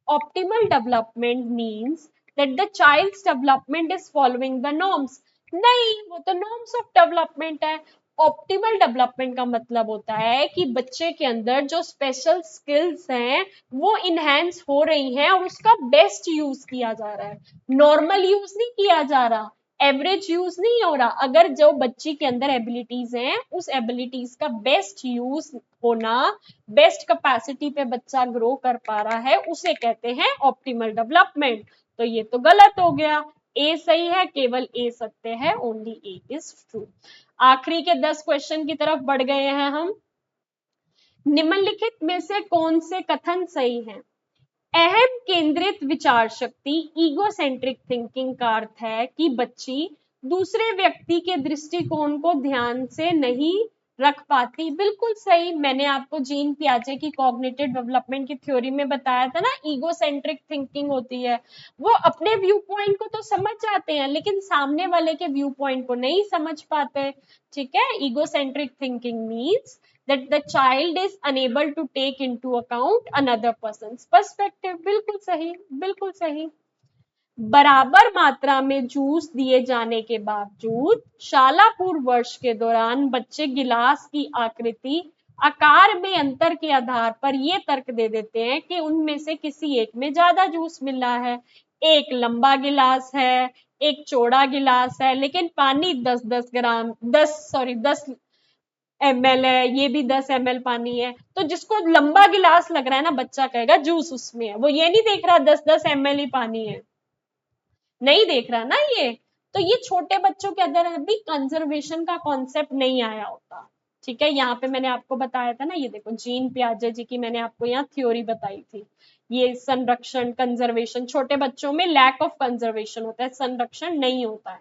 Optimal development means that the child's development is following the norms. नहीं, वो तो नॉर्म्स ऑफ डेवलपमेंट है। ऑप्टिमल डेवलपमेंट का मतलब होता है कि बच्चे के अंदर जो स्पेशल स्किल्स हैं वो इनहेंस हो रही हैं और उसका बेस्ट यूज किया जा रहा है, नॉर्मल यूज नहीं किया जा रहा, एवरेज यूज नहीं हो रहा। अगर जो बच्ची के अंदर एबिलिटीज हैं उस एबिलिटीज का बेस्ट यूज होना, बेस्ट कैपेसिटी पे बच्चा ग्रो कर पा रहा है, उसे कहते हैं ऑप्टिमल डेवलपमेंट। तो ये तो गलत हो गया, ए सही है, केवल ए सत्य है, ओनली ए इज ट्रू। आखिरी के 10 क्वेश्चन की तरफ बढ़ गए हैं हम। निम्नलिखित में से कौन से कथन सही हैं? अहम केंद्रित विचार शक्ति, ईगोसेंट्रिक थिंकिंग का अर्थ है कि बच्ची दूसरे व्यक्ति के दृष्टिकोण को ध्यान से नहीं रख पाती। बिल्कुल सही, मैंने आपको जीन पियाजे की कॉग्निटिव डेवलपमेंट की थ्योरी में बताया था ना, ईगोसेंट्रिक थिंकिंग होती है, वो अपने व्यू पॉइंट को तो समझ जाते हैं लेकिन सामने वाले के व्यू पॉइंट को नहीं समझ पाते। ठीक है, egocentric thinking means that the child is unable to take into account another person's perspective। बिल्कुल सही, बिल्कुल सही। बराबर मात्रा में जूस दिए जाने के बावजूद शाला पूर्व वर्ष के दौरान बच्चे गिलास की आकृति आकार में अंतर के आधार पर ये तर्क दे देते हैं कि उनमें से किसी एक में ज्यादा जूस मिल रहा है। एक लंबा गिलास है, एक चौड़ा गिलास है, लेकिन पानी 10 ml है, ये भी 10 ml पानी है। तो जिसको लंबा गिलास लग रहा है ना, बच्चा कहेगा जूस उसमें है, वो ये नहीं देख रहा 10 ml ही पानी है, नहीं देख रहा ना ये। तो ये छोटे बच्चों के अंदर अभी कंजर्वेशन का कॉन्सेप्ट नहीं आया होता। ठीक है, यहाँ पे मैंने आपको बताया था ना, ये देखो जीन पियाजे जी की मैंने आपको यहाँ थ्योरी बताई थी। ये संरक्षण, कंजर्वेशन, छोटे बच्चों में लैक ऑफ कंजर्वेशन होता है, संरक्षण नहीं होता है।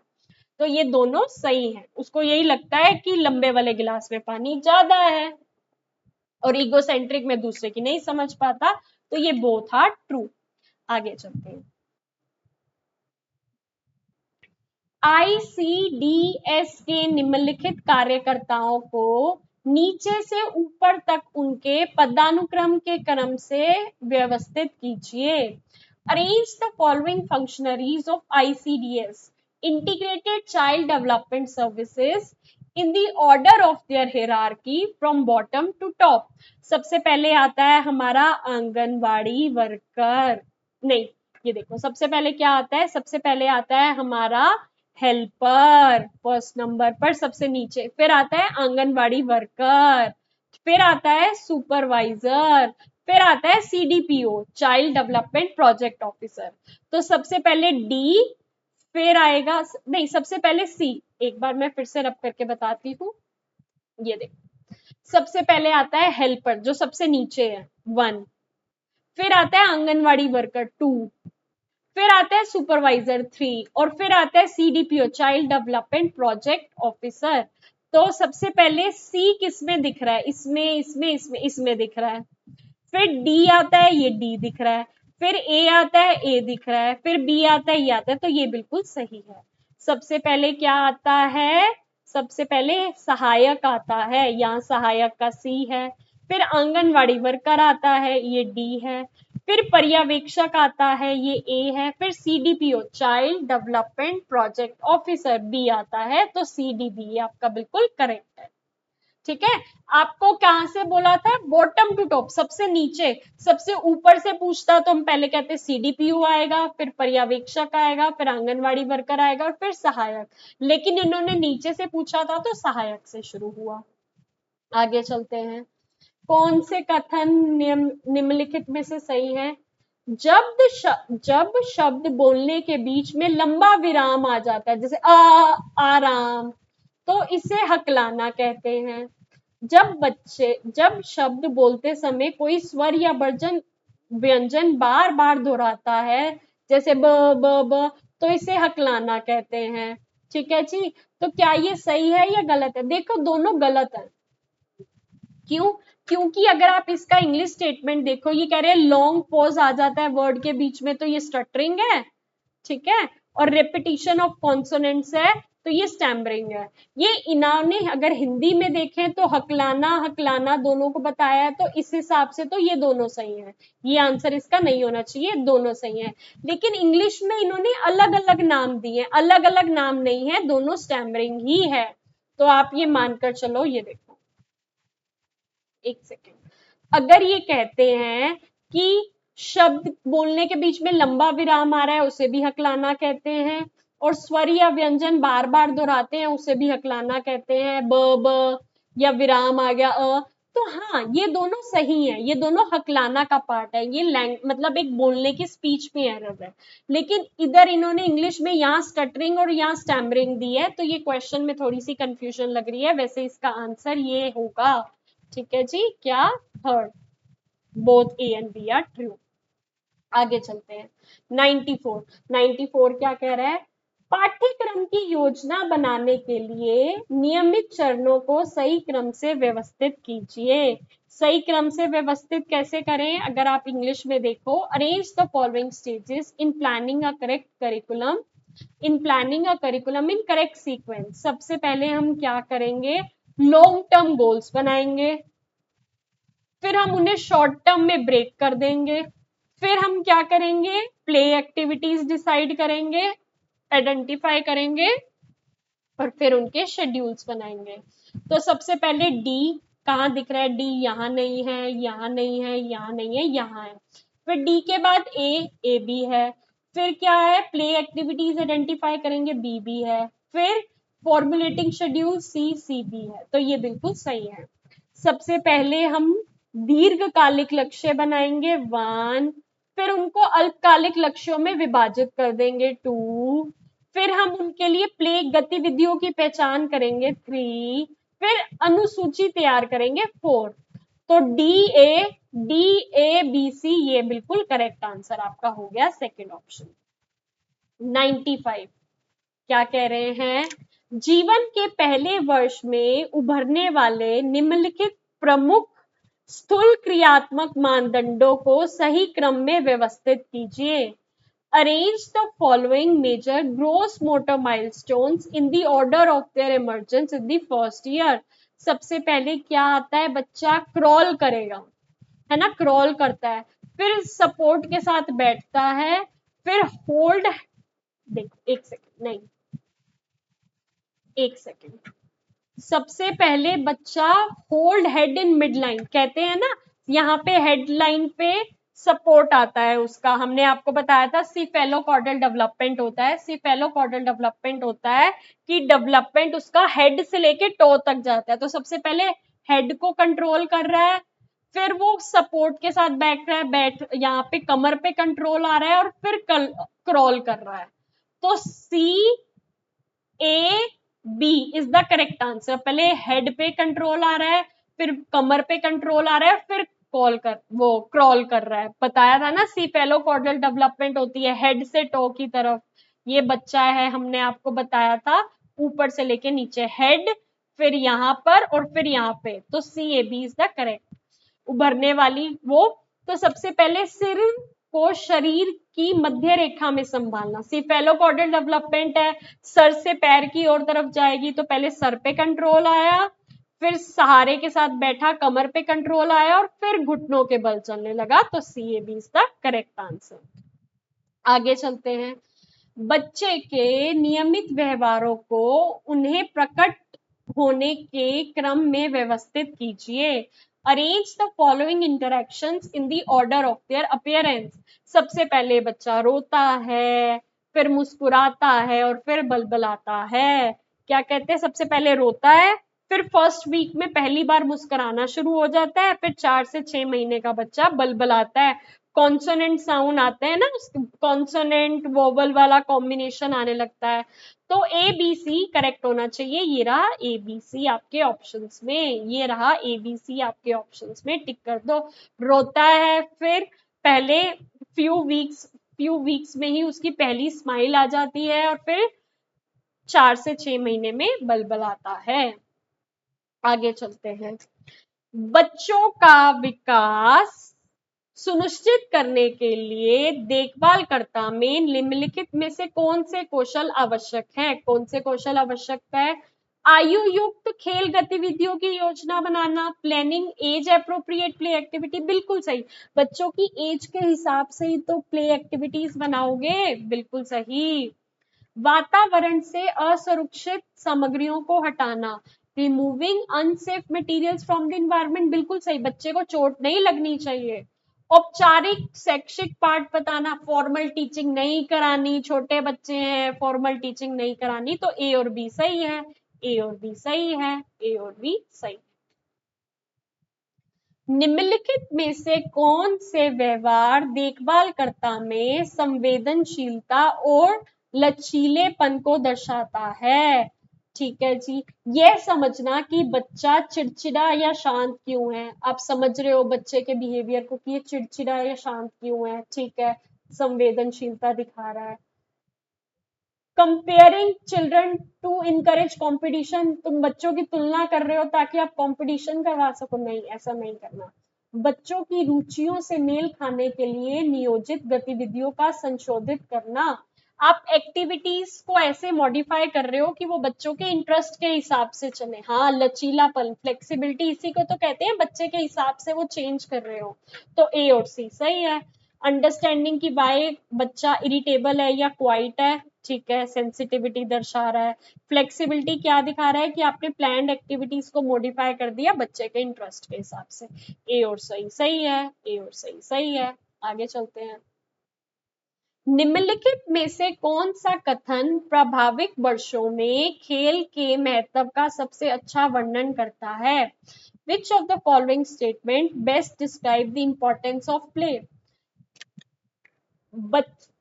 तो ये दोनों सही है, उसको यही लगता है कि लंबे वाले गिलास में पानी ज्यादा है, और इगोसेंट्रिक में दूसरे की नहीं समझ पाता। तो ये बोथ आर ट्रू। आगे चलते हैं। आईसीडीएस के निम्नलिखित कार्यकर्ताओं को नीचे से ऊपर तक उनके पदानुक्रम के क्रम से व्यवस्थित कीजिए। Arrange the following functionaries of ICDS, integrated child development services, in the order of their hierarchy from bottom to top. सबसे पहले आता है हमारा आंगनवाड़ी वर्कर, नहीं, ये देखो सबसे पहले क्या आता है, सबसे पहले आता है हमारा हेल्पर फर्स्ट नंबर पर सबसे नीचे, फिर आता है आंगनवाड़ी वर्कर, फिर आता है सुपरवाइजर, फिर आता है CDPO child development project officer. तो सबसे पहले डी, फिर आएगा, नहीं सबसे पहले सी, एक बार मैं फिर से रब करके बताती हूँ। ये देखो सबसे पहले आता है हेल्पर जो सबसे नीचे है 1, फिर आता है आंगनवाड़ी वर्कर 2, फिर आता है सुपरवाइजर 3, और फिर आता है CDPO child development project officer. तो सबसे पहले सी किस में दिख रहा है, इसमें इसमें इसमें इसमें दिख रहा है। फिर डी आता है, ये डी दिख रहा है। फिर ए आता है, ए दिख रहा है। फिर बी आता है, ये आता है। तो ये बिल्कुल सही है। सबसे पहले क्या आता है, सबसे पहले सहायक आता है, यहाँ सहायक का सी है। फिर आंगनवाड़ी वर्कर आता है, ये डी है। फिर पर्यवेक्षक आता है, ये ए है। फिर CDPO child development project officer B आता है। तो सीडीबी आपका बिल्कुल करेक्ट है। ठीक है, आपको कहां से बोला था, बॉटम टू टॉप, सबसे नीचे सबसे ऊपर से पूछता तो हम पहले कहते सीडीपीयू आएगा, फिर पर्यवेक्षक आएगा, फिर आंगनवाड़ी वर्कर आएगा, और फिर सहायक। लेकिन इन्होंने नीचे से पूछा था तो सहायक से शुरू हुआ। आगे चलते हैं। कौन से कथन निम्नलिखित में से सही है। जब शब्द बोलने के बीच में लंबा विराम आ जाता है, जैसे आराम, तो इसे हकलाना कहते हैं। जब शब्द बोलते समय कोई स्वर या व्यंजन बार बार दोहराता है, जैसे ब ब ब, तो इसे हकलाना कहते हैं। ठीक है जी। तो क्या ये सही है या गलत है, देखो दोनों गलत है। क्यों, क्योंकि अगर आप इसका इंग्लिश स्टेटमेंट देखो, ये कह रहे हैं लॉन्ग पॉज आ जाता है वर्ड के बीच में, तो ये स्टटरिंग है। ठीक है, और रेपिटेशन ऑफ कॉन्सोनेंट्स है, तो ये स्टैमरिंग है। ये इन्होंने अगर हिंदी में देखें तो हकलाना हकलाना दोनों को बताया है, तो इस हिसाब से तो ये दोनों सही है। ये आंसर इसका नहीं होना चाहिए, दोनों सही है। लेकिन इंग्लिश में इन्होंने अलग अलग नाम दिए, अलग अलग नाम नहीं है, दोनों स्टैमरिंग ही है। तो आप ये मानकर चलो। ये देखो एक सेकेंड, अगर ये कहते हैं कि शब्द बोलने के बीच में लंबा विराम आ रहा है, उसे भी हकलाना कहते हैं, और स्वर या व्यंजन बार बार दोहराते हैं, उसे भी हकलाना कहते हैं। ब ब या विराम आ गया तो हाँ, ये दोनों सही है, ये दोनों हकलाना का पार्ट है। ये मतलब एक बोलने की स्पीच में एरर है। लेकिन इधर इन्होंने इंग्लिश में यहाँ स्टटरिंग और यहाँ स्टैमरिंग दी है, तो ये क्वेश्चन में थोड़ी सी कंफ्यूजन लग रही है। वैसे इसका आंसर ये होगा। ठीक है जी, क्या, third, both A and B are true. आगे चलते हैं। 94 क्या कह रहा है, पाठ्यक्रम की योजना बनाने के लिए नियमित चरणों को सही क्रम से व्यवस्थित कीजिए। सही क्रम से व्यवस्थित कैसे करें, अगर आप इंग्लिश में देखो, arrange the following stages in planning a correct curriculum, in correct sequence. सबसे पहले हम क्या करेंगे, लॉन्ग टर्म गोल्स बनाएंगे, फिर हम उन्हें शॉर्ट टर्म में ब्रेक कर देंगे, फिर हम क्या करेंगे, प्ले एक्टिविटीज डिसाइड करेंगे, आइडेंटिफाई करेंगे, और फिर उनके शेड्यूल्स बनाएंगे। तो सबसे पहले डी कहाँ दिख रहा है, डी यहाँ नहीं है, यहाँ नहीं है, यहाँ नहीं है, यहाँ है। फिर डी के बाद ए बी है, फिर क्या है, प्ले एक्टिविटीज आइडेंटिफाई करेंगे, बी भी है। फिर फॉर्मुलेटिंग शेड्यूल, सी भी है। तो ये बिल्कुल सही है। सबसे पहले हम दीर्घकालिक लक्ष्य बनाएंगे 1, फिर उनको अल्पकालिक लक्ष्यों में विभाजित कर देंगे 2, फिर हम उनके लिए प्ले गतिविधियों की पहचान करेंगे 3, फिर अनुसूची तैयार करेंगे 4। तो डी ए बी सी ये बिल्कुल करेक्ट आंसर आपका हो गया सेकंड ऑप्शन। 95 क्या कह रहे हैं, जीवन के पहले वर्ष में उभरने वाले निम्नलिखित प्रमुख स्थूल क्रियात्मक मानदंडों को सही क्रम में व्यवस्थित कीजिए। Arrange the following major gross motor milestones in the order of their emergence in the first year. सबसे पहले क्या आता है, बच्चा क्रॉल करेगा, है ना, क्रॉल करता है, फिर सपोर्ट के साथ बैठता है, फिर होल्ड, देखो एक सेकंड, नहीं एक सेकंड, सबसे पहले बच्चा hold head in mid line कहते हैं ना, यहाँ पे हेडलाइन पे सपोर्ट आता है उसका, हमने आपको बताया था सिफेलोकॉर्डल डेवलपमेंट होता है। सिफेलोकॉर्डल डेवलपमेंट होता है कि डेवलपमेंट उसका हेड से लेके टो तक जाता है। तो सबसे पहले हेड को कंट्रोल कर रहा है, फिर वो सपोर्ट के साथ बैठ रहा है, बैठ यहाँ पे कमर पे कंट्रोल आ रहा है, और फिर क्रॉल कर रहा है। तो CAB is the correct answer. पहले हेड पे कंट्रोल आ रहा है, फिर कमर पे कंट्रोल आ रहा है, फिर वो क्रॉल कर रहा है। बताया था ना, सिफेलोकॉर्डल डेवलपमेंट होती है हेड से टो की तरफ। ये बच्चा है, हमने आपको बताया था, ऊपर से लेके नीचे हेड, फिर यहाँ पर और फिर यहाँ पे। तो CAB इज द करेक्ट उभरने वाली वो। तो सबसे पहले सिर को शरीर की मध्य रेखा में संभालना, सिफेलोकॉर्डल डेवलपमेंट है, सर से पैर की ओर तरफ जाएगी। तो पहले सर पे कंट्रोल आया, फिर सहारे के साथ बैठा, कमर पे कंट्रोल आया, और फिर घुटनों के बल चलने लगा। तो CAB is the correct answer. आगे चलते हैं। बच्चे के नियमित व्यवहारों को उन्हें प्रकट होने के क्रम में व्यवस्थित कीजिए। Arrange the following interactions in the order of there appearance. सबसे पहले बच्चा रोता है, फिर मुस्कुराता है, और फिर बलबलाता है। क्या कहते हैं, सबसे पहले रोता है, फिर फर्स्ट वीक में पहली बार मुस्कुराना शुरू हो जाता है, फिर 4 से 6 महीने का बच्चा बलबलाता है। कॉन्सोनेंट साउंड आते हैं ना, कॉन्सोनेंट वोवल वाला कॉम्बिनेशन आने लगता है। तो ABC करेक्ट होना चाहिए। ये रहा ABC आपके ऑप्शंस में, ये रहा ABC आपके ऑप्शंस में, टिक कर दो। रोता है, फिर पहले फ्यू वीक्स में ही उसकी पहली स्माइल आ जाती है, और फिर 4 से 6 महीने में बलबलाता है। आगे चलते हैं। बच्चों का विकास सुनिश्चित करने के लिए देखभालकर्ता में निम्नलिखित में से कौन से कौशल आवश्यक है? कौन से कौशल आवश्यक है? आयु युक्त खेल गतिविधियों की योजना बनाना, planning age appropriate play activity, बिल्कुल सही। बच्चों की एज के हिसाब से ही तो प्ले एक्टिविटीज बनाओगे, बिल्कुल सही। वातावरण से असुरक्षित सामग्रियों को हटाना, removing unsafe materials from the environment, बिल्कुल सही। बच्चे को चोट नहीं लगनी चाहिए। औपचारिक शैक्षिक पाठ बताना, फॉर्मल टीचिंग नहीं करानी, छोटे बच्चे हैं, फॉर्मल टीचिंग नहीं करानी। तो A और B सही है, A और B सही है, A और B सही। निम्नलिखित में से कौन से व्यवहार देखभालकर्ता में संवेदनशीलता और लचीलेपन को दर्शाता है? ठीक है जी, यह समझना कि बच्चा चिड़चिड़ा या शांत क्यों है। आप समझ रहे हो बच्चे के बिहेवियर को कि ये चिड़चिड़ा या शांत क्यों है, ठीक है, संवेदनशीलता दिखा रहा है। Comparing children to encourage competition, तुम बच्चों की तुलना कर रहे हो ताकि आप कंपटीशन करवा सको, नहीं, ऐसा नहीं करना। बच्चों की रुचियों से मेल खाने के लिए नियोजित गतिविधियों का संशोधित करना, आप एक्टिविटीज को ऐसे मॉडिफाई कर रहे हो कि वो बच्चों के इंटरेस्ट के हिसाब से चले। हाँ, लचीलापन, फ्लेक्सिबिलिटी, इसी को तो कहते हैं, बच्चे के हिसाब से वो चेंज कर रहे हो। तो A और C सही है। अंडरस्टैंडिंग की वाई बच्चा इरिटेबल है या क्वाइट है, ठीक है, सेंसिटिविटी दर्शा रहा है। फ्लेक्सिबिलिटी क्या दिखा रहा है कि आपने प्लान्ड एक्टिविटीज को मॉडिफाई कर दिया बच्चे के इंटरेस्ट के हिसाब से। A और सही सही है, A और सही सही है। आगे चलते हैं। निम्नलिखित में से कौन सा कथन प्रभावित वर्षों में खेल के महत्व का सबसे अच्छा वर्णन करता है? Which of the following statement best describe the importance of play?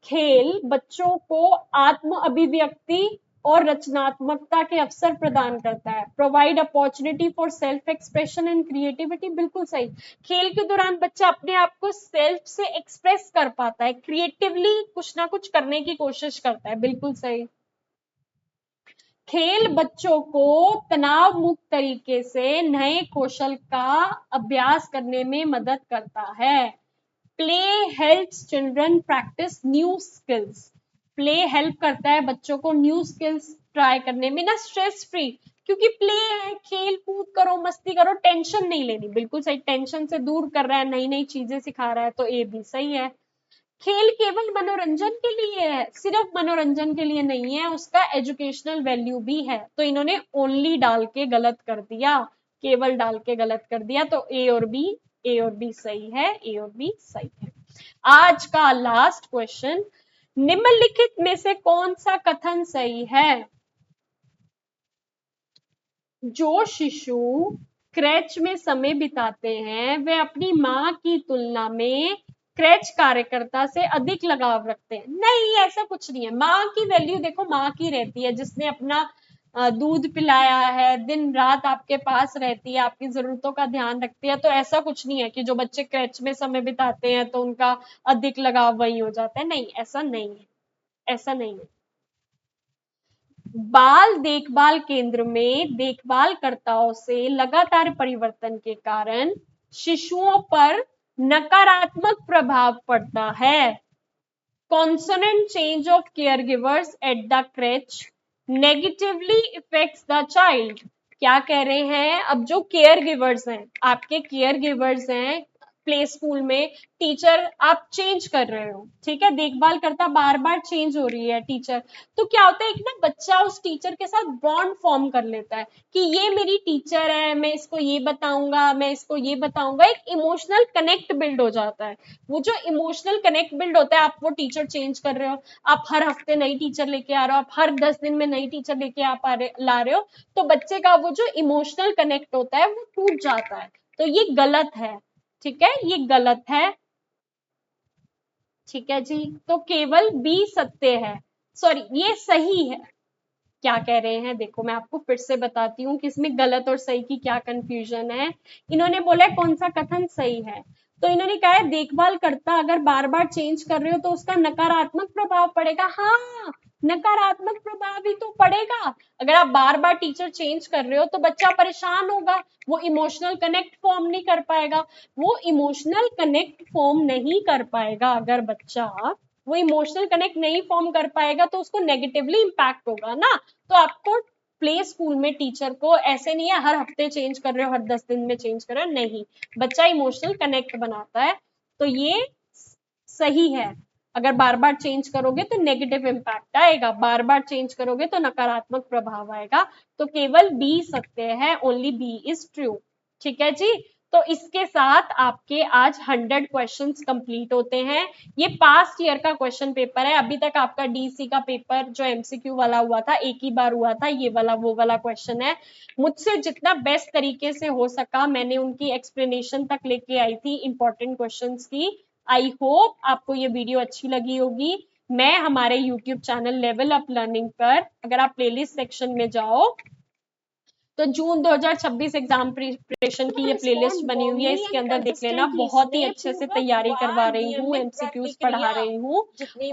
खेल बच्चों को आत्म अभिव्यक्ति और रचनात्मकता के अवसर प्रदान करता है। Provide opportunity for self expression and creativity, बिल्कुल सही। खेल के दौरान बच्चा अपने आप को सेल्फ से एक्सप्रेस कर पाता है, क्रिएटिवली कुछ ना कुछ करने की कोशिश करता है, बिल्कुल सही। खेल बच्चों को तनाव मुक्त तरीके से नए कौशल का अभ्यास करने में मदद करता है। Play helps children practice new skills, play help करता है बच्चों को न्यू स्किल्स ट्राई करने में ना, स्ट्रेस फ्री, क्योंकि प्ले है, खेल कूद करो, मस्ती करो, टेंशन नहीं लेनी, बिल्कुल सही। टेंशन से दूर कर रहा है, नई नई चीजें सिखा रहा है, तो ए भी सही है। खेल केवल मनोरंजन के लिए है, सिर्फ मनोरंजन के लिए नहीं है, उसका एजुकेशनल वैल्यू भी है। तो इन्होंने ओनली डाल के गलत कर दिया, केवल डाल के गलत कर दिया, तो ए और बी सही है, ए और बी सही है। आज का लास्ट क्वेश्चन, निम्नलिखित में से कौन सा कथन सही है? जो शिशु क्रैच में समय बिताते हैं वे अपनी माँ की तुलना में क्रैच कार्यकर्ता से अधिक लगाव रखते हैं। नहीं, ऐसा कुछ नहीं है। माँ की वैल्यू देखो माँ की रहती है, जिसने अपना दूध पिलाया है, दिन रात आपके पास रहती है, आपकी जरूरतों का ध्यान रखती है। तो ऐसा कुछ नहीं है कि जो बच्चे क्रैच में समय बिताते हैं तो उनका अधिक लगाव वही हो जाता है। नहीं, ऐसा नहीं है, ऐसा नहीं है। बाल देखभाल केंद्र में देखभालकर्ताओं से लगातार परिवर्तन के कारण शिशुओं पर नकारात्मक प्रभाव पड़ता है। Consonant change of caregivers at the crèche negatively affects the child. क्या कह रहे हैं? अब जो केयर गिवर्स हैं, आपके केयर गिवर्स हैं प्ले स्कूल में, टीचर आप चेंज कर रहे हो, ठीक है, देखभाल करता बार बार चेंज हो रही है टीचर, तो क्या होता है, एक ना बच्चा उस टीचर के साथ बॉन्ड फॉर्म कर लेता है कि ये मेरी टीचर है, मैं इसको ये बताऊंगा, मैं इसको ये बताऊंगा, एक इमोशनल कनेक्ट बिल्ड हो जाता है। वो जो इमोशनल कनेक्ट बिल्ड होता है, आप वो टीचर चेंज कर रहे हो, आप हर हफ्ते नई टीचर लेके आ रहे हो, आप हर 10 दिन में नई टीचर लेके ला रहे हो, तो बच्चे का वो जो इमोशनल कनेक्ट होता है वो टूट जाता है। तो ये गलत है, ठीक है, ये गलत है, ठीक है जी। तो केवल बी सत्य है, सॉरी ये सही है। क्या कह रहे हैं देखो, मैं आपको फिर से बताती हूँ कि इसमें गलत और सही की क्या कंफ्यूजन है। इन्होंने बोला है कौन सा कथन सही है, तो इन्होंने कहा है देखभाल करता अगर बार बार चेंज कर रहे हो तो उसका नकारात्मक प्रभाव पड़ेगा। हाँ, नकारात्मक प्रभाव ही तो पड़ेगा। अगर आप बार बार टीचर चेंज कर रहे हो तो बच्चा परेशान होगा, वो इमोशनल कनेक्ट फॉर्म नहीं कर पाएगा। वो इमोशनल कनेक्ट फॉर्म नहीं कर पाएगा, अगर बच्चा वो इमोशनल कनेक्ट नहीं फॉर्म कर पाएगा तो उसको नेगेटिवली इम्पैक्ट होगा ना। तो आपको प्ले स्कूल में टीचर को ऐसे नहीं है हर हफ्ते चेंज कर रहे हो, हर 10 दिन में चेंज कर रहे हो, नहीं, बच्चा इमोशनल कनेक्ट बनाता है। तो ये सही है। अगर बार बार चेंज करोगे तो नेगेटिव इम्पैक्ट आएगा, बार बार चेंज करोगे तो नकारात्मक प्रभाव आएगा। तो केवल बी सत्य है, ओनली बी इज ट्रू, ठीक है जी। तो इसके साथ आपके आज 100 क्वेश्चंस कंप्लीट होते हैं। ये पास्ट ईयर का क्वेश्चन पेपर है। अभी तक आपका डीसी का पेपर जो एमसीक्यू वाला हुआ था, एक ही बार हुआ था, ये वाला वो वाला क्वेश्चन है। मुझसे जितना बेस्ट तरीके से हो सका मैंने उनकी एक्सप्लेनेशन तक लेके आई थी इंपॉर्टेंट क्वेश्चंस की। आई होप आपको ये वीडियो अच्छी लगी होगी। मैं हमारे YouTube channel level up learning पर, अगर आप प्लेलिस्ट सेक्शन में जाओ तो जून 2026 एग्जाम प्रिपरेशन की ये प्लेलिस्ट बनी हुई है, इसके अंदर देख लेना। बहुत ही अच्छे से तैयारी करवा रही हूँ, एमसीक्यूज पढ़ा रही हूँ,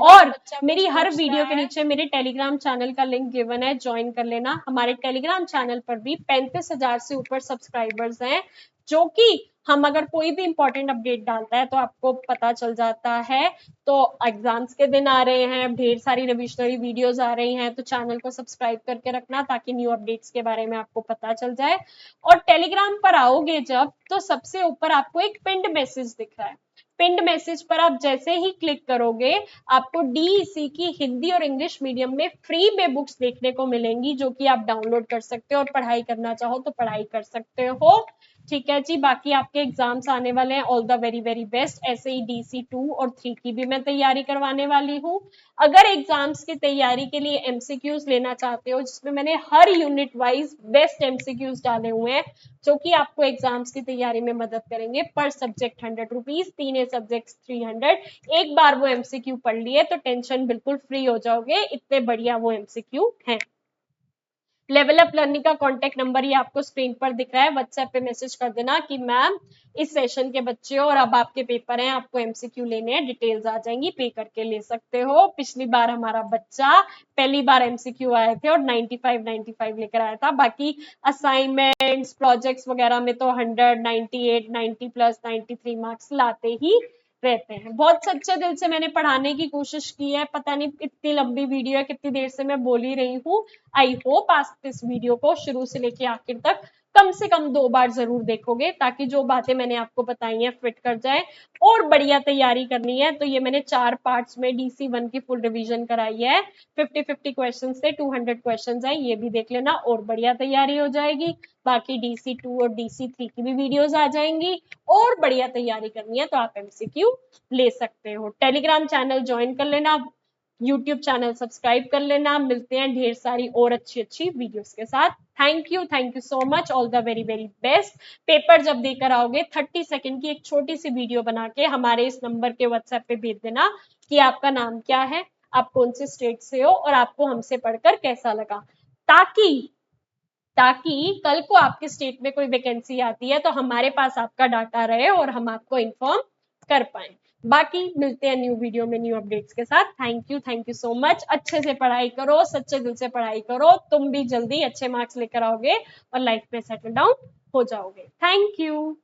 और मेरी हर वीडियो के नीचे मेरे टेलीग्राम चैनल का लिंक गिवन है, ज्वाइन कर लेना। हमारे टेलीग्राम चैनल पर भी 35,000 से ऊपर सब्सक्राइबर्स हैं, जो कि हम अगर कोई भी इंपॉर्टेंट अपडेट डालता है तो आपको पता चल जाता है। तो एग्जाम्स के दिन आ रहे हैं, ढेर सारी रिविजनरी वीडियोस आ रही हैं, तो चैनल को सब्सक्राइब करके रखना ताकि न्यू अपडेट्स के बारे में आपको पता चल जाए। और टेलीग्राम पर आओगे जब, तो सबसे ऊपर आपको एक पिंड मैसेज दिख रहा है। पिंड मैसेज पर आप जैसे ही क्लिक करोगे आपको डीईसी की हिंदी और इंग्लिश मीडियम में फ्री में बुक्स देखने को मिलेंगी, जो कि आप डाउनलोड कर सकते हो और पढ़ाई करना चाहो तो पढ़ाई कर सकते हो। ठीक है जी, बाकी आपके एग्जाम्स आने वाले हैं, all the very very best. ऐसे ही DC2 और 3 की भी मैं तैयारी करवाने वाली हूँ। अगर एग्जाम्स की तैयारी के लिए MCQs लेना चाहते हो, जिसमें मैंने हर यूनिट वाइज बेस्ट MCQs डाले हुए हैं जो कि आपको एग्जाम्स की तैयारी में मदद करेंगे, पर सब्जेक्ट 100 रुपीज, तीनों सब्जेक्ट 300। एक बार वो MCQ पढ़ लिए तो टेंशन बिल्कुल फ्री हो जाओगे, इतने बढ़िया वो MCQ हैं। लेवल अप लर्निंग का कॉन्टेक्ट नंबर ये आपको स्क्रीन पर दिख रहा है, व्हाट्सएप पे मैसेज कर देना कि मैम इस सेशन के बच्चे हो और अब आपके पेपर हैं, आपको MCQ लेने हैं, डिटेल्स आ जाएंगी, पे करके ले सकते हो। पिछली बार हमारा बच्चा पहली बार MCQ आए थे और 95 लेकर आया था, बाकी असाइनमेंट्स प्रोजेक्ट्स वगैरह में तो 100 98 90 प्लस 93 मार्क्स लाते ही रहते हैं। बहुत सच्चे दिल से मैंने पढ़ाने की कोशिश की है, पता नहीं इतनी लंबी वीडियो है, कितनी देर से मैं बोल ही रही हूँ। आई होप आप इस वीडियो को शुरू से लेके आखिर तक कम से कम 2 बार जरूर देखोगे, ताकि जो बातें मैंने आपको बताई हैं फिट कर जाए। और बढ़िया तैयारी करनी है तो ये मैंने 4 पार्ट्स में DC1 की फुल रिवीजन कराई है, 50-50 क्वेश्चन से 200 क्वेश्चन है, ये भी देख लेना और बढ़िया तैयारी हो जाएगी। बाकी DC2 और DC3 की भी वीडियोस आ जाएंगी, और बढ़िया तैयारी करनी है तो आप MCQ ले सकते हो। टेलीग्राम चैनल ज्वाइन कर लेना, यूट्यूब चैनल सब्सक्राइब कर लेना। मिलते हैं ढेर सारी और अच्छी अच्छी वीडियोस के साथ। Thank you so much, all the very very best. Paper जब देकर आओगे 30 सेकंड की एक छोटी सी वीडियो बना के हमारे इस नंबर के व्हाट्सएप पे भेज देना कि आपका नाम क्या है, आप कौन से स्टेट से हो और आपको हमसे पढ़कर कैसा लगा, ताकि ताकि कल को आपके स्टेट में कोई वैकेंसी आती है तो हमारे पास आपका डाटा रहे और हम आपको इन्फॉर्म कर पाए। बाकी मिलते हैं न्यू वीडियो में न्यू अपडेट्स के साथ। Thank you so much. अच्छे से पढ़ाई करो, सच्चे दिल से पढ़ाई करो, तुम भी जल्दी अच्छे मार्क्स लेकर आओगे और लाइफ में सेटल डाउन हो जाओगे। Thank you.